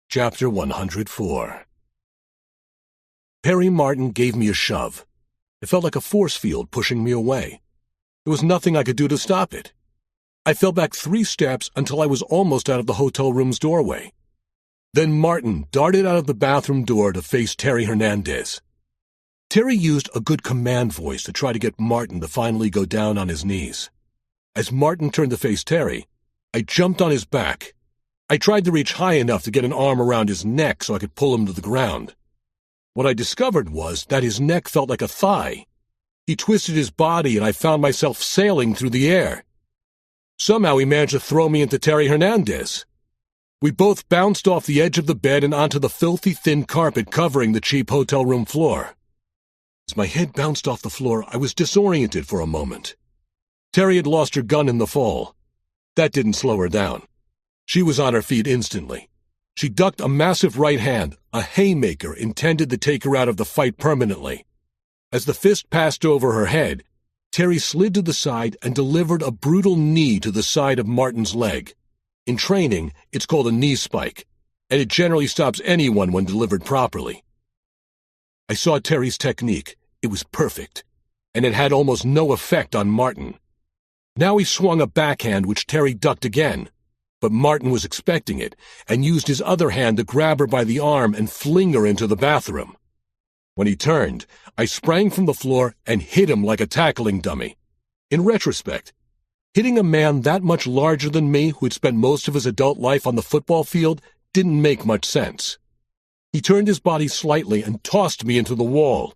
Chapter 104. Perry Martin gave me a shove. It felt like a force field pushing me away. There was nothing I could do to stop it. I fell back 3 steps until I was almost out of the hotel room's doorway. Then Martin darted out of the bathroom door to face Terry Hernandez. Terry used a good command voice to try to get Martin to finally go down on his knees. As Martin turned to face Terry, I jumped on his back. I tried to reach high enough to get an arm around his neck so I could pull him to the ground. What I discovered was that his neck felt like a thigh. He twisted his body and I found myself sailing through the air. Somehow he managed to throw me into Terry Hernandez. We both bounced off the edge of the bed and onto the filthy thin carpet covering the cheap hotel room floor. As my head bounced off the floor, I was disoriented for a moment. Terry had lost her gun in the fall. That didn't slow her down. She was on her feet instantly. She ducked a massive right hand, a haymaker intended to take her out of the fight permanently. As the fist passed over her head, Terry slid to the side and delivered a brutal knee to the side of Martin's leg. In training, it's called a knee spike, and it generally stops anyone when delivered properly. I saw Terry's technique. It was perfect, and it had almost no effect on Martin. Now he swung a backhand which Terry ducked again, but Martin was expecting it and used his other hand to grab her by the arm and fling her into the bathroom. When he turned, I sprang from the floor and hit him like a tackling dummy. In retrospect, hitting a man that much larger than me who had spent most of his adult life on the football field didn't make much sense. He turned his body slightly and tossed me into the wall.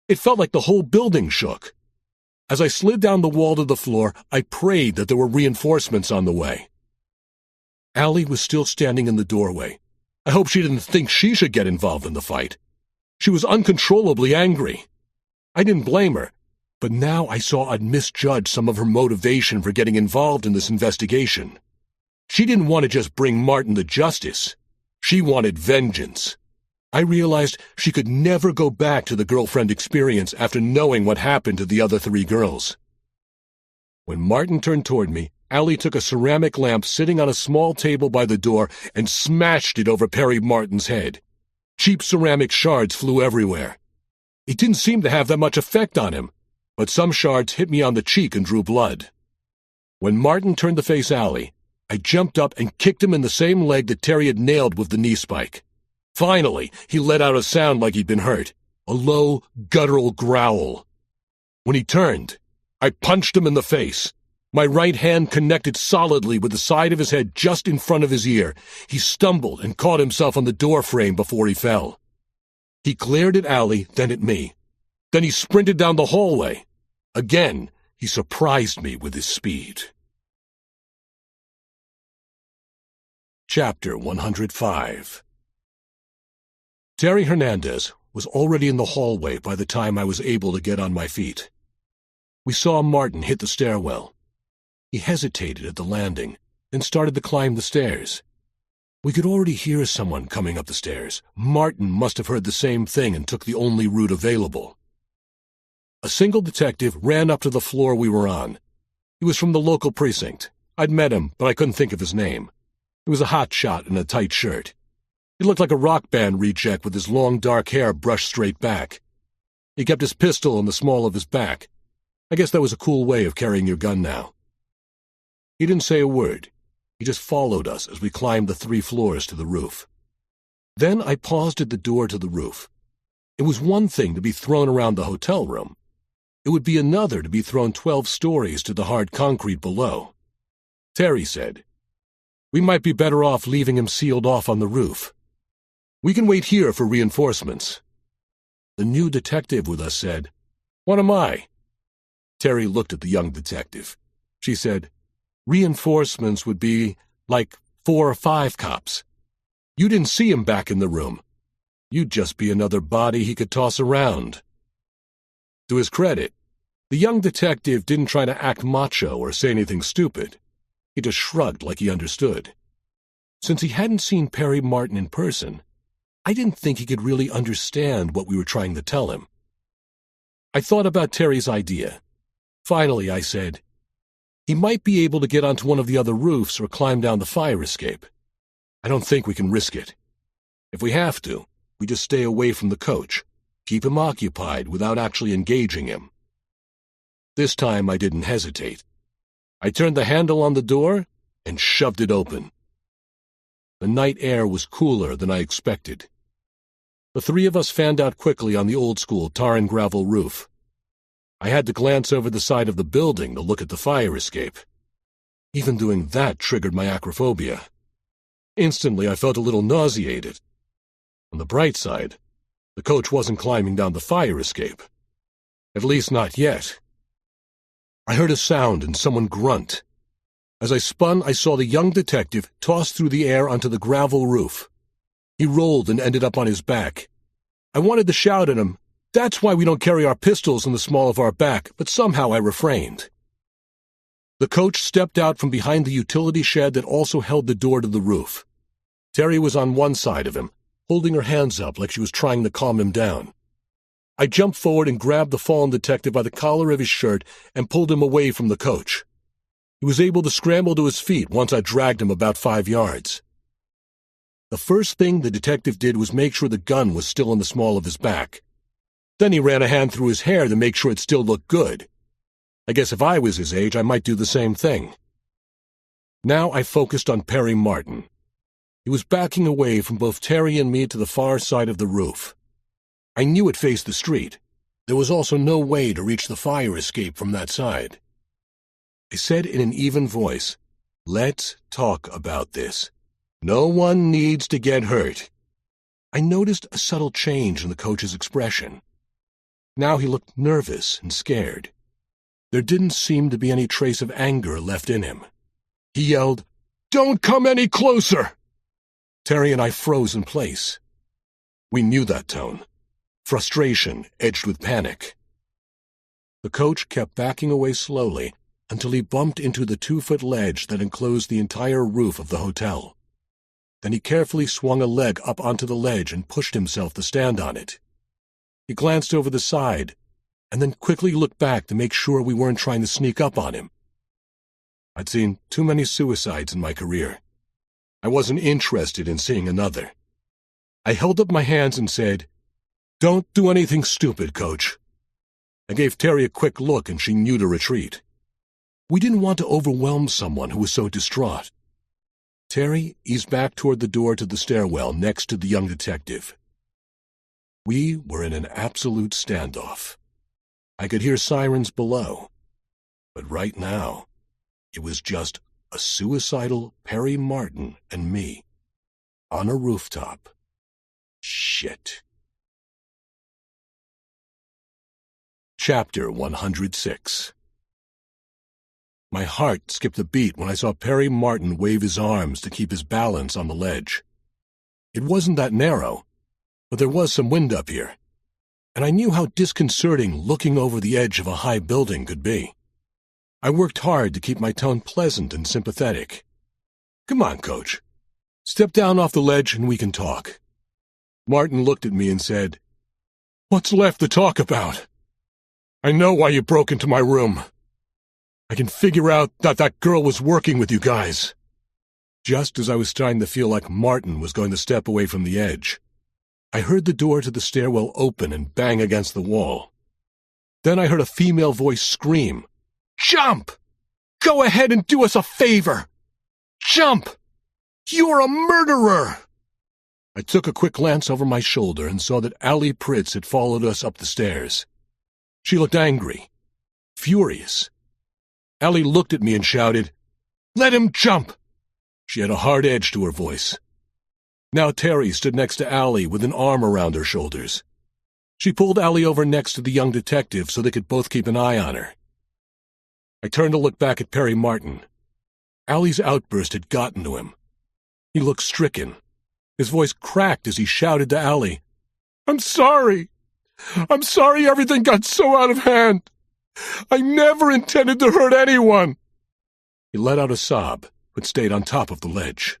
It felt like the whole building shook. As I slid down the wall to the floor, I prayed that there were reinforcements on the way. Allie was still standing in the doorway. I hope she didn't think she should get involved in the fight. She was uncontrollably angry. I didn't blame her, but now I saw I'd misjudged some of her motivation for getting involved in this investigation. She didn't want to just bring Martin to justice. She wanted vengeance. I realized she could never go back to the girlfriend experience after knowing what happened to the other 3 girls. When Martin turned toward me, Allie took a ceramic lamp sitting on a small table by the door and smashed it over Perry Martin's head. Cheap ceramic shards flew everywhere. It didn't seem to have that much effect on him, but some shards hit me on the cheek and drew blood. When Martin turned to face Allie, I jumped up and kicked him in the same leg that Terry had nailed with the knee spike. Finally, he let out a sound like he'd been hurt, a low, guttural growl. When he turned, I punched him in the face. My right hand connected solidly with the side of his head just in front of his ear. He stumbled and caught himself on the door frame before he fell. He glared at Allie, then at me. Then he sprinted down the hallway. Again, he surprised me with his speed. Chapter 105. Terry Hernandez was already in the hallway by the time I was able to get on my feet. We saw Martin hit the stairwell. He hesitated at the landing, then started to climb the stairs. We could already hear someone coming up the stairs. Martin must have heard the same thing and took the only route available. A single detective ran up to the floor we were on. He was from the local precinct. I'd met him, but I couldn't think of his name. He was a hot shot in a tight shirt. He looked like a rock band reject with his long dark hair brushed straight back. He kept his pistol in the small of his back. I guess that was a cool way of carrying your gun now. He didn't say a word. He just followed us as we climbed the 3 floors to the roof. Then I paused at the door to the roof. It was one thing to be thrown around the hotel room. It would be another to be thrown 12 stories to the hard concrete below. Terry said, "We might be better off leaving him sealed off on the roof. We can wait here for reinforcements." The new detective with us said, "What am I?" Terry looked at the young detective. She said, "Reinforcements would be like 4 or 5 cops. You didn't see him back in the room. You'd just be another body he could toss around." To his credit, the young detective didn't try to act macho or say anything stupid. He just shrugged like he understood. Since he hadn't seen Perry Martin in person, I didn't think he could really understand what we were trying to tell him. I thought about Terry's idea. Finally, I said, "He might be able to get onto one of the other roofs or climb down the fire escape. I don't think we can risk it. If we have to, we just stay away from the coach, keep him occupied without actually engaging him." This time I didn't hesitate. I turned the handle on the door and shoved it open. The night air was cooler than I expected. The 3 of us fanned out quickly on the old-school tar and gravel roof. I had to glance over the side of the building to look at the fire escape. Even doing that triggered my acrophobia. Instantly, I felt a little nauseated. On the bright side, the coach wasn't climbing down the fire escape. At least not yet. I heard a sound and someone grunt. As I spun, I saw the young detective toss through the air onto the gravel roof. He rolled and ended up on his back. I wanted to shout at him, "That's why we don't carry our pistols in the small of our back," but somehow I refrained. The coach stepped out from behind the utility shed that also held the door to the roof. Terry was on one side of him, holding her hands up like she was trying to calm him down. I jumped forward and grabbed the fallen detective by the collar of his shirt and pulled him away from the coach. He was able to scramble to his feet once I dragged him about 5 yards. The first thing the detective did was make sure the gun was still in the small of his back. Then he ran a hand through his hair to make sure it still looked good. I guess if I was his age, I might do the same thing. Now I focused on Perry Martin. He was backing away from both Terry and me to the far side of the roof. I knew it faced the street. There was also no way to reach the fire escape from that side. I said in an even voice, "Let's talk about this. No one needs to get hurt." I noticed a subtle change in the coach's expression. Now he looked nervous and scared. There didn't seem to be any trace of anger left in him. He yelled, "Don't come any closer!" Terry and I froze in place. We knew that tone. Frustration edged with panic. The coach kept backing away slowly, until he bumped into the 2-foot ledge that enclosed the entire roof of the hotel. Then he carefully swung a leg up onto the ledge and pushed himself to stand on it. He glanced over the side, and then quickly looked back to make sure we weren't trying to sneak up on him. I'd seen too many suicides in my career. I wasn't interested in seeing another. I held up my hands and said, "Don't do anything stupid, Coach." I gave Terry a quick look and she knew to retreat. We didn't want to overwhelm someone who was so distraught. Terry eased back toward the door to the stairwell next to the young detective. We were in an absolute standoff. I could hear sirens below, but right now, it was just a suicidal Perry Martin and me on a rooftop. Shit. Chapter 106. My heart skipped a beat when I saw Perry Martin wave his arms to keep his balance on the ledge. It wasn't that narrow, but there was some wind up here, and I knew how disconcerting looking over the edge of a high building could be. I worked hard to keep my tone pleasant and sympathetic. "Come on, Coach. Step down off the ledge and we can talk." Martin looked at me and said, "What's left to talk about? I know why you broke into my room. I can figure out that that girl was working with you guys." Just as I was starting to feel like Martin was going to step away from the edge, I heard the door to the stairwell open and bang against the wall. Then I heard a female voice scream, "Jump! Go ahead and do us a favor! Jump! You're a murderer!" I took a quick glance over my shoulder and saw that Allie Pritz had followed us up the stairs. She looked angry, furious. Allie looked at me and shouted, "Let him jump!" She had a hard edge to her voice. Now Terry stood next to Allie with an arm around her shoulders. She pulled Allie over next to the young detective so they could both keep an eye on her. I turned to look back at Perry Martin. Allie's outburst had gotten to him. He looked stricken. His voice cracked as he shouted to Allie, "I'm sorry! I'm sorry everything got so out of hand! I never intended to hurt anyone!" He let out a sob, but stayed on top of the ledge.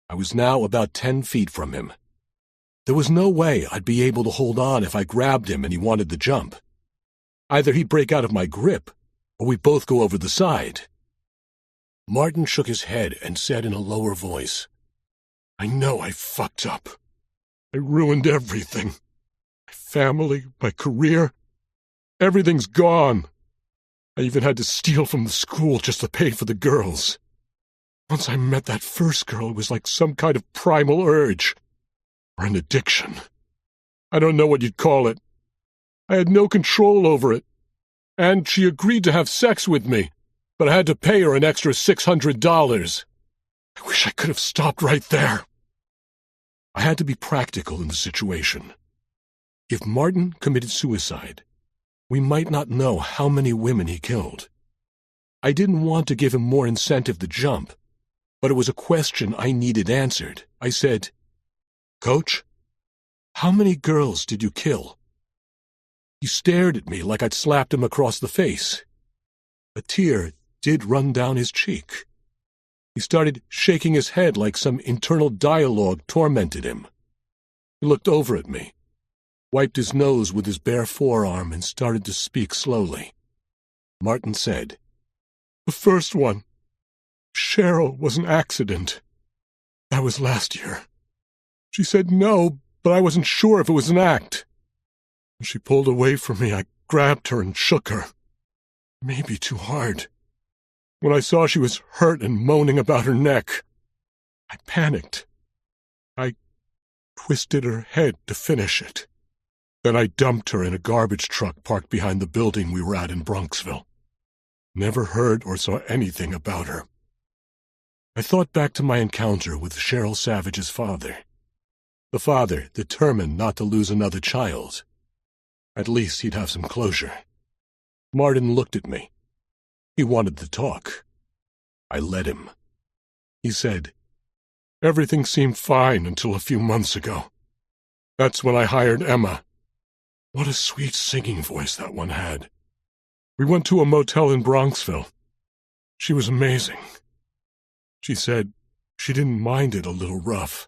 I was now about 10 feet from him. There was no way I'd be able to hold on if I grabbed him and he wanted to jump. Either he'd break out of my grip, or we'd both go over the side. Martin shook his head and said in a lower voice, "I know I fucked up. I ruined everything. My family, my career. Everything's gone. I even had to steal from the school just to pay for the girls. Once I met that first girl, it was like some kind of primal urge, or an addiction. I don't know what you'd call it. I had no control over it. And she agreed to have sex with me, but I had to pay her an extra $600. I wish I could have stopped right there." I had to be practical in the situation. If Martin committed suicide, we might not know how many women he killed. I didn't want to give him more incentive to jump, but it was a question I needed answered. I said, "Coach, how many girls did you kill?" He stared at me like I'd slapped him across the face. A tear did run down his cheek. He started shaking his head like some internal dialogue tormented him. He looked over at me, wiped his nose with his bare forearm, and started to speak slowly. Martin said, "The first one, Cheryl, was an accident. That was last year. She said no, but I wasn't sure if it was an act. When she pulled away from me, I grabbed her and shook her. Maybe too hard. When I saw she was hurt and moaning about her neck, I panicked. I twisted her head to finish it. Then I dumped her in a garbage truck parked behind the building we were at in Bronxville. Never heard or saw anything about her." I thought back to my encounter with Cheryl Savage's father. The father determined not to lose another child. At least he'd have some closure. Martin looked at me. He wanted to talk. I let him. He said, "Everything seemed fine until a few months ago. That's when I hired Emma. What a sweet singing voice that one had. We went to a motel in Bronxville. She was amazing. She said she didn't mind it a little rough.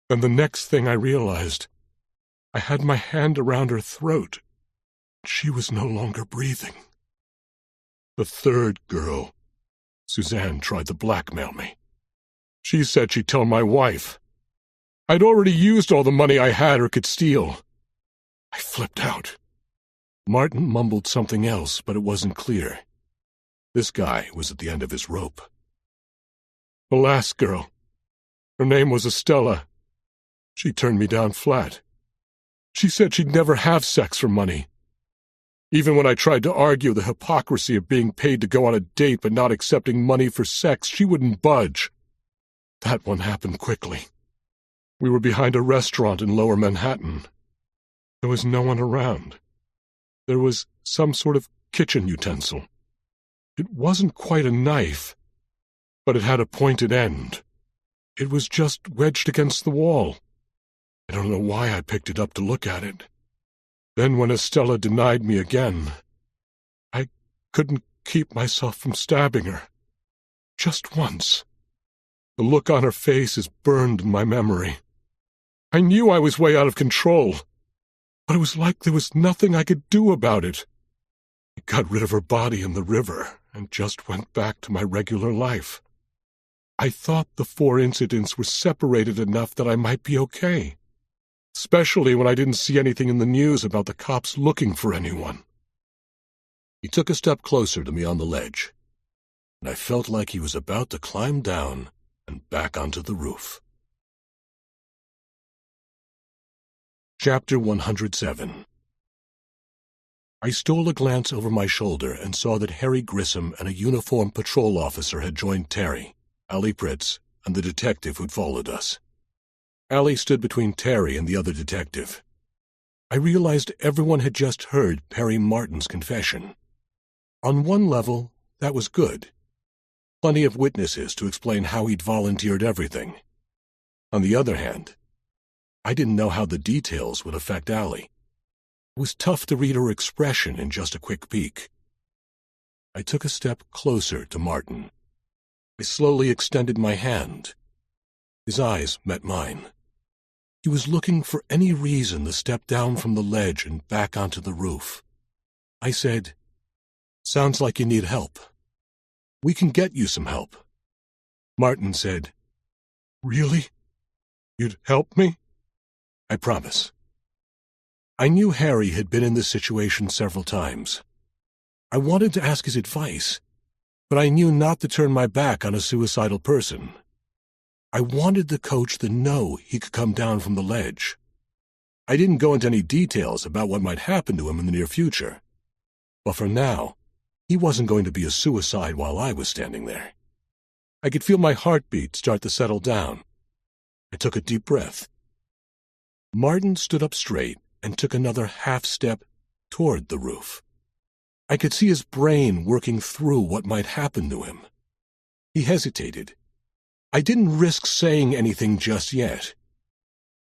And the next thing I realized, I had my hand around her throat. She was no longer breathing. The third girl, Suzanne, tried to blackmail me. She said she'd tell my wife. I'd already used all the money I had or could steal. I flipped out. Martin mumbled something else, but it wasn't clear. This guy was at the end of his rope. The last girl, her name was Estella. She turned me down flat. She said she'd never have sex for money. Even when I tried to argue the hypocrisy of being paid to go on a date but not accepting money for sex, she wouldn't budge. That one happened quickly. We were behind a restaurant in Lower Manhattan. There was no one around. There was some sort of kitchen utensil. It wasn't quite a knife, but it had a pointed end. It was just wedged against the wall. I don't know why I picked it up to look at it. Then when Estella denied me again, I couldn't keep myself from stabbing her. Just once. The look on her face is burned in my memory. I knew I was way out of control, but it was like there was nothing I could do about it. I got rid of her body in the river and just went back to my regular life. I thought the 4 incidents were separated enough that I might be okay, especially when I didn't see anything in the news about the cops looking for anyone. He took a step closer to me on the ledge, and I felt like he was about to climb down and back onto the roof. Chapter 107. I stole a glance over my shoulder and saw that Harry Grissom and a uniformed patrol officer had joined Terry, Allie Pritz, and the detective who'd followed us. Allie stood between Terry and the other detective. I realized everyone had just heard Perry Martin's confession. On one level, that was good. Plenty of witnesses to explain how he'd volunteered everything. On the other hand, I didn't know how the details would affect Allie. It was tough to read her expression in just a quick peek. I took a step closer to Martin. I slowly extended my hand. His eyes met mine. He was looking for any reason to step down from the ledge and back onto the roof. I said, "Sounds like you need help. We can get you some help." Martin said, "Really? You'd help me?" "I promise." I knew Harry had been in this situation several times. I wanted to ask his advice, but I knew not to turn my back on a suicidal person. I wanted the coach to know he could come down from the ledge. I didn't go into any details about what might happen to him in the near future. But for now, he wasn't going to be a suicide while I was standing there. I could feel my heartbeat start to settle down. I took a deep breath. Martin stood up straight and took another half-step toward the roof. I could see his brain working through what might happen to him. He hesitated. I didn't risk saying anything just yet.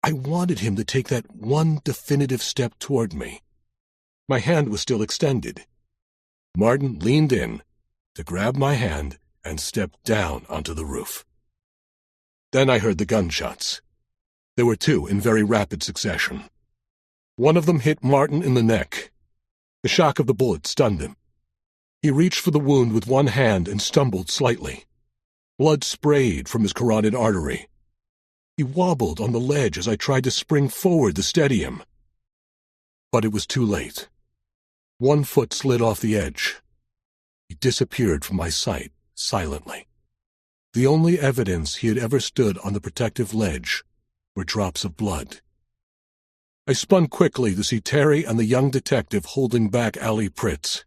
I wanted him to take that one definitive step toward me. My hand was still extended. Martin leaned in to grab my hand and stepped down onto the roof. Then I heard the gunshots. There were 2 in very rapid succession. One of them hit Martin in the neck. The shock of the bullet stunned him. He reached for the wound with one hand and stumbled slightly. Blood sprayed from his carotid artery. He wobbled on the ledge as I tried to spring forward to steady him. But it was too late. One foot slid off the edge. He disappeared from my sight silently. The only evidence he had ever stood on the protective ledge were drops of blood. I spun quickly to see Terry and the young detective holding back Allie Pritz.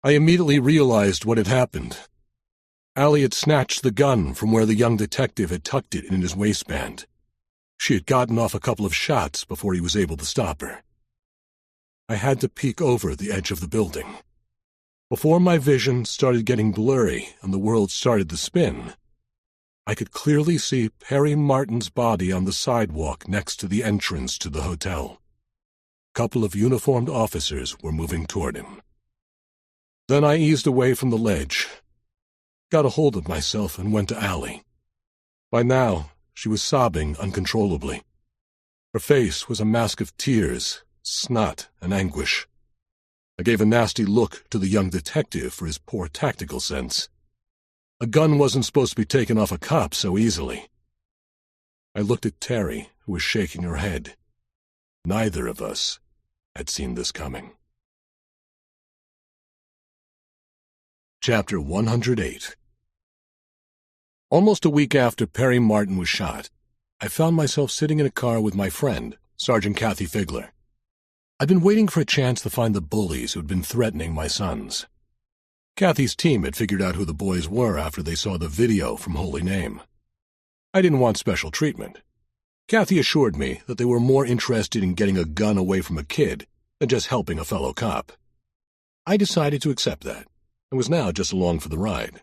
I immediately realized what had happened. Allie had snatched the gun from where the young detective had tucked it in his waistband. She had gotten off a couple of shots before he was able to stop her. I had to peek over the edge of the building. Before my vision started getting blurry and the world started to spin, I could clearly see Perry Martin's body on the sidewalk next to the entrance to the hotel. A couple of uniformed officers were moving toward him. Then I eased away from the ledge, got a hold of myself, and went to Allie. By now, she was sobbing uncontrollably. Her face was a mask of tears, snot, and anguish. I gave a nasty look to the young detective for his poor tactical sense. A gun wasn't supposed to be taken off a cop so easily. I looked at Terry, who was shaking her head. Neither of us had seen this coming. Chapter 108. Almost a week after Perry Martin was shot, I found myself sitting in a car with my friend, Sergeant Kathy Figler. I'd been waiting for a chance to find the bullies who'd been threatening my sons. Kathy's team had figured out who the boys were after they saw the video from Holy Name. I didn't want special treatment. Kathy assured me that they were more interested in getting a gun away from a kid than just helping a fellow cop. I decided to accept that, and was now just along for the ride.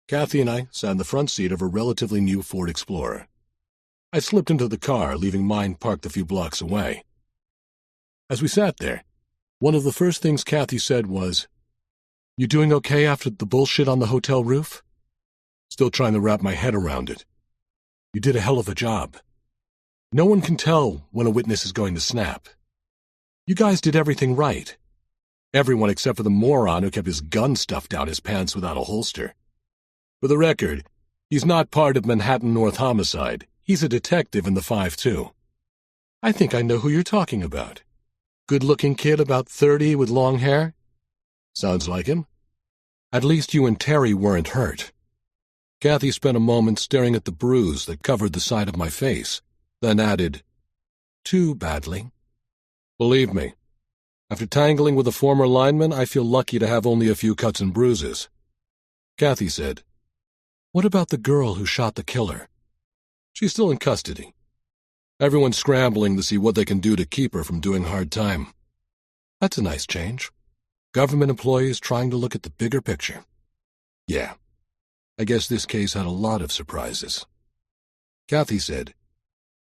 Kathy and I sat in the front seat of her relatively new Ford Explorer. I slipped into the car, leaving mine parked a few blocks away. As we sat there, one of the first things Kathy said was, "You doing okay after the bullshit on the hotel roof?" Still trying to wrap my head around it. "You did a hell of a job. No one can tell when a witness is going to snap. You guys did everything right. Everyone except for the moron who kept his gun stuffed down his pants without a holster. For the record, he's not part of Manhattan North Homicide. He's a detective in the 5-2. I think I know who you're talking about. Good-looking kid about 30 with long hair? Sounds like him. At least you and Terry weren't hurt." Kathy spent a moment staring at the bruise that covered the side of my face, then added, "Too badly." "Believe me, after tangling with a former lineman, I feel lucky to have only a few cuts and bruises." Kathy said, "What about the girl who shot the killer?" "She's still in custody. Everyone's scrambling to see what they can do to keep her from doing hard time." "That's a nice change. Government employees trying to look at the bigger picture." "Yeah, I guess this case had a lot of surprises." Kathy said,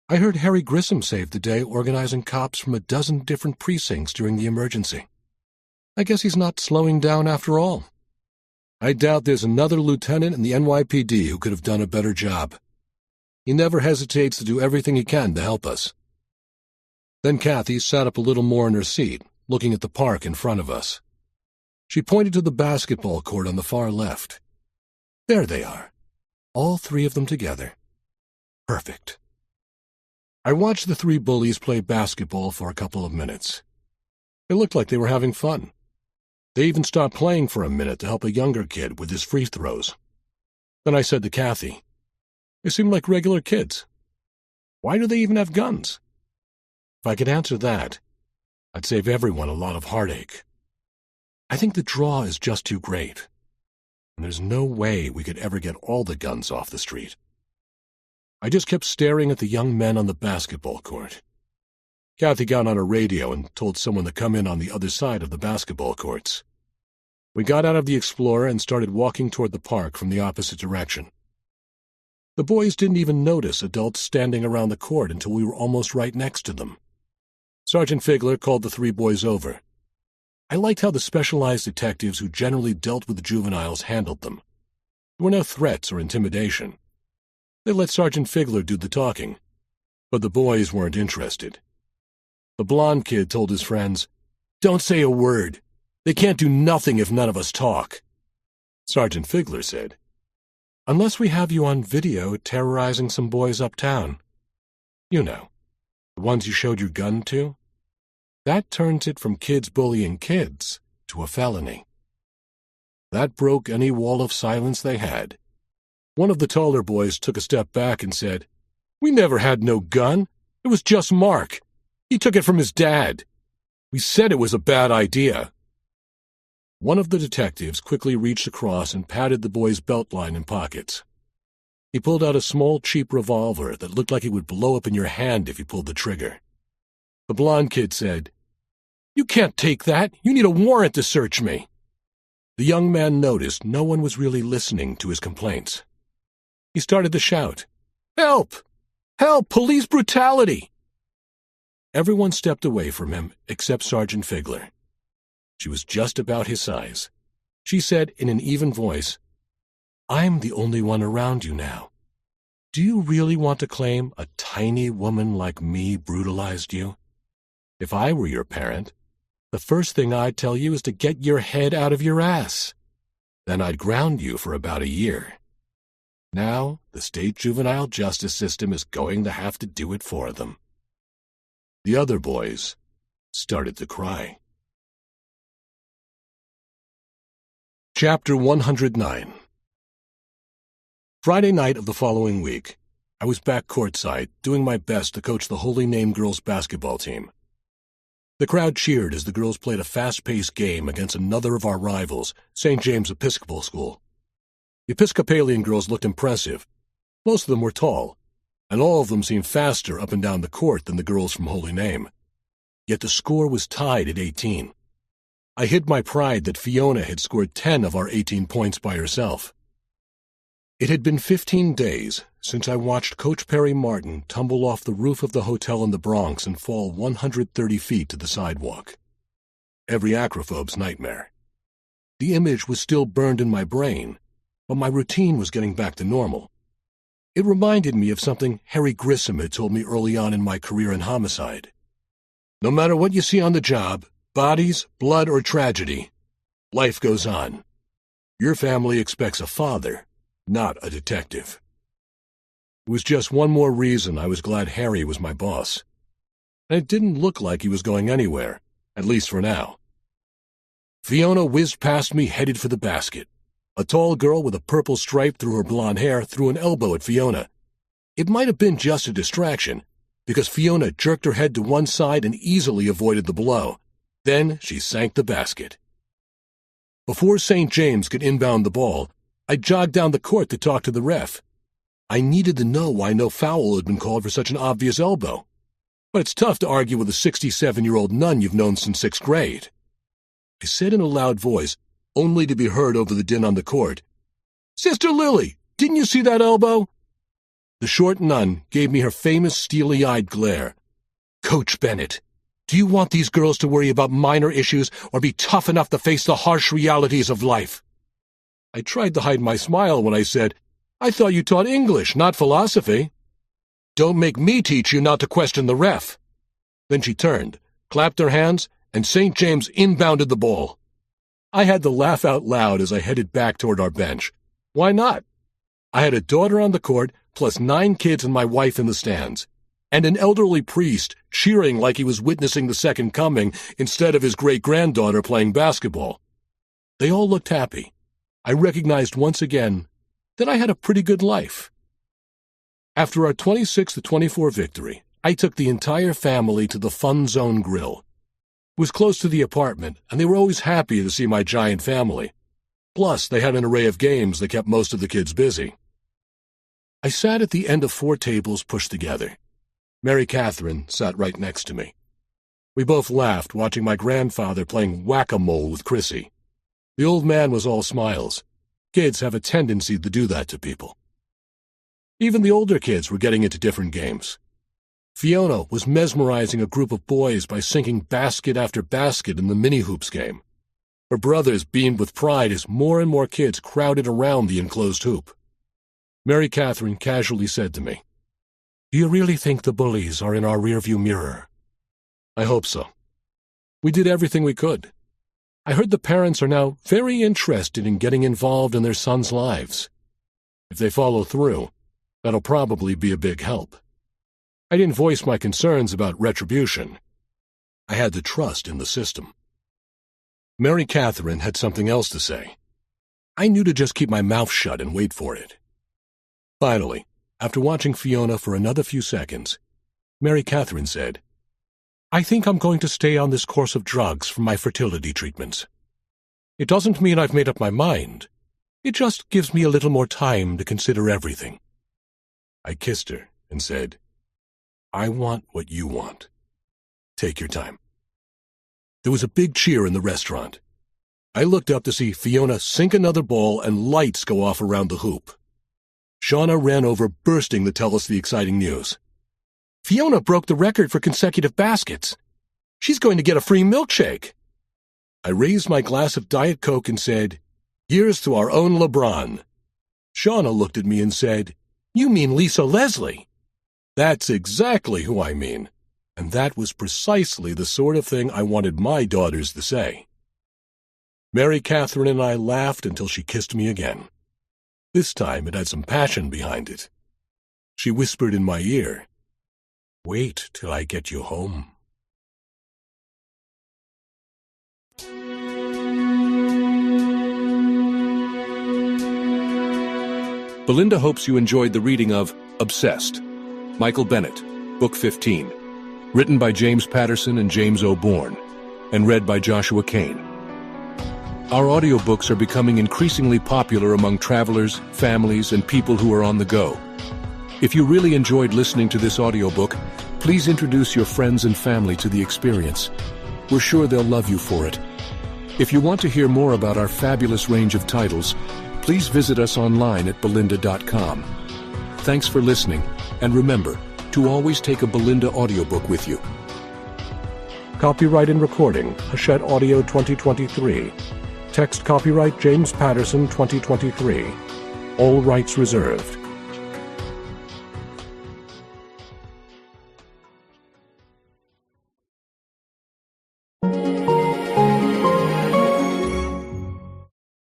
"I heard Harry Grissom saved the day organizing cops from a dozen different precincts during the emergency. I guess he's not slowing down after all. I doubt there's another lieutenant in the NYPD who could have done a better job. He never hesitates to do everything he can to help us." Then Kathy sat up a little more in her seat, looking at the park in front of us. She pointed to the basketball court on the far left. "There they are, all three of them together. Perfect." I watched the three bullies play basketball for a couple of minutes. It looked like they were having fun. They even stopped playing for a minute to help a younger kid with his free throws. Then I said to Kathy, "They seem like regular kids. Why do they even have guns?" If I could answer that, I'd save everyone a lot of heartache. I think the draw is just too great, and there's no way we could ever get all the guns off the street. I just kept staring at the young men on the basketball court. Kathy got on her radio and told someone to come in on the other side of the basketball courts. We got out of the Explorer and started walking toward the park from the opposite direction. The boys didn't even notice adults standing around the court until we were almost right next to them. Sergeant Figler called the three boys over. I liked how the specialized detectives who generally dealt with the juveniles handled them. There were no threats or intimidation. They let Sergeant Figler do the talking, but the boys weren't interested. The blonde kid told his friends, "Don't say a word. They can't do nothing if none of us talk." Sergeant Figler said, "Unless we have you on video terrorizing some boys uptown. You know, the ones you showed your gun to. That turns it from kids bullying kids to a felony." That broke any wall of silence they had. One of the taller boys took a step back and said, "We never had no gun. It was just Mark. He took it from his dad. We said it was a bad idea." One of the detectives quickly reached across and patted the boy's belt line and pockets. He pulled out a small, cheap revolver that looked like it would blow up in your hand if you pulled the trigger. The blonde kid said, "You can't take that. You need a warrant to search me." The young man noticed no one was really listening to his complaints. He started to shout, "Help! Help! Police brutality!" Everyone stepped away from him except Sergeant Figler. She was just about his size. She said in an even voice, "I'm the only one around you now. Do you really want to claim a tiny woman like me brutalized you? If I were your parent, the first thing I'd tell you is to get your head out of your ass. Then I'd ground you for about a year. Now, the state juvenile justice system is going to have to do it for them." The other boys started to cry. Chapter 109. Friday night of the following week, I was back courtside, doing my best to coach the Holy Name girls basketball team. The crowd cheered as the girls played a fast-paced game against another of our rivals, St. James Episcopal School. The Episcopalian girls looked impressive. Most of them were tall, and all of them seemed faster up and down the court than the girls from Holy Name. Yet the score was tied at 18. I hid my pride that Fiona had scored 10 of our 18 points by herself. It had been 15 days since I watched Coach Perry Martin tumble off the roof of the hotel in the Bronx and fall 130 feet to the sidewalk. Every acrophobe's nightmare. The image was still burned in my brain, but my routine was getting back to normal. It reminded me of something Harry Grissom had told me early on in my career in homicide. No matter what you see on the job, bodies, blood, or tragedy, life goes on. Your family expects a father, not a detective. It was just one more reason I was glad Harry was my boss. And it didn't look like he was going anywhere, at least for now. Fiona whizzed past me headed for the basket. A tall girl with a purple stripe through her blonde hair threw an elbow at Fiona. It might have been just a distraction, because Fiona jerked her head to one side and easily avoided the blow. Then she sank the basket. Before St. James could inbound the ball, I jogged down the court to talk to the ref. I needed to know why no foul had been called for such an obvious elbow. But it's tough to argue with a 67-year-old nun you've known since 6th grade. I said in a loud voice, only to be heard over the din on the court, "Sister Lily, didn't you see that elbow?" The short nun gave me her famous steely-eyed glare. "Coach Bennett, do you want these girls to worry about minor issues or be tough enough to face the harsh realities of life?" I tried to hide my smile when I said, "I thought you taught English, not philosophy." "Don't make me teach you not to question the ref." Then she turned, clapped her hands, and St. James inbounded the ball. I had to laugh out loud as I headed back toward our bench. Why not? I had a daughter on the court, plus 9 kids and my wife in the stands, and an elderly priest cheering like he was witnessing the second coming instead of his great-granddaughter playing basketball. They all looked happy. I recognized once again that I had a pretty good life. After our 26-24 victory, I took the entire family to the Fun Zone Grill. It was close to the apartment, and they were always happy to see my giant family. Plus, they had an array of games that kept most of the kids busy. I sat at the end of 4 tables pushed together. Mary Catherine sat right next to me. We both laughed watching my grandfather playing whack-a-mole with Chrissy. The old man was all smiles. Kids have a tendency to do that to people. Even the older kids were getting into different games. Fiona was mesmerizing a group of boys by sinking basket after basket in the mini-hoops game. Her brothers beamed with pride as more and more kids crowded around the enclosed hoop. Mary Catherine casually said to me, "Do you really think the bullies are in our rearview mirror?" I hope so. We did everything we could. I heard the parents are now very interested in getting involved in their sons' lives. If they follow through, that'll probably be a big help. I didn't voice my concerns about retribution. I had to trust in the system. Mary Catherine had something else to say. I knew to just keep my mouth shut and wait for it. Finally, after watching Fiona for another few seconds, Mary Catherine said, "I think I'm going to stay on this course of drugs for my fertility treatments. It doesn't mean I've made up my mind. It just gives me a little more time to consider everything." I kissed her and said, "I want what you want. Take your time." There was a big cheer in the restaurant. I looked up to see Fiona sink another ball and lights go off around the hoop. Shauna ran over, bursting to tell us the exciting news. "Fiona broke the record for consecutive baskets. She's going to get a free milkshake." I raised my glass of Diet Coke and said, "Here's to our own LeBron." Shauna looked at me and said, "You mean Lisa Leslie?" "That's exactly who I mean." And that was precisely the sort of thing I wanted my daughters to say. Mary Catherine and I laughed until she kissed me again. This time it had some passion behind it. She whispered in my ear, "Wait till I get you home." Belinda hopes you enjoyed the reading of Obsessed, Michael Bennett, Book 15, written by James Patterson and James O'Bourne, and read by Joshua Kane. Our audiobooks are becoming increasingly popular among travelers, families, and people who are on the go. If you really enjoyed listening to this audiobook, please introduce your friends and family to the experience. We're sure they'll love you for it. If you want to hear more about our fabulous range of titles, please visit us online at belinda.com. Thanks for listening, and remember to always take a Belinda audiobook with you. Copyright and recording, Hachette Audio 2023. Text copyright James Patterson 2023. All rights reserved.